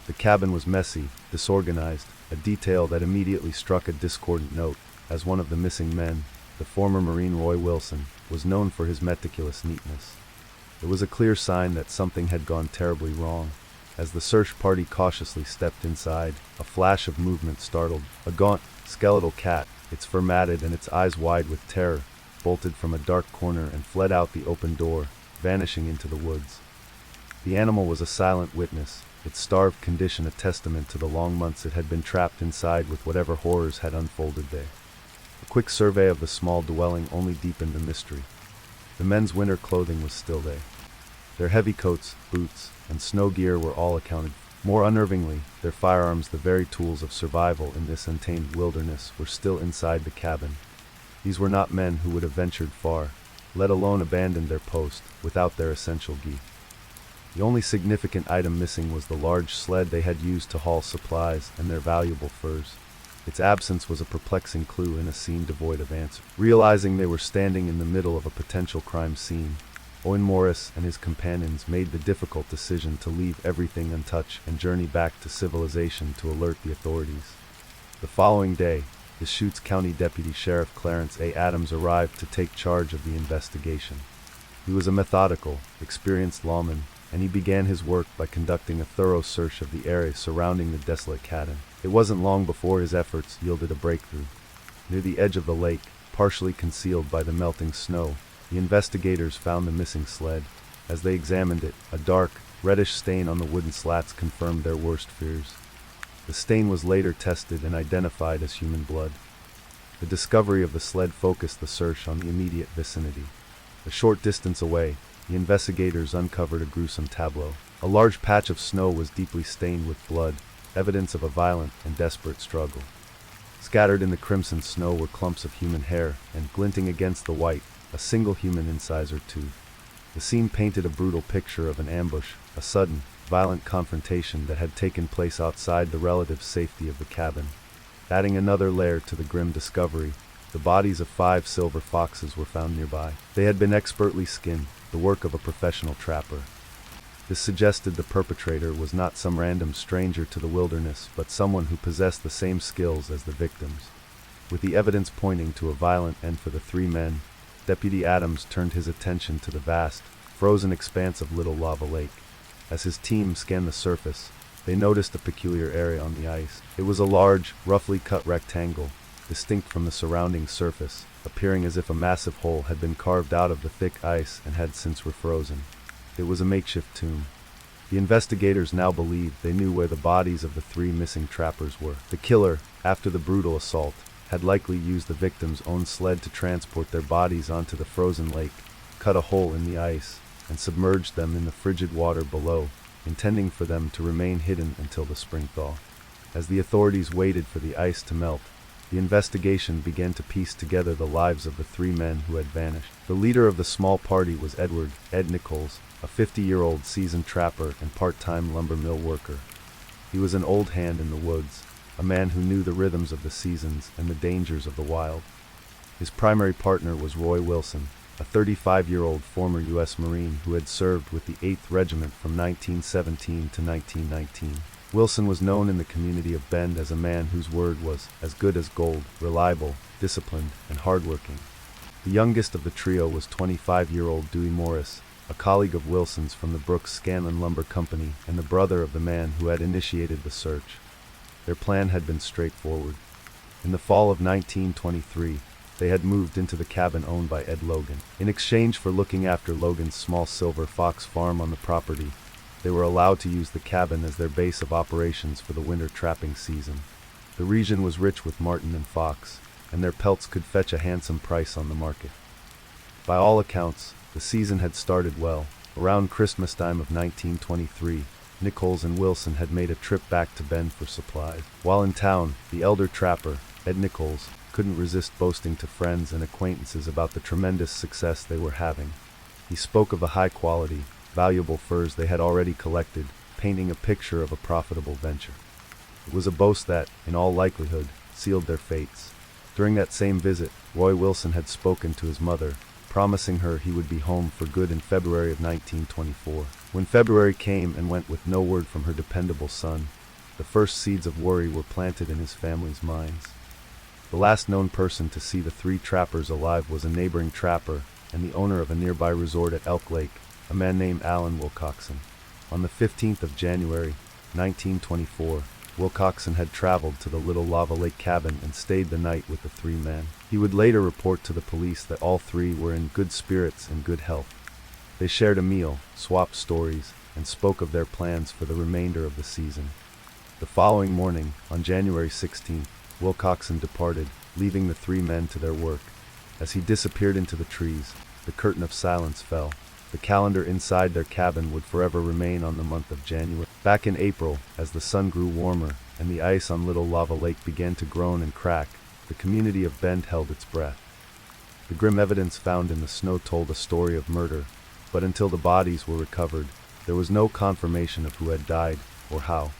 The cabin was messy, disorganized, a detail that immediately struck a discordant note, as one of the missing men, the former Marine Roy Wilson, was known for his meticulous neatness. It was a clear sign that something had gone terribly wrong. As the search party cautiously stepped inside, a flash of movement startled. A gaunt, skeletal cat, its fur matted and its eyes wide with terror, bolted from a dark corner and fled out the open door, vanishing into the woods. The animal was a silent witness, its starved condition a testament to the long months it had been trapped inside with whatever horrors had unfolded there. A quick survey of the small dwelling only deepened the mystery. The men's winter clothing was still there. Their heavy coats, boots, and snow gear were all accounted for. More unnervingly, their firearms, the very tools of survival in this untamed wilderness, were still inside the cabin. These were not men who would have ventured far, let alone abandoned their post, without their essential gear. The only significant item missing was the large sled they had used to haul supplies and their valuable furs. Its absence was a perplexing clue in a scene devoid of answer. Realizing they were standing in the middle of a potential crime scene, Owen Morris and his companions made the difficult decision to leave everything untouched and journey back to civilization to alert the authorities. The following day, Deschutes County Deputy Sheriff Clarence A. Adams arrived to take charge of the investigation. He was a methodical, experienced lawman, and he began his work by conducting a thorough search of the area surrounding the desolate cabin. It wasn't long before his efforts yielded a breakthrough. Near the edge of the lake, partially concealed by the melting snow, the investigators found the missing sled. As they examined it, a dark, reddish stain on the wooden slats confirmed their worst fears. The stain was later tested and identified as human blood. The discovery of the sled focused the search on the immediate vicinity. A short distance away, the investigators uncovered a gruesome tableau. A large patch of snow was deeply stained with blood, evidence of a violent and desperate struggle. Scattered in the crimson snow were clumps of human hair, and glinting against the white, a single human incisor tooth. The scene painted a brutal picture of an ambush, a sudden, violent confrontation that had taken place outside the relative safety of the cabin. Adding another layer to the grim discovery, the bodies of 5 silver foxes were found nearby. They had been expertly skinned, the work of a professional trapper. This suggested the perpetrator was not some random stranger to the wilderness, but someone who possessed the same skills as the victims. With the evidence pointing to a violent end for the 3 men, Deputy Adams turned his attention to the vast, frozen expanse of Little Lava Lake. As his team scanned the surface, they noticed a peculiar area on the ice. It was a large, roughly cut rectangle, distinct from the surrounding surface, appearing as if a massive hole had been carved out of the thick ice and had since refrozen. It was a makeshift tomb. The investigators now believed they knew where the bodies of the 3 missing trappers were. The killer, after the brutal assault, had likely used the victims' own sled to transport their bodies onto the frozen lake, cut a hole in the ice, and submerged them in the frigid water below, intending for them to remain hidden until the spring thaw. As the authorities waited for the ice to melt, the investigation began to piece together the lives of the 3 men who had vanished. The leader of the small party was Ed Nichols, a 50-year-old seasoned trapper and part-time lumber mill worker. He was an old hand in the woods, a man who knew the rhythms of the seasons and the dangers of the wild. His primary partner was Roy Wilson, a 35-year-old former U.S. Marine who had served with the 8th Regiment from 1917 to 1919. Wilson was known in the community of Bend as a man whose word was as good as gold, reliable, disciplined, and hardworking. The youngest of the trio was 25-year-old Dewey Morris, a colleague of Wilson's from the Brooks Scanlon Lumber Company and the brother of the man who had initiated the search. Their plan had been straightforward. In the fall of 1923, they had moved into the cabin owned by Ed Logan. In exchange for looking after Logan's small silver fox farm on the property, they were allowed to use the cabin as their base of operations for the winter trapping season. The region was rich with marten and fox, and their pelts could fetch a handsome price on the market. By all accounts, the season had started well. Around Christmas time of 1923, Nichols and Wilson had made a trip back to Bend for supplies. While in town, the elder trapper, Ed Nichols, couldn't resist boasting to friends and acquaintances about the tremendous success they were having. He spoke of the high-quality, valuable furs they had already collected, painting a picture of a profitable venture. It was a boast that, in all likelihood, sealed their fates. During that same visit, Roy Wilson had spoken to his mother, promising her he would be home for good in February of 1924. When February came and went with no word from her dependable son, the first seeds of worry were planted in his family's minds. The last known person to see the 3 trappers alive was a neighboring trapper and the owner of a nearby resort at Elk Lake, a man named Alan Wilcoxon. On the 15th of January, 1924, Wilcoxon had traveled to the Little Lava Lake cabin and stayed the night with the 3 men. He would later report to the police that all 3 were in good spirits and good health. They shared a meal, swapped stories, and spoke of their plans for the remainder of the season. The following morning, on January 16th, Wilcoxon departed, leaving the 3 men to their work. As he disappeared into the trees, the curtain of silence fell. The calendar inside their cabin would forever remain on the month of January. Back in April, as the sun grew warmer and the ice on Little Lava Lake began to groan and crack, the community of Bend held its breath. The grim evidence found in the snow told a story of murder, but until the bodies were recovered, there was no confirmation of who had died or how.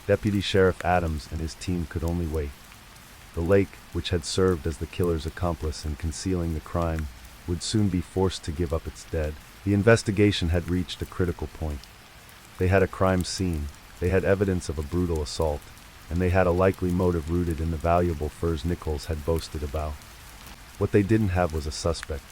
Deputy Sheriff Adams and his team could only wait. The lake, which had served as the killer's accomplice in concealing the crime, would soon be forced to give up its dead. The investigation had reached a critical point. They had a crime scene, they had evidence of a brutal assault, and they had a likely motive rooted in the valuable furs Nichols had boasted about. What they didn't have was a suspect,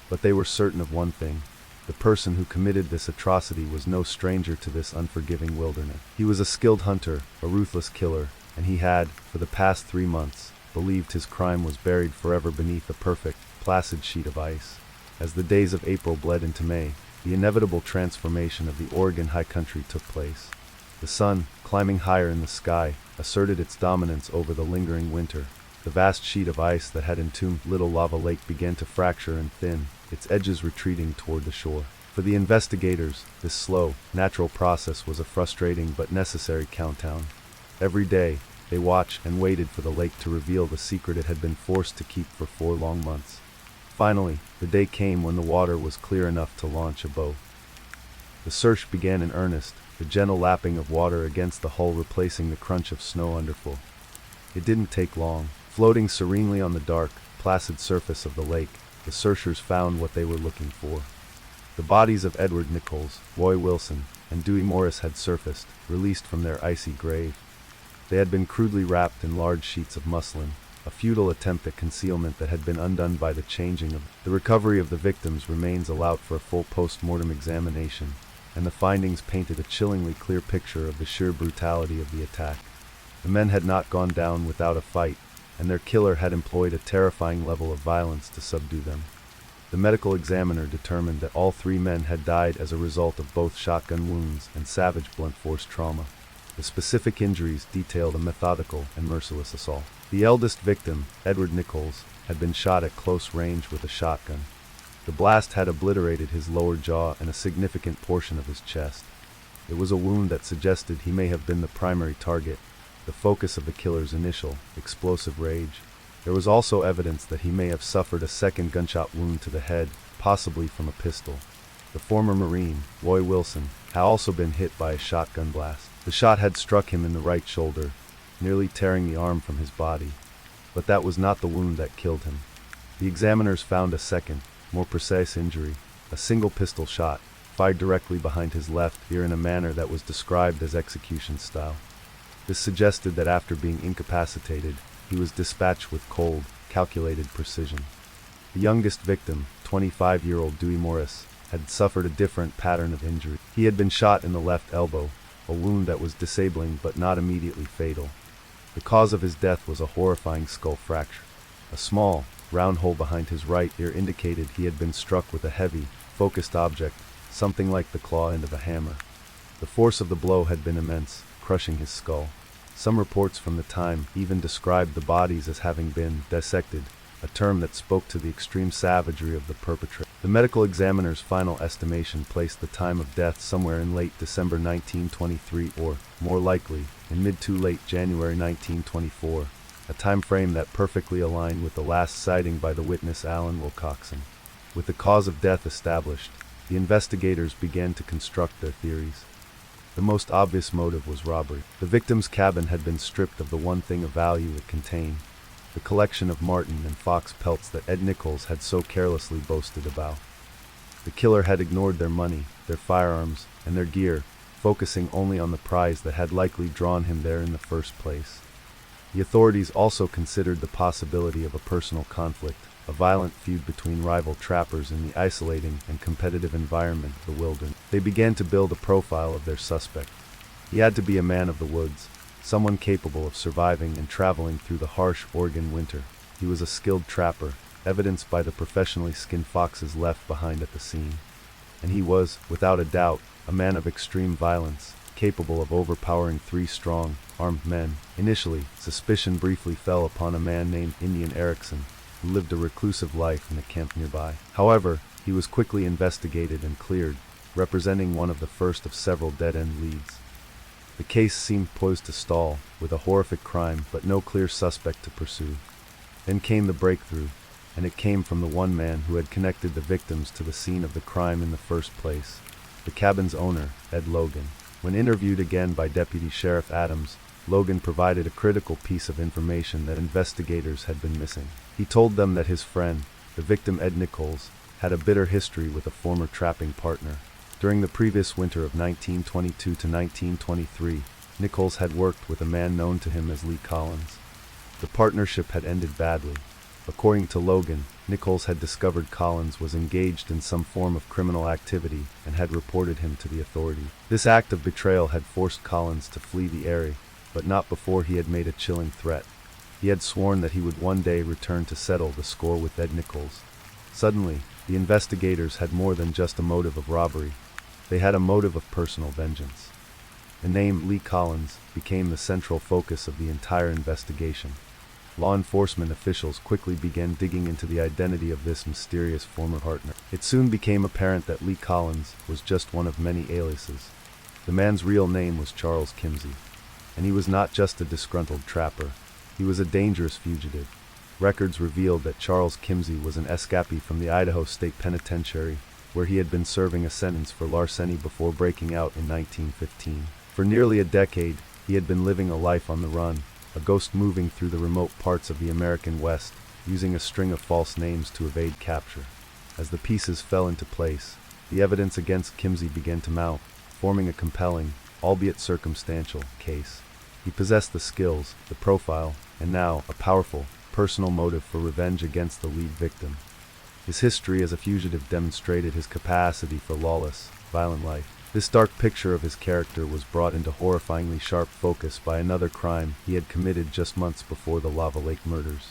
but they were certain of one thing: the person who committed this atrocity was no stranger to this unforgiving wilderness. He was a skilled hunter, a ruthless killer, and he had, for the past 3 months, believed his crime was buried forever beneath a perfect, placid sheet of ice. As the days of April bled into May, the inevitable transformation of the Oregon high country took place. The sun, climbing higher in the sky, asserted its dominance over the lingering winter. The vast sheet of ice that had entombed Little Lava Lake began to fracture and thin, its edges retreating toward the shore. For the investigators, this slow, natural process was a frustrating but necessary countdown. Every day, they watched and waited for the lake to reveal the secret it had been forced to keep for 4 long months. Finally, the day came when the water was clear enough to launch a boat. The search began in earnest, the gentle lapping of water against the hull replacing the crunch of snow underfoot. It didn't take long. Floating serenely on the dark, placid surface of the lake, the searchers found what they were looking for. The bodies of Edward Nichols, Roy Wilson, and Dewey Morris had surfaced, released from their icy grave. They had been crudely wrapped in large sheets of muslin, a futile attempt at concealment that had been undone by the changing of the recovery of the victims' remains allowed for a full post-mortem examination, and the findings painted a chillingly clear picture of the sheer brutality of the attack. The men had not gone down without a fight, and their killer had employed a terrifying level of violence to subdue them. The medical examiner determined that all three men had died as a result of both shotgun wounds and savage blunt force trauma. The specific injuries detailed a methodical and merciless assault. The eldest victim, Edward Nichols, had been shot at close range with a shotgun. The blast had obliterated his lower jaw and a significant portion of his chest. It was a wound that suggested he may have been the primary target, the focus of the killer's initial, explosive rage. There was also evidence that he may have suffered a second gunshot wound to the head, possibly from a pistol. The former Marine, Roy Wilson, had also been hit by a shotgun blast. The shot had struck him in the right shoulder, nearly tearing the arm from his body. But that was not the wound that killed him. The examiners found a second, more precise injury, a single pistol shot, fired directly behind his left ear in a manner that was described as execution style. This suggested that after being incapacitated, he was dispatched with cold, calculated precision. The youngest victim, 25-year-old Dewey Morris, had suffered a different pattern of injury. He had been shot in the left elbow, a wound that was disabling but not immediately fatal. The cause of his death was a horrifying skull fracture. A small, round hole behind his right ear indicated he had been struck with a heavy, focused object, something like the claw end of a hammer. The force of the blow had been immense, crushing his skull. Some reports from the time even described the bodies as having been dissected, a term that spoke to the extreme savagery of the perpetrator. The medical examiner's final estimation placed the time of death somewhere in late December 1923 or, more likely, in mid to late January 1924, a time frame that perfectly aligned with the last sighting by the witness Alan Wilcoxon. With the cause of death established, the investigators began to construct their theories. The most obvious motive was robbery. The victim's cabin had been stripped of the one thing of value it contained, the collection of marten and fox pelts that Ed Nichols had so carelessly boasted about. The killer had ignored their money, their firearms, and their gear, focusing only on the prize that had likely drawn him there in the first place. The authorities also considered the possibility of a personal conflict, a violent feud between rival trappers in the isolating and competitive environment of the wilderness. They began to build a profile of their suspect. He had to be a man of the woods, someone capable of surviving and traveling through the harsh Oregon winter. He was a skilled trapper, evidenced by the professionally skinned foxes left behind at the scene. And he was, without a doubt, a man of extreme violence, capable of overpowering three strong, armed men. Initially, suspicion briefly fell upon a man named Indian Erickson, who lived a reclusive life in a camp nearby. However, he was quickly investigated and cleared, representing one of the first of several dead-end leads. The case seemed poised to stall, with a horrific crime but no clear suspect to pursue. Then came the breakthrough, and it came from the one man who had connected the victims to the scene of the crime in the first place, the cabin's owner, Ed Logan. When interviewed again by Deputy Sheriff Adams, Logan provided a critical piece of information that investigators had been missing. He told them that his friend, the victim Ed Nichols, had a bitter history with a former trapping partner. During the previous winter of 1922 to 1923, Nichols had worked with a man known to him as Lee Collins. The partnership had ended badly. According to Logan, Nichols had discovered Collins was engaged in some form of criminal activity and had reported him to the authorities. This act of betrayal had forced Collins to flee the area, but not before he had made a chilling threat. He had sworn that he would one day return to settle the score with Ed Nichols. Suddenly, the investigators had more than just a motive of robbery. They had a motive of personal vengeance. The name Lee Collins became the central focus of the entire investigation. Law enforcement officials quickly began digging into the identity of this mysterious former partner. It soon became apparent that Lee Collins was just one of many aliases. The man's real name was Charles Kimsey, and he was not just a disgruntled trapper. He was a dangerous fugitive. records revealed that Charles Kimsey was an escapee from the Idaho State Penitentiary, where he had been serving a sentence for larceny before breaking out in 1915. For nearly a decade, he had been living a life on the run, a ghost moving through the remote parts of the American West, using a string of false names to evade capture. As the pieces fell into place, the evidence against Kimsey began to mount, forming a compelling, albeit circumstantial, case. He possessed the skills, the profile, and now a powerful, personal motive for revenge against the lead victim. His history as a fugitive demonstrated his capacity for lawless, violent life. This dark picture of his character was brought into horrifyingly sharp focus by another crime he had committed just months before the Lava Lake murders.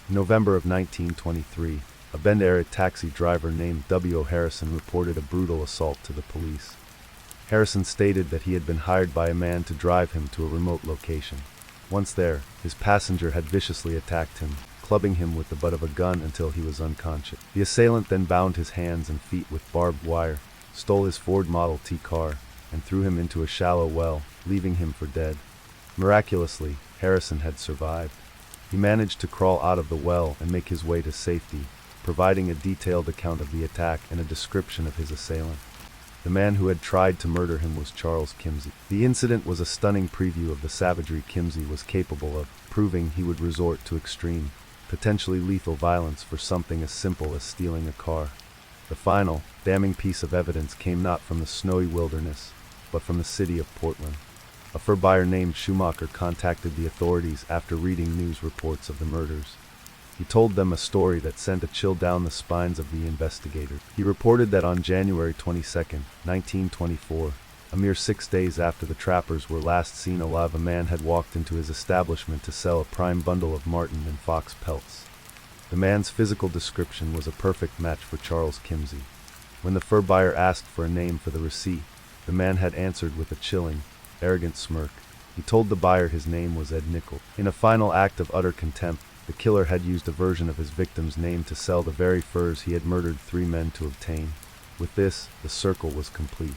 In November of 1923, a Bend area taxi driver named W. Harrison reported a brutal assault to the police. Harrison stated that he had been hired by a man to drive him to a remote location. Once there, his passenger had viciously attacked him, clubbing him with the butt of a gun until he was unconscious. The assailant then bound his hands and feet with barbed wire, stole his Ford Model T car, and threw him into a shallow well, leaving him for dead. Miraculously, Harrison had survived. He managed to crawl out of the well and make his way to safety, providing a detailed account of the attack and a description of his assailant. The man who had tried to murder him was Charles Kimsey. The incident was a stunning preview of the savagery Kimsey was capable of, proving he would resort to extreme, potentially lethal violence for something as simple as stealing a car. The final, damning piece of evidence came not from the snowy wilderness, but from the city of Portland. A fur buyer named Schumacher contacted the authorities after reading news reports of the murders. He told them a story that sent a chill down the spines of the investigators. He reported that on January 22, 1924, a mere 6 days after the trappers were last seen alive, a man had walked into his establishment to sell a prime bundle of marten and fox pelts. The man's physical description was a perfect match for Charles Kimsey. When the fur buyer asked for a name for the receipt, the man had answered with a chilling, arrogant smirk. He told the buyer his name was Ed Nichols. In a final act of utter contempt, the killer had used a version of his victim's name to sell the very furs he had murdered 3 men to obtain. With this, the circle was complete.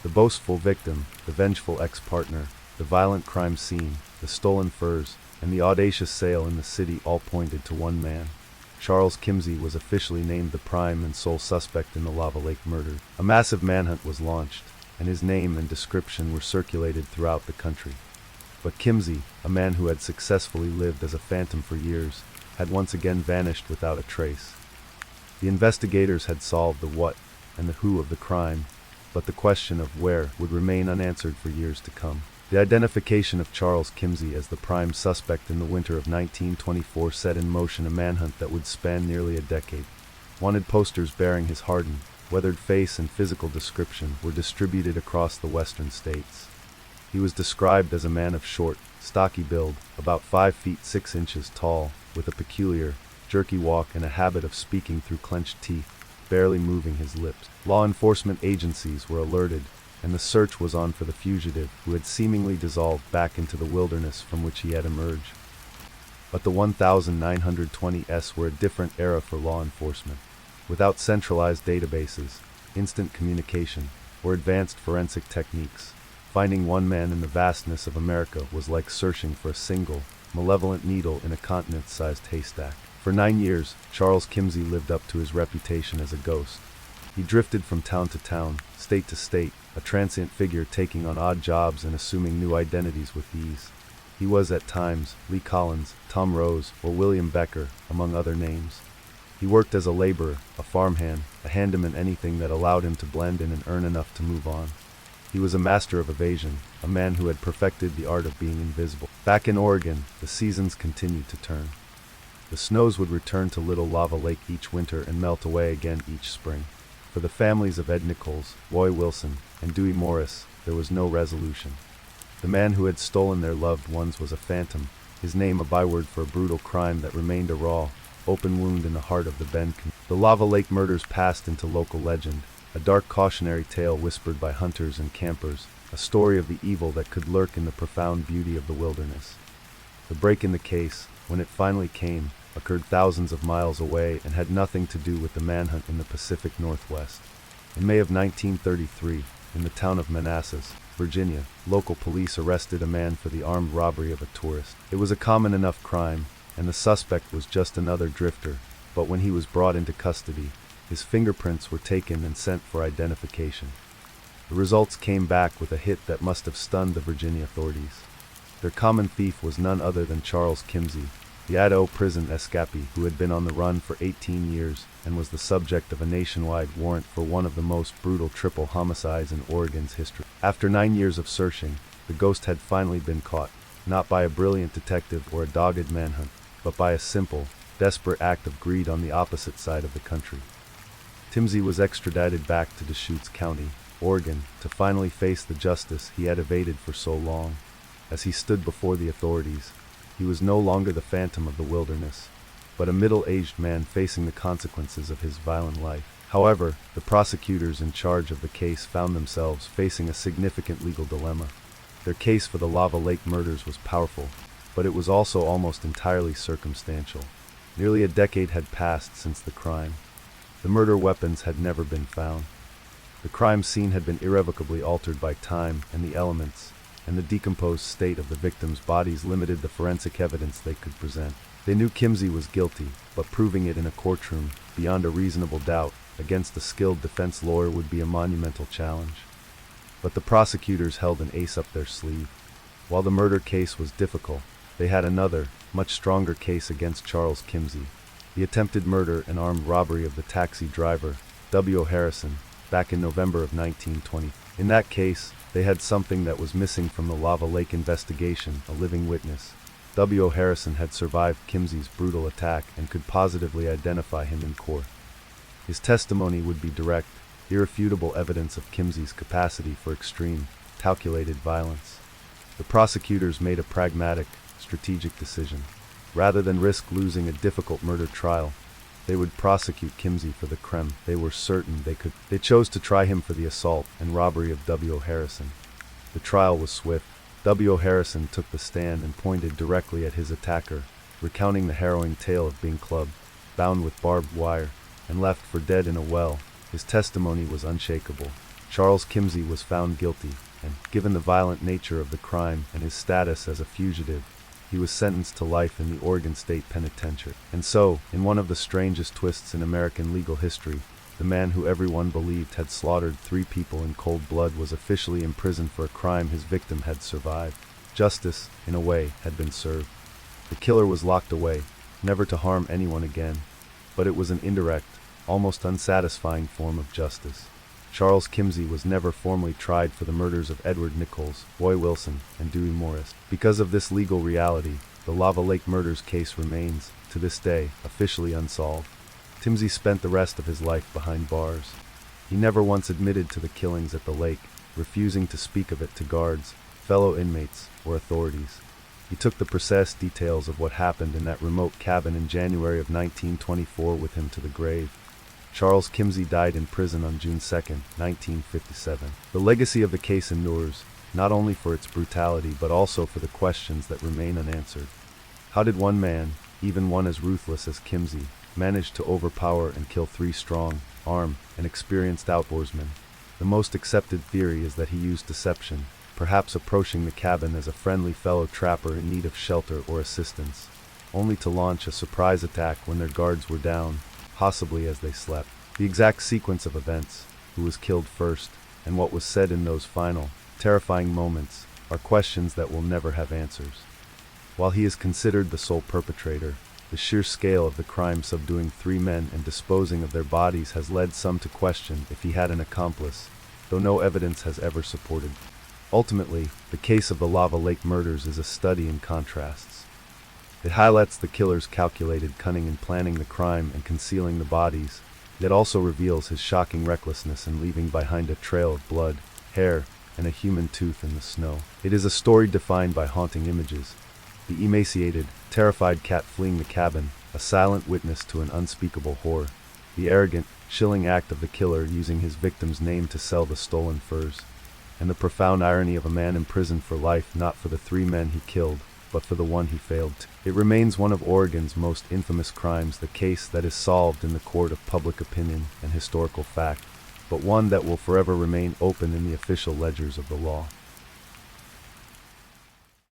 The boastful victim, the vengeful ex-partner, the violent crime scene, the stolen furs, and the audacious sale in the city all pointed to one man. Charles Kimsey was officially named the prime and sole suspect in the Lava Lake murder. A massive manhunt was launched, and his name and description were circulated throughout the country. But Kimsey, a man who had successfully lived as a phantom for years, had once again vanished without a trace. The investigators had solved the what and the who of the crime, but the question of where would remain unanswered for years to come. The identification of Charles Kimsey as the prime suspect in the winter of 1924 set in motion a manhunt that would span nearly a decade. Wanted posters bearing his hardened, weathered face and physical description were distributed across the western states. He was described as a man of short, stocky build, about 5 feet 6 inches tall, with a peculiar, jerky walk and a habit of speaking through clenched teeth, barely moving his lips. Law enforcement agencies were alerted, and the search was on for the fugitive who had seemingly dissolved back into the wilderness from which he had emerged. But the 1920s were a different era for law enforcement. Without centralized databases, instant communication, or advanced forensic techniques, finding one man in the vastness of America was like searching for a single, malevolent needle in a continent-sized haystack. For 9 years, Charles Kimsey lived up to his reputation as a ghost. He drifted from town to town, state to state, a transient figure taking on odd jobs and assuming new identities with ease. He was at times Lee Collins, Tom Rose, or William Becker, among other names. He worked as a laborer, a farmhand, a handyman, anything that allowed him to blend in and earn enough to move on. He was a master of evasion, a man who had perfected the art of being invisible. Back in Oregon, the seasons continued to turn. The snows would return to Little Lava Lake each winter and melt away again each spring. For the families of Ed Nichols, Roy Wilson, and Dewey Morris, there was no resolution. The man who had stolen their loved ones was a phantom, his name a byword for a brutal crime that remained a raw, open wound in the heart of the Bend community. The Lava Lake murders passed into local legend, a dark cautionary tale whispered by hunters and campers, a story of the evil that could lurk in the profound beauty of the wilderness. The break in the case, when it finally came, occurred thousands of miles away and had nothing to do with the manhunt in the Pacific Northwest. In May of 1933, in the town of Manassas, Virginia, local police arrested a man for the armed robbery of a tourist. It was a common enough crime, and the suspect was just another drifter. But when he was brought into custody, his fingerprints were taken and sent for identification. The results came back with a hit that must have stunned the Virginia authorities. Their common thief was none other than Charles Kimsey, the Idaho prison escapee who had been on the run for 18 years and was the subject of a nationwide warrant for one of the most brutal triple homicides in Oregon's history. After 9 years of searching, the ghost had finally been caught, not by a brilliant detective or a dogged manhunt, but by a simple, desperate act of greed on the opposite side of the country. Timsey was extradited back to Deschutes County, Oregon, to finally face the justice he had evaded for so long. As he stood before the authorities, he was no longer the phantom of the wilderness, but a middle-aged man facing the consequences of his violent life. However, the prosecutors in charge of the case found themselves facing a significant legal dilemma. Their case for the Lava Lake murders was powerful, but it was also almost entirely circumstantial. Nearly a decade had passed since the crime. The murder weapons had never been found. The crime scene had been irrevocably altered by time and the elements, and the decomposed state of the victims' bodies limited the forensic evidence they could present. They knew Kimsey was guilty, but proving it in a courtroom, beyond a reasonable doubt, against a skilled defense lawyer would be a monumental challenge. But the prosecutors held an ace up their sleeve. While the murder case was difficult, they had another, much stronger case against Charles Kimsey, the attempted murder and armed robbery of the taxi driver, W. Harrison, back in November of 1920. In that case, they had something that was missing from the Lava Lake investigation: a living witness. W. Harrison had survived Kimsey's brutal attack and could positively identify him in court. His testimony would be direct, irrefutable evidence of Kimsey's capacity for extreme, calculated violence. The prosecutors made a pragmatic, strategic decision. Rather than risk losing a difficult murder trial, they would prosecute Kimsey for the crime they were certain they could. They chose to try him for the assault and robbery of W. Harrison. The trial was swift. W. Harrison took the stand and pointed directly at his attacker, recounting the harrowing tale of being clubbed, bound with barbed wire, and left for dead in a well. His testimony was unshakable. Charles Kimsey was found guilty, and, given the violent nature of the crime and his status as a fugitive, he was sentenced to life in the Oregon State Penitentiary. And so, in one of the strangest twists in American legal history, the man who everyone believed had slaughtered 3 people in cold blood was officially imprisoned for a crime his victim had survived. Justice, in a way, had been served. The killer was locked away, never to harm anyone again, but it was an indirect, almost unsatisfying form of justice. Charles Kimsey was never formally tried for the murders of Edward Nichols, Roy Wilson, and Dewey Morris. Because of this legal reality, the Lava Lake murders case remains, to this day, officially unsolved. Timsey spent the rest of his life behind bars. He never once admitted to the killings at the lake, refusing to speak of it to guards, fellow inmates, or authorities. He took the precise details of what happened in that remote cabin in January of 1924 with him to the grave. Charles Kimsey died in prison on June 2, 1957. The legacy of the case endures, not only for its brutality but also for the questions that remain unanswered. How did one man, even one as ruthless as Kimsey, manage to overpower and kill 3 strong, armed, and experienced outdoorsmen? The most accepted theory is that he used deception, perhaps approaching the cabin as a friendly fellow trapper in need of shelter or assistance, only to launch a surprise attack when their guards were down, possibly as they slept. The exact sequence of events, who was killed first, and what was said in those final, terrifying moments, are questions that will never have answers. While he is considered the sole perpetrator, the sheer scale of the crime subduing 3 men and disposing of their bodies has led some to question if he had an accomplice, though no evidence has ever supported. Ultimately, the case of the Lava Lake murders is a study in contrasts. It highlights the killer's calculated cunning in planning the crime and concealing the bodies, yet also reveals his shocking recklessness in leaving behind a trail of blood, hair, and a human tooth in the snow. It is a story defined by haunting images: the emaciated, terrified cat fleeing the cabin, a silent witness to an unspeakable horror; the arrogant, chilling act of the killer using his victim's name to sell the stolen furs; and the profound irony of a man imprisoned for life not for the 3 men he killed, but for the one he failed to. It remains one of Oregon's most infamous crimes, the case that is solved in the court of public opinion and historical fact, but one that will forever remain open in the official ledgers of the law.